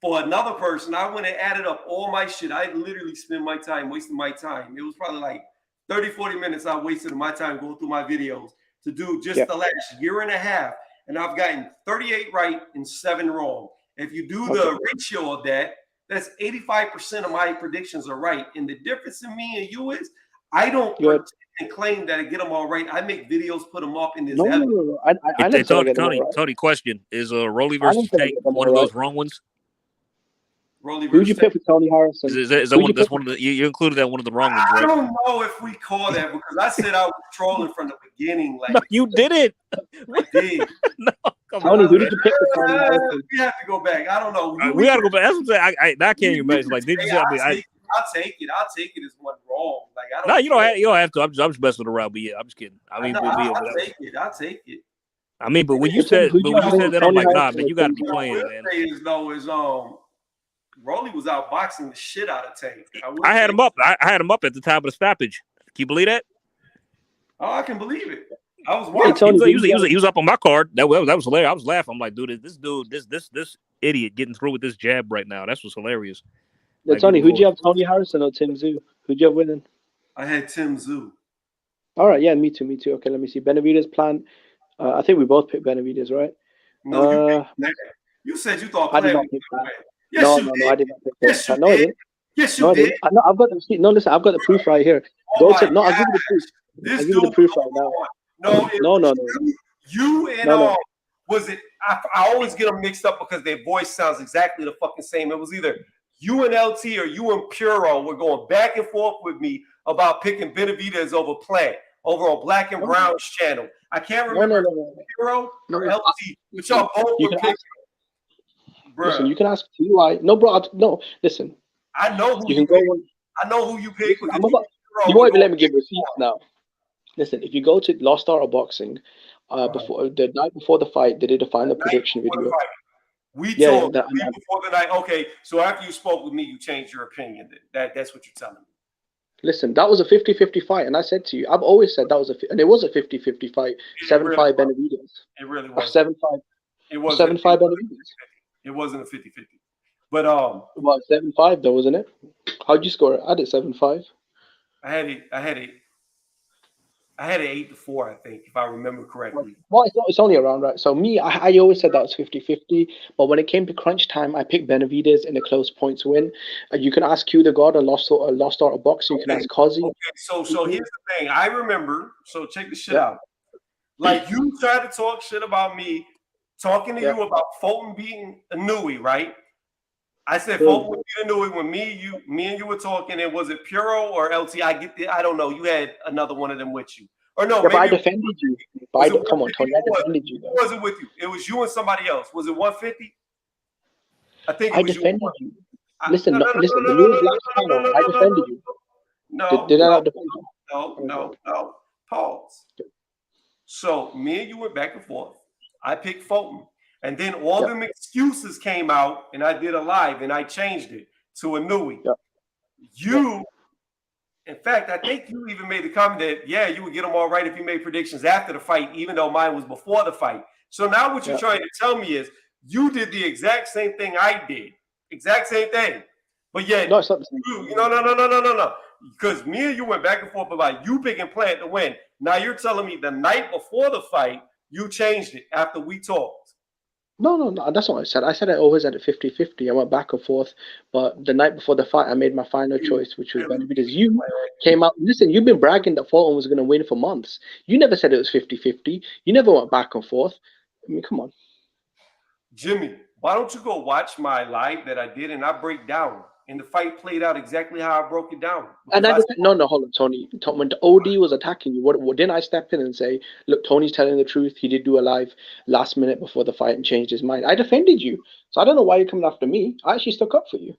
for another person, I went and added up all my shit. I literally spent my time wasting my time. It was probably like 30, 40 minutes I wasted of my time going through my videos to do just the last year and a half. And I've gotten 38 right and 7 wrong. If you do the ratio of that, that's 85% of my predictions are right. And the difference in me and you is I don't pretend and claim that I get them all right. I make videos, put them up in this. No. I never said I get them all right. Tony, question. Is Rolly versus Tank one of those wrong ones? Who'd you pick for Tony Harrison? Is that one? That's one of the. You included that one of the wrong ones, right? I don't know if we call that because I said I was trolling from the beginning. Like no, you didn't. I did. No, Tony, who did you pick for Tony Harrison? We have to go back. I don't know. We got to go back. That's what I'm saying. I can't imagine. Like, did you say? I'll take it. I'll take it as one wrong. Like I don't. No, you don't have to. I'm just messing around. But yeah, I'm just kidding. I mean, I'll take it. I'll take it. I mean, but when you said that, I'm like, nah, man, you got to be playing, man. Rolly was outboxing the shit out of Tank. I had him up. I had him up at the time of the stoppage. Can you believe that? Oh, I can believe it. I was watching. He was up on my card. That was hilarious. I was laughing. I'm like, dude, this idiot getting through with this jab right now. That's what's hilarious. Yeah, like, Tony, who'd you have, Tony Harrison or Tim Tszyu? Who'd you have winning? I had Tim Tszyu. All right, yeah, me too. Okay, let me see. Benavidez plan. I think we both picked Benavidez, right? No, you said you thought I did not pick that. Yes, no, I did not pick that. No, I didn't. Yes, you did. I've got the no. Listen, I've got the proof right here. I'll give you the proof. I'll give you the proof right now. No. You and was it? I always get them mixed up because their voice sounds exactly the fucking same. It was either you and LT or you and Puro were going back and forth with me about picking Benavidez over Plant over on Black and Brown's channel. I can't remember Puro or LT, but y'all both were picking. Listen, you can ask TY. No, bro. No, listen. I know who you pick. I know who you pick. You won't even let me give receipts now. Listen, if you go to Lost Art of Boxing, before the night before the fight, they did a final prediction video. We told before the night. Okay, so after you spoke with me, you changed your opinion. That's what you're telling me. Listen, that was a 50-50 fight, and I said to you, I've always said that was and it was a 50-50 fight. 7-5 Benavidez. It really was. 7-5. It was 7-5 Benavidez. It wasn't a 50-50. But well, 7-5 though, wasn't it? How'd you score it? I did 7-5. I had it 8-4, I think, if I remember correctly. Well, it's only around, right? So me, I always said that was 50-50, but when it came to crunch time, I picked Benavidez in a close points win. You can ask Q the God, a lost art of boxing. You can ask Kazi. Okay, so here's the thing. I remember. So check this shit out. Like you tried to talk shit about me. Talking to you about Fulton beating Inouye, right? I said Fulton would beat Inouye when me and you were talking. And was it Puro or LT? I don't know. You had another one of them with you, or no? Yeah, but I defended you. Come on, Tony. I defended you. Who was it with you? It was you and somebody else. Was it 150? I think I defended you. Listen. The rules last channel. I defended you. No. Did I not defend you? No. Pause. So me and you went back and forth. I picked Fulton. And then all them excuses came out, and I did a live, and I changed it to Inouye. In fact, I think you even made the comment that, you would get them all right if you made predictions after the fight, even though mine was before the fight. So now what you're trying to tell me is you did the exact same thing I did. Exact same thing. But yet, no, it's not the same. No. Because me and you went back and forth about you picking Plant to win. Now you're telling me the night before the fight, you changed it after we talked. No, that's not what I said. I said I always had it 50-50. I went back and forth. But the night before the fight, I made my final choice, which was Benavidez. You came out. Listen, you've been bragging that Fulton was going to win for months. You never said it was 50-50. You never went back and forth. I mean, come on. Jimmy, why don't you go watch my live that I did and I break down? And the fight played out exactly how I broke it down. And no, hold on, Tony. When the OD was attacking you, what didn't I step in and say, look, Tony's telling the truth. He did do a live last minute before the fight and changed his mind. I defended you. So I don't know why you're coming after me. I actually stuck up for you,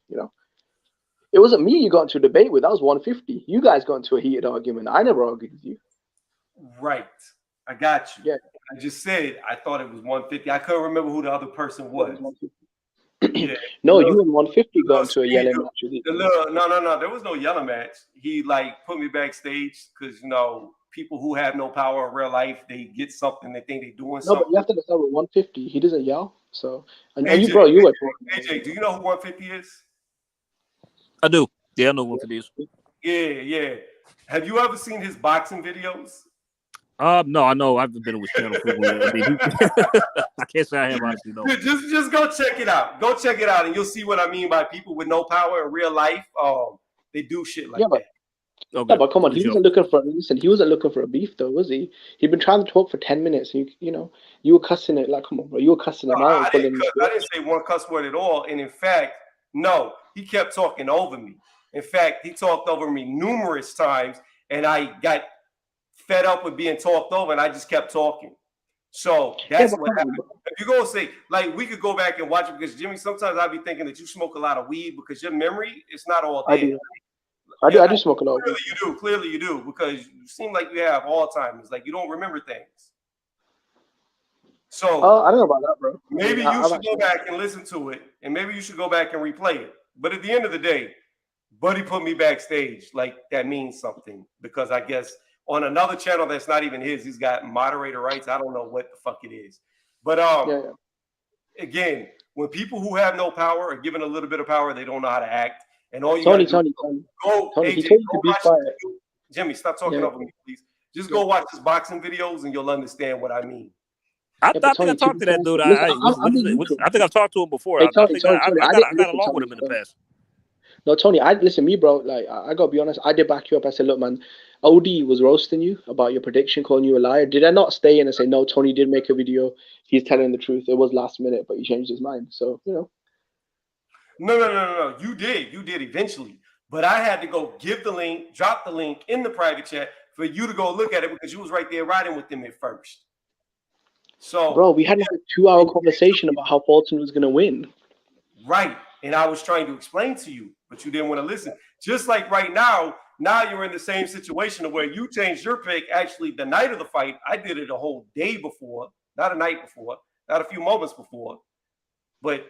It wasn't me you got into a debate with. That was 150. You guys got into a heated argument. I never argued with you. Right. I got you. Yeah. I just said I thought it was 150. I couldn't remember who the other person was. No, you and 150 got into a yelling match with No. There was no yelling match. He put me backstage because people who have no power in real life, they get something, they think they're doing something. No, but you have to decide with 150. He doesn't yell. So and AJ, you were AJ, do you know who 150 is? I do. Yeah, I know who 150 is. Yeah. Have you ever seen his boxing videos? No, I know. I've been on his channel for. I mean, I can't say I have. Honestly, no. Just go check it out. Go check it out, and you'll see what I mean by people with no power in real life. They do shit like that. Okay. Yeah, but come on, he wasn't looking for. Listen, he wasn't looking for a beef though, was he? He'd been trying to talk for 10 minutes. And you were cussing it like, come on, bro, you were cussing him out. I didn't say one cuss word at all, and in fact, no, he kept talking over me. In fact, he talked over me numerous times, and I got fed up with being talked over, and I just kept talking. So that's what happened. If you go and say, like, we could go back and watch it, because Jimmy, sometimes I'd be thinking that you smoke a lot of weed because your memory is not all there. I do smoke a lot. Clearly you do, because you seem like you have Alzheimer's, like you don't remember things. So I don't know about that, bro. Maybe you should go back and listen to it, and maybe you should go back and replay it. But at the end of the day, Buddy put me backstage. Like, that means something, because I guess on another channel that's not even his, he's got moderator rights. I don't know what the fuck it is. But again, when people who have no power are given a little bit of power, they don't know how to act. And all you Tony, go, AJ, he told you to be quiet. Jimmy, stop talking over me, please. Just go watch his boxing videos, and you'll understand what I mean. I think I talked to that dude. I think I've talked to him before. I got along with him in the past. No, Tony, listen, me, bro. Like, I gotta be honest. I did back you up. I said, look, man, OD was roasting you about your prediction, calling you a liar. Did I not stay in and say, no, Tony did make a video. He's telling the truth. It was last minute, but he changed his mind. So, No. You did eventually. But I had to go give the link, drop the link in the private chat for you to go look at it, because you was right there riding with them at first. So, bro, we had a 2-hour conversation about how Fulton was going to win. Right. And I was trying to explain to you, but you didn't want to listen. Just like right now you're in the same situation where you changed your pick actually the night of the fight. I did it a whole day before, not a night before, not a few moments before, but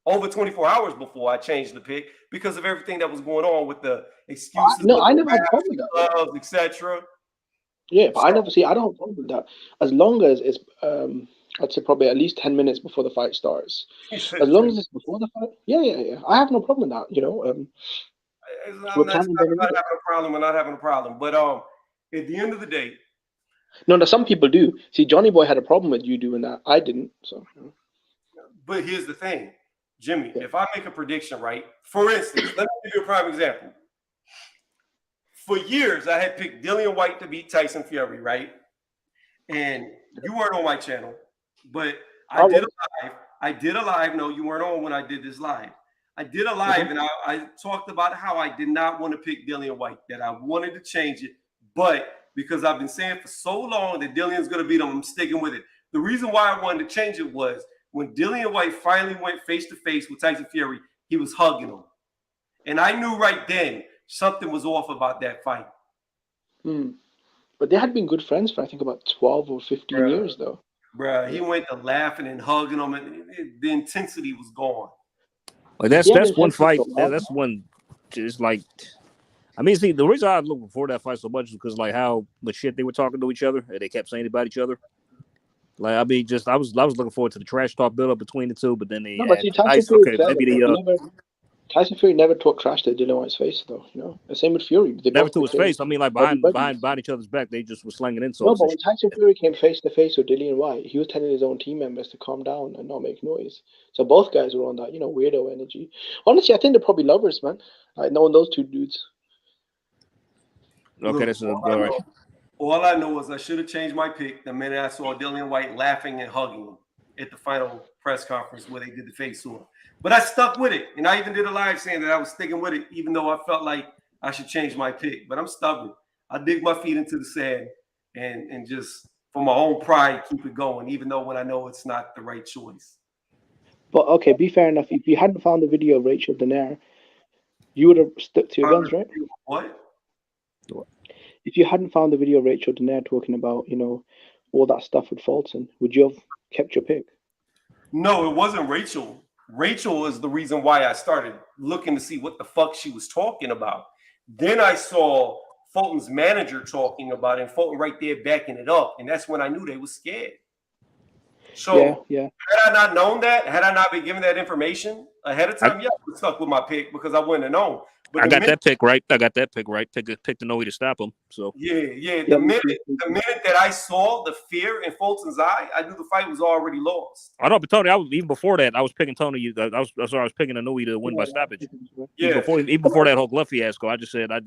over 24 hours before I changed the pick because of everything that was going on with the excuses. No, I never had a problem with that. Etc. Yeah, but I don't have a problem with that. As long as it's, I'd say probably at least 10 minutes before the fight starts. As long as it's before the fight, yeah. I have no problem with that, We're not having a problem. But at the end of the day. No, some people do. See, Johnny Boy had a problem with you doing that. I didn't. So. But here's the thing, Jimmy, if I make a prediction, right? For instance, let me give you a prime example. For years, I had picked Dillian Whyte to beat Tyson Fury, right? And you weren't on my channel, but I did a live. No, you weren't on when I did this live. I did a live, and I talked about how I did not want to pick Dillian Whyte, that I wanted to change it, but because I've been saying for so long that Dillian's going to beat him, I'm sticking with it. The reason why I wanted to change it was when Dillian Whyte finally went face-to-face with Tyson Fury, he was hugging him. And I knew right then something was off about that fight. But they had been good friends for, I think, about 12 or 15 years, though. Bruh, he went to laughing and hugging him, and the intensity was gone. Like that's one fight. That's one. Just like, I mean, see, the reason I was looking for that fight so much is because like how much shit they were talking to each other and they kept saying about each other. Like, I mean, just I was looking forward to the trash talk build up between the two, but then they Tyson Fury never talked trash to Dillian Whyte's face, though. The same with Fury. They never to his face. I mean, like behind each other's back, they just were slinging insults. No, but when Tyson Fury came face to face with Dillian Whyte, he was telling his own team members to calm down and not make noise. So both guys were on that, weirdo energy. Honestly, I think they're probably lovers, man. Like knowing those two dudes. Okay, that's all right. All I know is I should have changed my pick the minute I saw Dillian Whyte laughing and hugging him at the final press conference where they did the face off. But I stuck with it. And I even did a live saying that I was sticking with it, even though I felt like I should change my pick. But I'm stubborn. I dig my feet into the sand and just for my own pride keep it going, even though when I know it's not the right choice. But okay, be fair enough. If you hadn't found the video of Rachel Daenerys, you would have stuck to your guns, right? What? If you hadn't found the video of Rachel Daenerys talking about, all that stuff with Fulton, would you have kept your pick? No, it wasn't Rachel. Rachel is the reason why I started looking to see what the fuck she was talking about. Then I saw Fulton's manager talking about it, and Fulton right there backing it up. And that's when I knew they were scared. So had I not known that, had I not been given that information ahead of time, I would have stuck with my pick because I wouldn't have known. But I got that pick right. Picked Inoue to stop him. So yeah. The minute that I saw the fear in Fulton's eye, I knew the fight was already lost. I know, but Tony, even before that, I was picking Tony. I was picking Inoue to win by stoppage. Yeah. Even before that whole Glove fiasco, I just said I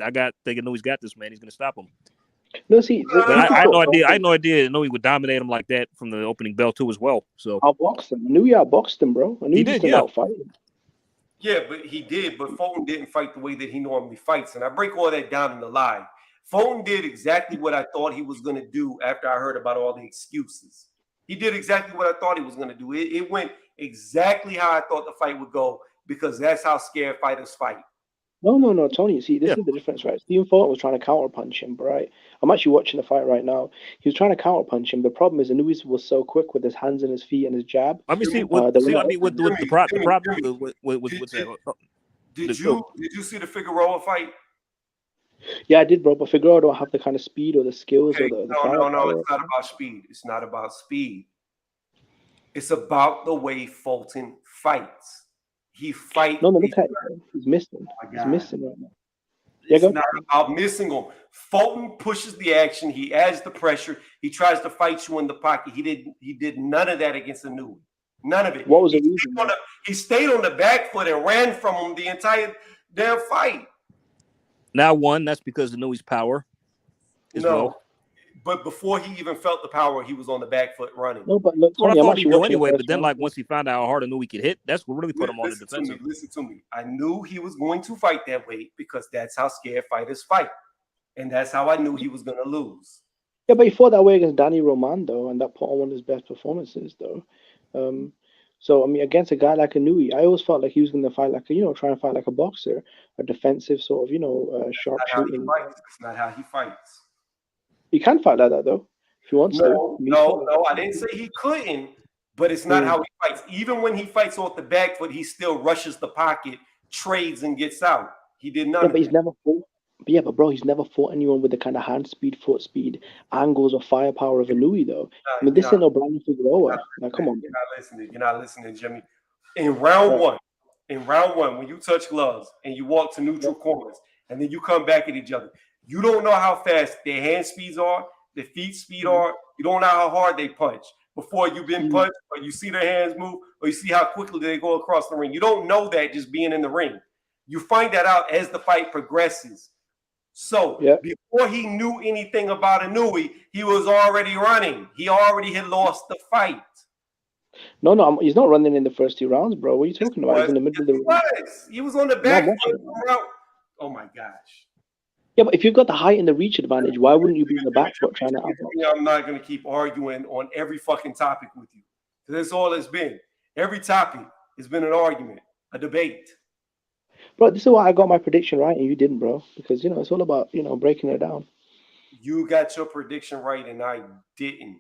thinking Inoue's got this, man. He's going to stop him. No, see, But I had no idea Inoue would dominate him like that from the opening bell too as well. So outboxed him. Inoue outboxed him, bro. Inoue just didn't outfight him. Yeah, but he did. But Fulton didn't fight the way that he normally fights. And I break all that down in the live. Fulton did exactly what I thought he was going to do after I heard about all the excuses. He did exactly what I thought he was going to do. It went exactly how I thought the fight would go because that's how scared fighters fight. No, Tony. See, this is the difference, right? Stephen Fulton was trying to counterpunch him, right? I'm actually watching the fight right now. He was trying to counterpunch him. The problem is Inoue was so quick with his hands and his feet and his jab. Let me see. With the problem, what's that? Did you see the Figueroa fight? Yeah, I did, bro. But Figueroa don't have the kind of speed or the skills or the No. It's not about speed. It's not about speed. It's about the way Fulton fights. He fights. No, look at him. He's missing. He's missing right now. It's not about missing him. Fulton pushes the action. He adds the pressure. He tries to fight you in the pocket. He did none of that against Inoue. None of it. What was the reason? He stayed on the back foot and ran from him the entire damn fight. Now, that's because of Inoue's power. But before he even felt the power, he was on the back foot running. No, but look, I thought he'd do anyway. But then, once he found out how hard Inoue could hit, that's what really put him on the defensive. Listen to me. I knew he was going to fight that way because that's how scared fighters fight, and that's how I knew he was going to lose. Yeah, but he fought that way against Danny Roman, though, and that put on one of his best performances, though. So I mean, against a guy like Inoue, I always felt like he was going to fight like trying to fight like a boxer, a defensive sort of sharpshooting. That's not how he fights. He can fight like that though, if he wants to. No, I didn't say he couldn't, but it's not how he fights. Even when he fights off the back foot, he still rushes the pocket, trades, and gets out. He did none of that. He's never fought. Yeah, but bro, he's never fought anyone with the kind of hand speed, foot speed, angles, or firepower of Inoue, though. I mean, this ain't no Brandon Figueroa. Now, come on. You're not listening, Jimmy. In round one, when you touch gloves and you walk to neutral corners, and then you come back at each other, you don't know how fast their hand speeds are, their feet speed are. You don't know how hard they punch before you've been punched, or you see their hands move, or you see how quickly they go across the ring. You don't know that just being in the ring. You find that out as the fight progresses. So before he knew anything about Inoue, he was already running. He already had lost the fight. No, he's not running in the first 2 rounds, bro. What are you talking about? He's in the middle of the ring. He was on the back foot. Oh my gosh. Yeah, but if you've got the height and the reach advantage, why wouldn't you be in the back foot trying to outbox? I'm not going to keep arguing on every fucking topic with you. That's all it's been. Every topic has been an argument, a debate. Bro, this is why I got my prediction right and you didn't, bro. Because, it's all about, breaking it down. You got your prediction right and I didn't.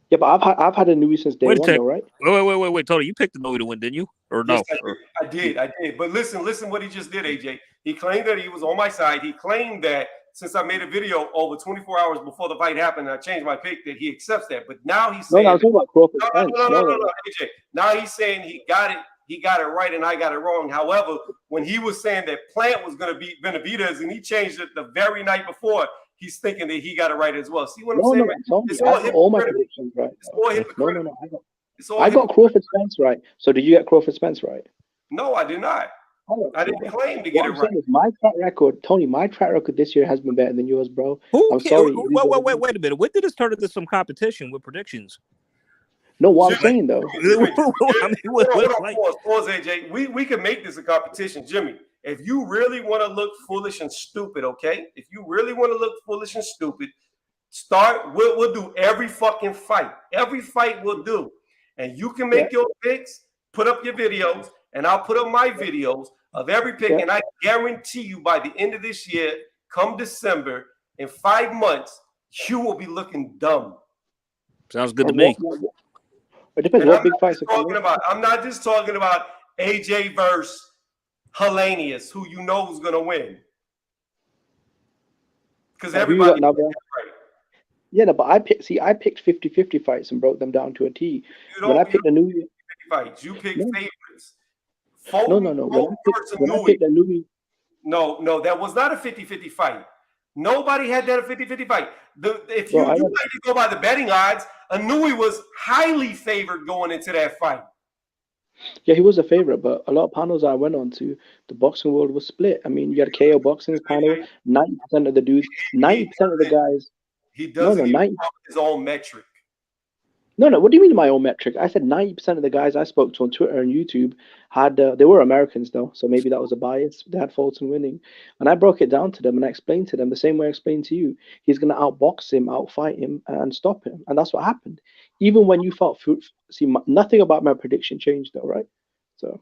Yeah, but I've had Inoue since day one, though, right? Wait, Tony, you picked Inoue to win, didn't you? Or no? Yes, I did. But listen what he just did, AJ. He claimed that he was on my side. He claimed that since I made a video over 24 hours before the fight happened, and I changed my pick, that he accepts that. But now he's saying, no, AJ. Now he's saying he got it right and I got it wrong. However, when he was saying that Plant was going to beat Benavidez and he changed it the very night before, he's thinking that he got it right as well. See what I'm saying? I got all my predictions right. I got Crawford Spence right. So did you get Crawford Spence right? No, I did not. I didn't claim to get it right. My track record, Tony, this year has been better than yours, bro. I'm sorry. Wait a minute. When did this turn into some competition with predictions? No, what I'm saying though. Pause, AJ. We can make this a competition, Jimmy. If you really want to look foolish and stupid, okay? If you really want to look foolish and stupid, we'll do every fucking fight. Every fight we'll do. And you can make your picks, put up your videos, and I'll put up my videos of every pick. And I guarantee you by the end of this year, come December, in 5 months, you will be looking dumb. Sounds good to me. It depends what big fights I'm not just talking about AJ versus Hellenius, who you know is going to win. Because everybody right. Yeah, no, but I picked 50-50 fights and broke them down to a T. When I picked Inoue fights, you pick favorites. No. When I picked Inoue, No, that was not a 50-50 fight. Nobody had that a 50-50 fight. If you like to go by the betting odds, Anui was highly favored going into that fight. Yeah, he was a favorite, but a lot of panels I went on to, the boxing world was split. I mean, you had KO Boxing's panel, 90% of the dudes, 90% of the guys. He doesn't even follow his own metric. No. What do you mean my own metric? I said 90% of the guys I spoke to on Twitter and YouTube had, they were Americans though, so maybe that was a bias. They had Fulton winning. And I broke it down to them and I explained to them the same way I explained to you. He's going to outbox him, outfight him, and stop him. And that's what happened. Even when you fought, see, nothing about my prediction changed though, right? So.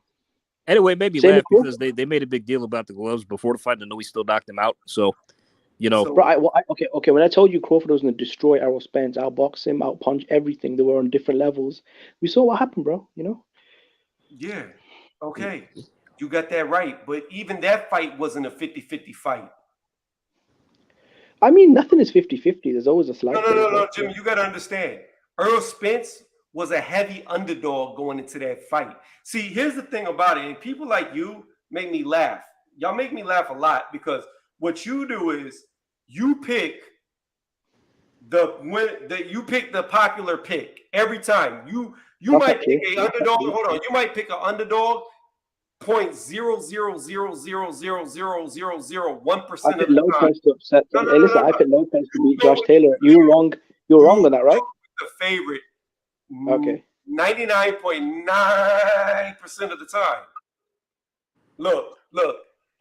Anyway, it made me laugh because they made a big deal about the gloves before the fight, and I know he still knocked him out. So, you know. Bro, okay. When I told you Crawford was going to destroy Errol Spence, outbox him, outpunch everything, they were on different levels. We saw what happened, bro. You know. Yeah. Okay. You got that right, but even that fight wasn't a 50-50 fight. I mean, nothing is 50-50. There's always a slight. No, Jimmy. You got to understand. Errol Spence was a heavy underdog going into that fight. See, here's the thing about it, and people like you make me laugh. Y'all make me laugh a lot because what you do is you pick the popular pick every time. You might pick a underdog. Hold on, you might pick an underdog 0.000000001% of the time. To upset them. Hey, listen, I picked Lopez to beat Josh Taylor. You were wrong. You were wrong on that, right? The favorite. Okay. 99.9% of the time. Look.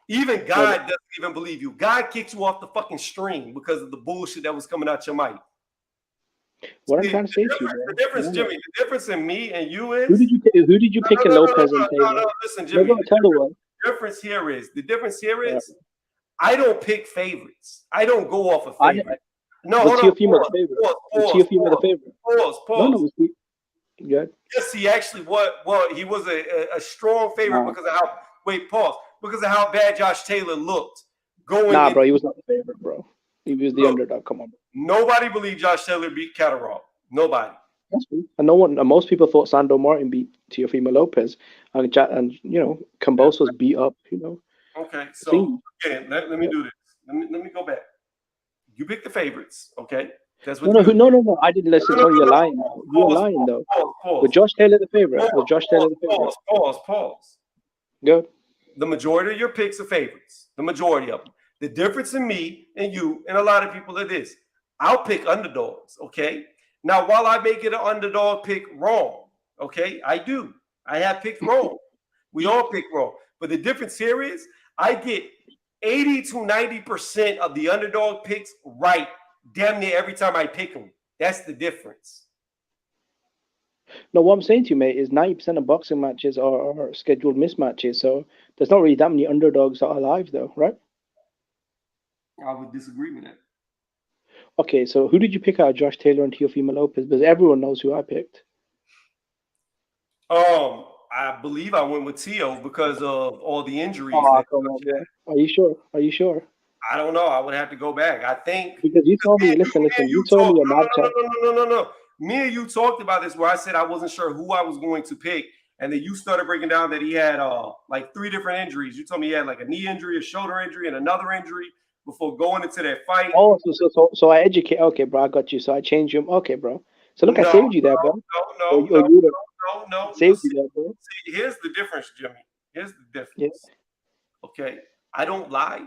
Even God doesn't even believe you. God kicks you off the fucking stream because of the bullshit that was coming out your mouth. What I'm trying to say to you, bro. The difference, Jimmy, the difference in me and you is who did you pick in Lopez and Taylor? No, listen, Jimmy. The difference here is I don't pick favorites. I don't go off of favorites. Teofimo the favorite. Teofimo the favorite. Pause. No, good. Yes, he actually he was a strong favorite because of how because of how bad Josh Taylor looked. Bro, he was not the favorite, bro. He was the underdog. Come on. Nobody believed Josh Taylor beat Catterall. Nobody. That's true. And most people thought Sando Martin beat Teofimo Lopez, and you know, Cambosos was beat up. You know. Okay, so again, let me do this. Let me go back. You pick the favorites, okay? That's what no. I didn't listen to you. You're lying. You're lying though. Pause. Was Josh Taylor the favorite? Was Josh Taylor the favorite? Pause. Good. The majority of your picks are favorites. The majority of them. The difference in me and you and a lot of people are this. I'll pick underdogs, okay? Now, while I may get an underdog pick wrong, okay, I do. I have picked wrong. We all pick wrong. But the difference here is I get 80 to 90% of the underdog picks right damn near every time I pick them. That's the difference. No, what I'm saying to you, mate, is 90% of boxing matches are scheduled mismatches. So there's not really that many underdogs that are alive, though, right? I would disagree with that. Okay, so who did you pick out of Josh Taylor and Teofimo Lopez? Because everyone knows who I picked. I believe I went with Teo because of all the injuries. Are you sure? I don't know. I would have to go back. I think because you told me. Listen. You told me a matchup. No. Me and you talked about this where I said I wasn't sure who I was going to pick, and then you started breaking down that he had like 3 different injuries. You told me he had like a knee injury, a shoulder injury, and another injury before going into that fight. Oh, so I educate. Okay, bro, I got you. So I changed him. Okay, bro. So look, I saved you there, bro. No. Saved you there, bro. See, here's the difference, Jimmy. Here's the difference. Yes. Okay, I don't lie,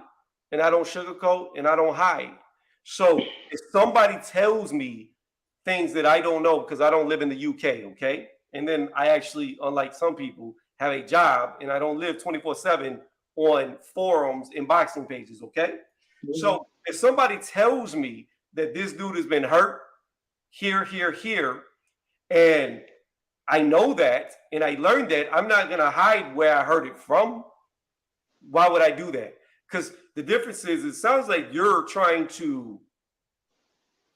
and I don't sugarcoat, and I don't hide. So if somebody tells me things that I don't know because I don't live in the UK, okay, and then I actually, unlike some people, have a job and I don't live 24/7 on forums and boxing pages, okay? Mm-hmm. So if somebody tells me that this dude has been hurt here, and I know that and I learned that, I'm not going to hide where I heard it from. Why would I do that? Because the difference is it sounds like you're trying to,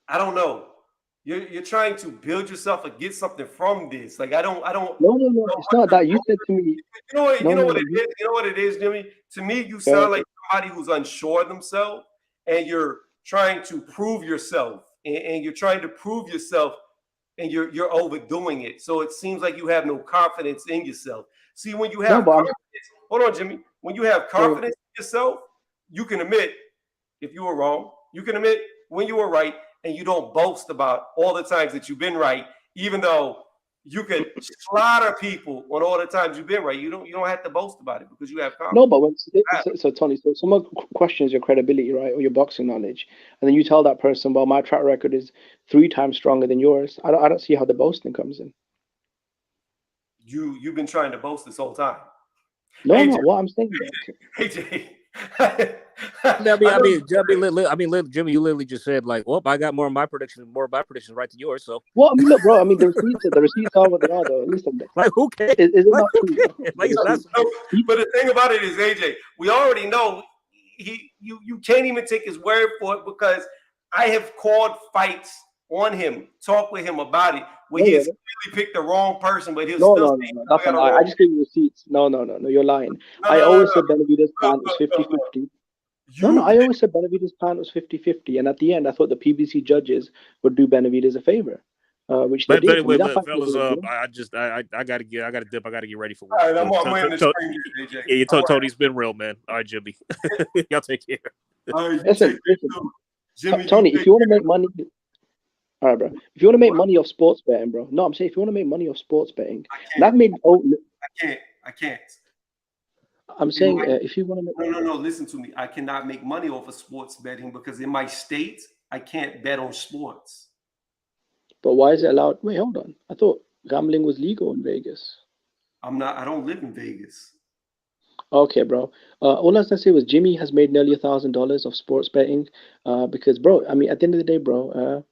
I don't know. You're trying to build yourself or get something from this. Like I don't. No. It's not that. You said to me. You know what it is. You know what it is, Jimmy. To me, you sound like somebody who's unsure of themselves, and you're trying to prove yourself, and you're trying to prove yourself, and you're overdoing it. So it seems like you have no confidence in yourself. See, when you have confidence, hold on, Jimmy. When you have confidence in yourself, you can admit if you were wrong. You can admit when you were right, and you don't boast about all the times that you've been right, even though you could slaughter people on all the times you've been right. You don't have to boast about it because you have confidence. No, but so Tony, so someone questions your credibility, right, or your boxing knowledge, and then you tell that person, well, my track record is 3 times stronger than yours. I don't see how the boasting comes in. You've been trying to boast this whole time. No, AJ, no, what I'm saying. AJ. Jimmy, you literally just said like, "Well, I got more of my predictions right than yours." So, well, I mean, look, bro. I mean, the receipts are what they are, though. Listen, like, who cares? Is it not true? Like, but the thing about it is, AJ, we already know you can't even take his word for it because I have called fights on him, talk with him about it, where he has clearly picked the wrong person, but he'll still say, that's a lie. I just gave you receipts. No, you're lying. I always said Benavidez' plan was 50-50. No, I always said Benavidez' plan was 50-50, and at the end, I thought the PBC judges would do Benavidez a favor, which they did. Wait, fellas, I gotta dip. I gotta get ready for work. All right, I'm waiting to screen you, AJ. Yeah, you told Tony's been real, man. All right, Jimmy. Y'all take care. All right, listen, Jimmy, Tony, if you want to make money, all right, bro. If you want to make money off sports betting, bro. No, I'm saying if you want to make money off sports betting, and I've made. I can't. I'm saying if you want to make. No. Listen to me. I cannot make money off of sports betting because in my state I can't bet on sports. But why is it allowed? Wait, hold on. I thought gambling was legal in Vegas. I don't live in Vegas. Okay, bro. All I was gonna say was Jimmy has made nearly $1,000 of sports betting. Because, bro, I mean, at the end of the day, bro,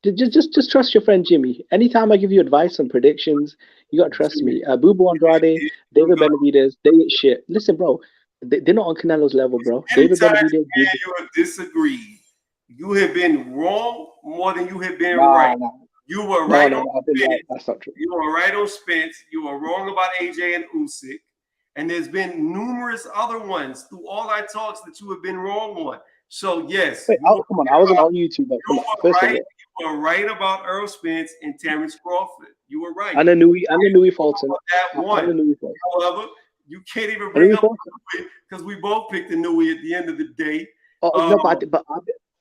just trust your friend Jimmy. Anytime I give you advice on predictions, you gotta trust me. Bubu Andrade, David Benavidez, they ain't shit. Listen, bro, they're not on Canelo's level, bro. David Benavidez. You have disagreed. You have been wrong more than you have been right. You were right on Spence. That's not true. You were right on Spence. You were wrong about AJ and Usyk. And there's been numerous other ones through all our talks that you have been wrong on. So yes. Wait, come on. I wasn't on YouTube. You were right about Earl Spence and Terrence Crawford. You were right. And the Nui Fulton. However, you can't even bring up Nui because we both picked the Nui at the end of the day.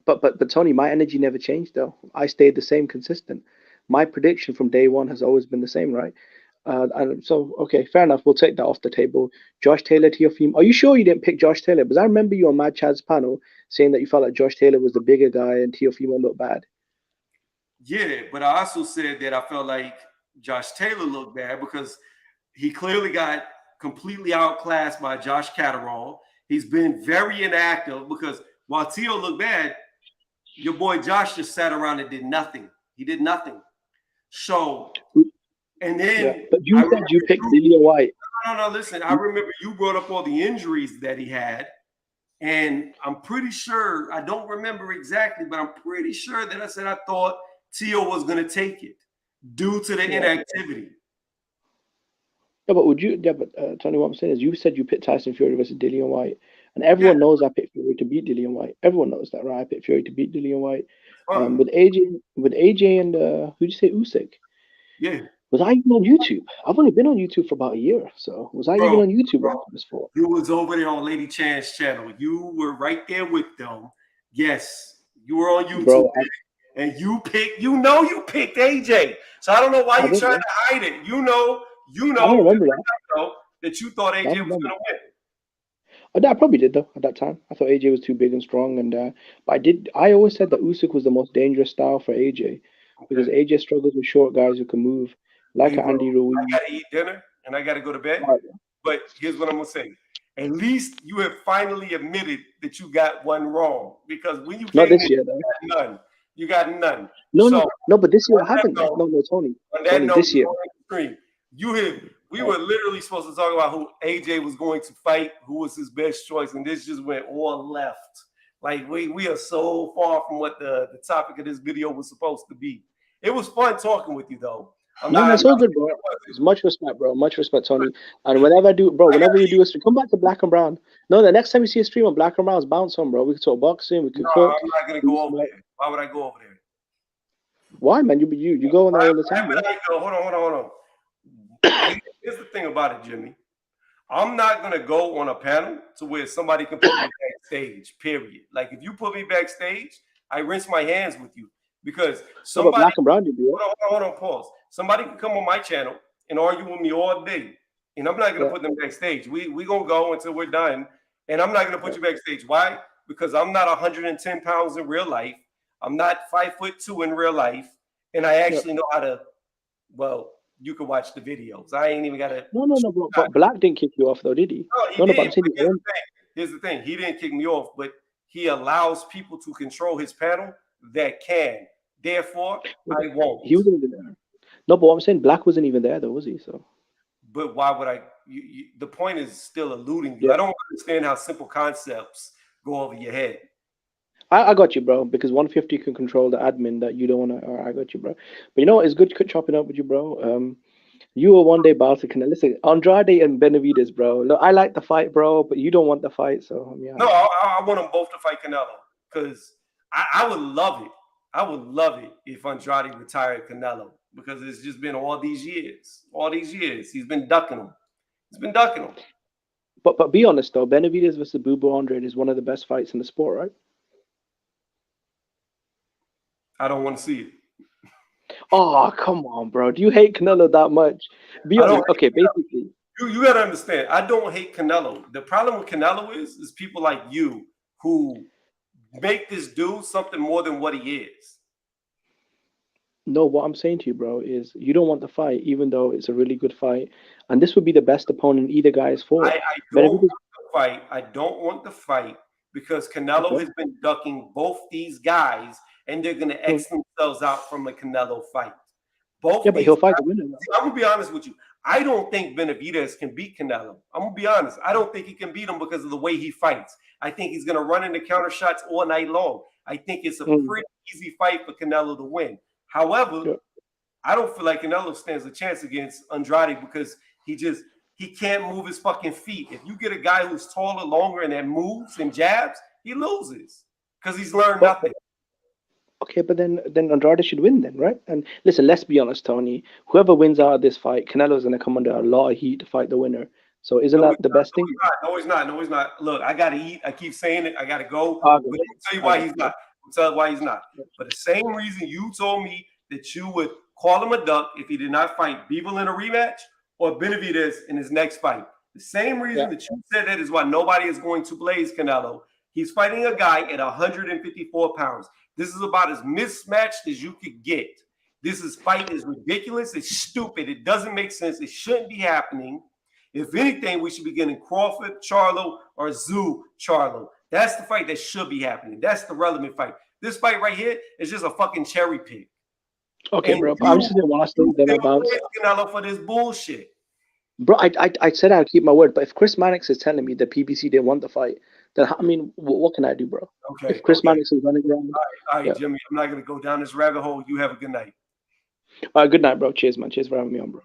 But Tony, my energy never changed though. I stayed the same, consistent. My prediction from day one has always been the same, right? And so, okay, fair enough. We'll take that off the table. Josh Taylor, Teofimo. Are you sure you didn't pick Josh Taylor? Because I remember you on Mad Chad's panel saying that you felt like Josh Taylor was the bigger guy and Teofimo looked bad. Yeah, but I also said that I felt like Josh Taylor looked bad because he clearly got completely outclassed by Josh Catterall. He's been very inactive because while Teo looked bad, your boy Josh just sat around and did nothing. He did nothing. So, and then but you said you picked Dillian Whyte. No. Listen, I remember you brought up all the injuries that he had, and I'm pretty sure I don't remember exactly, but I'm pretty sure that I said I thought Teo was going to take it due to the inactivity. Yeah, but Tony, what I'm saying is you said you picked Tyson Fury versus Dillian Whyte, and everyone knows I picked Fury to beat Dillian Whyte. Everyone knows that, right? I picked Fury to beat Dillian Whyte. With AJ and who'd you say, Usyk? Yeah. Was I even on YouTube? I've only been on YouTube for about a year, so was I even on YouTube after this fall? You was over there on Lady Chan's channel. You were right there with them. Yes, you were on YouTube. Bro, and you picked AJ. So I don't know why you're trying to hide it. You know. I don't remember that you thought AJ was going to win. I probably did though at that time. I thought AJ was too big and strong, and but I always said that Usyk was the most dangerous style for AJ because AJ struggles with short guys who can move like Andy Ruiz. I gotta eat dinner and I gotta go to bed. But here's what I'm gonna say: at least you have finally admitted that you got one wrong because when you not this year though, you got none. No, but this year I haven't. No, Tony. This year. We were literally supposed to talk about who AJ was going to fight, who was his best choice, and this just went all left. Like we are so far from what the topic of this video was supposed to be. It was fun talking with you though. That's all good, bro. It's much respect, bro. Much respect, Tony. And whenever you do a stream, come back to Black and Brown. No, the next time you see a stream on Black and Brown's bounce on, bro. We can talk boxing. We can cook. I'm not gonna go over there. Why would I go over there? Why, man? You go in there all the time. Hold on. Here's the thing about it, Jimmy. I'm not gonna go on a panel to where somebody can put me against backstage, period. Like, if you put me backstage, I rinse my hands with you. Because No, but somebody, Black and Brown did do it. hold on, pause. Somebody can come on my channel and argue with me all day, and I'm not gonna put them backstage. We gonna go until we're done, and I'm not gonna put you backstage. Why? Because I'm not 110 pounds in real life. I'm not 5'2" in real life, and I actually know how to. Well, you can watch the videos. I ain't even gotta. No, bro. But Black didn't kick you off though, did he? No, he No, did. but I'm saying Here's the thing. He didn't kick me off, but he allows people to control his panel that can. Therefore, I won't. he wasn't even there. No, but what I'm saying, Black wasn't even there though, was he? So. But why would I? The point is still eluding you. I don't understand how simple concepts go over your head. I got you, bro, because 150 can control the admin that you don't want to. I got you, bro. But you know what? It's good chopping up with you, bro. You will one day bow to Canelo. Listen, Andrade and Benavidez, bro. Look, I like the fight, bro, but you don't want the fight, so yeah. No, I want them both to fight Canelo because I would love it. I would love it if Andrade retired Canelo because it's just been all these years. All these years. He's been ducking him. He's been ducking him. But be honest, though. Benavidez versus Bubu Andrade is one of the best fights in the sport, right? I don't want to see it. Oh, come on, bro. Do you hate Canelo that much? Be honest. Okay, basically. You got to understand. I don't hate Canelo. The problem with Canelo is people like you who make this dude something more than what he is. No, what I'm saying to you, bro, is you don't want the fight, even though it's a really good fight. And this would be the best opponent either guy is for. I don't want the fight. I don't want the fight because Canelo has been ducking both these guys, and they're going to X themselves out from a Canelo fight. Both. Yeah, but he'll fight the winner. I'm going to be honest with you. I don't think Benavidez can beat Canelo. I'm going to be honest. I don't think he can beat him because of the way he fights. I think he's going to run into counter shots all night long. I think it's a pretty easy fight for Canelo to win. However, I don't feel like Canelo stands a chance against Andrade because he can't move his fucking feet. If you get a guy who's taller, longer, and that moves and jabs, he loses because he's learned nothing. Okay, but then Andrade should win then, right? And listen, let's be honest, Tony. Whoever wins out of this fight, Canelo's going to come under a lot of heat to fight the winner. So isn't that the best thing? No, he's not. No, he's not. Look, I got to eat. I keep saying it. I got to go. But I'll tell you why he's not. I'll tell you why he's not. For the same reason you told me that you would call him a duck if he did not fight Bivol in a rematch or Benavidez in his next fight. The same reason that you said that is why nobody is going to blaze Canelo. He's fighting a guy at 154 pounds. This is about as mismatched as you could get. This fight is ridiculous. It's stupid. It doesn't make sense. It shouldn't be happening. If anything, we should be getting Crawford, Charlo, or Zoo, Charlo. That's the fight that should be happening. That's the relevant fight. This fight right here is just a fucking cherry pick. Okay, bro. I'm just going to watch them about Canelo for this bullshit. Bro, I said I'll keep my word, but if Chris Mannix is telling me the PBC didn't want the fight, then I mean, what can I do, bro? Okay. If Chris Mannix is running around. All right, Jimmy. I'm not going to go down this rabbit hole. You have a good night. Good night, bro. Cheers, man. Cheers for having me on, bro.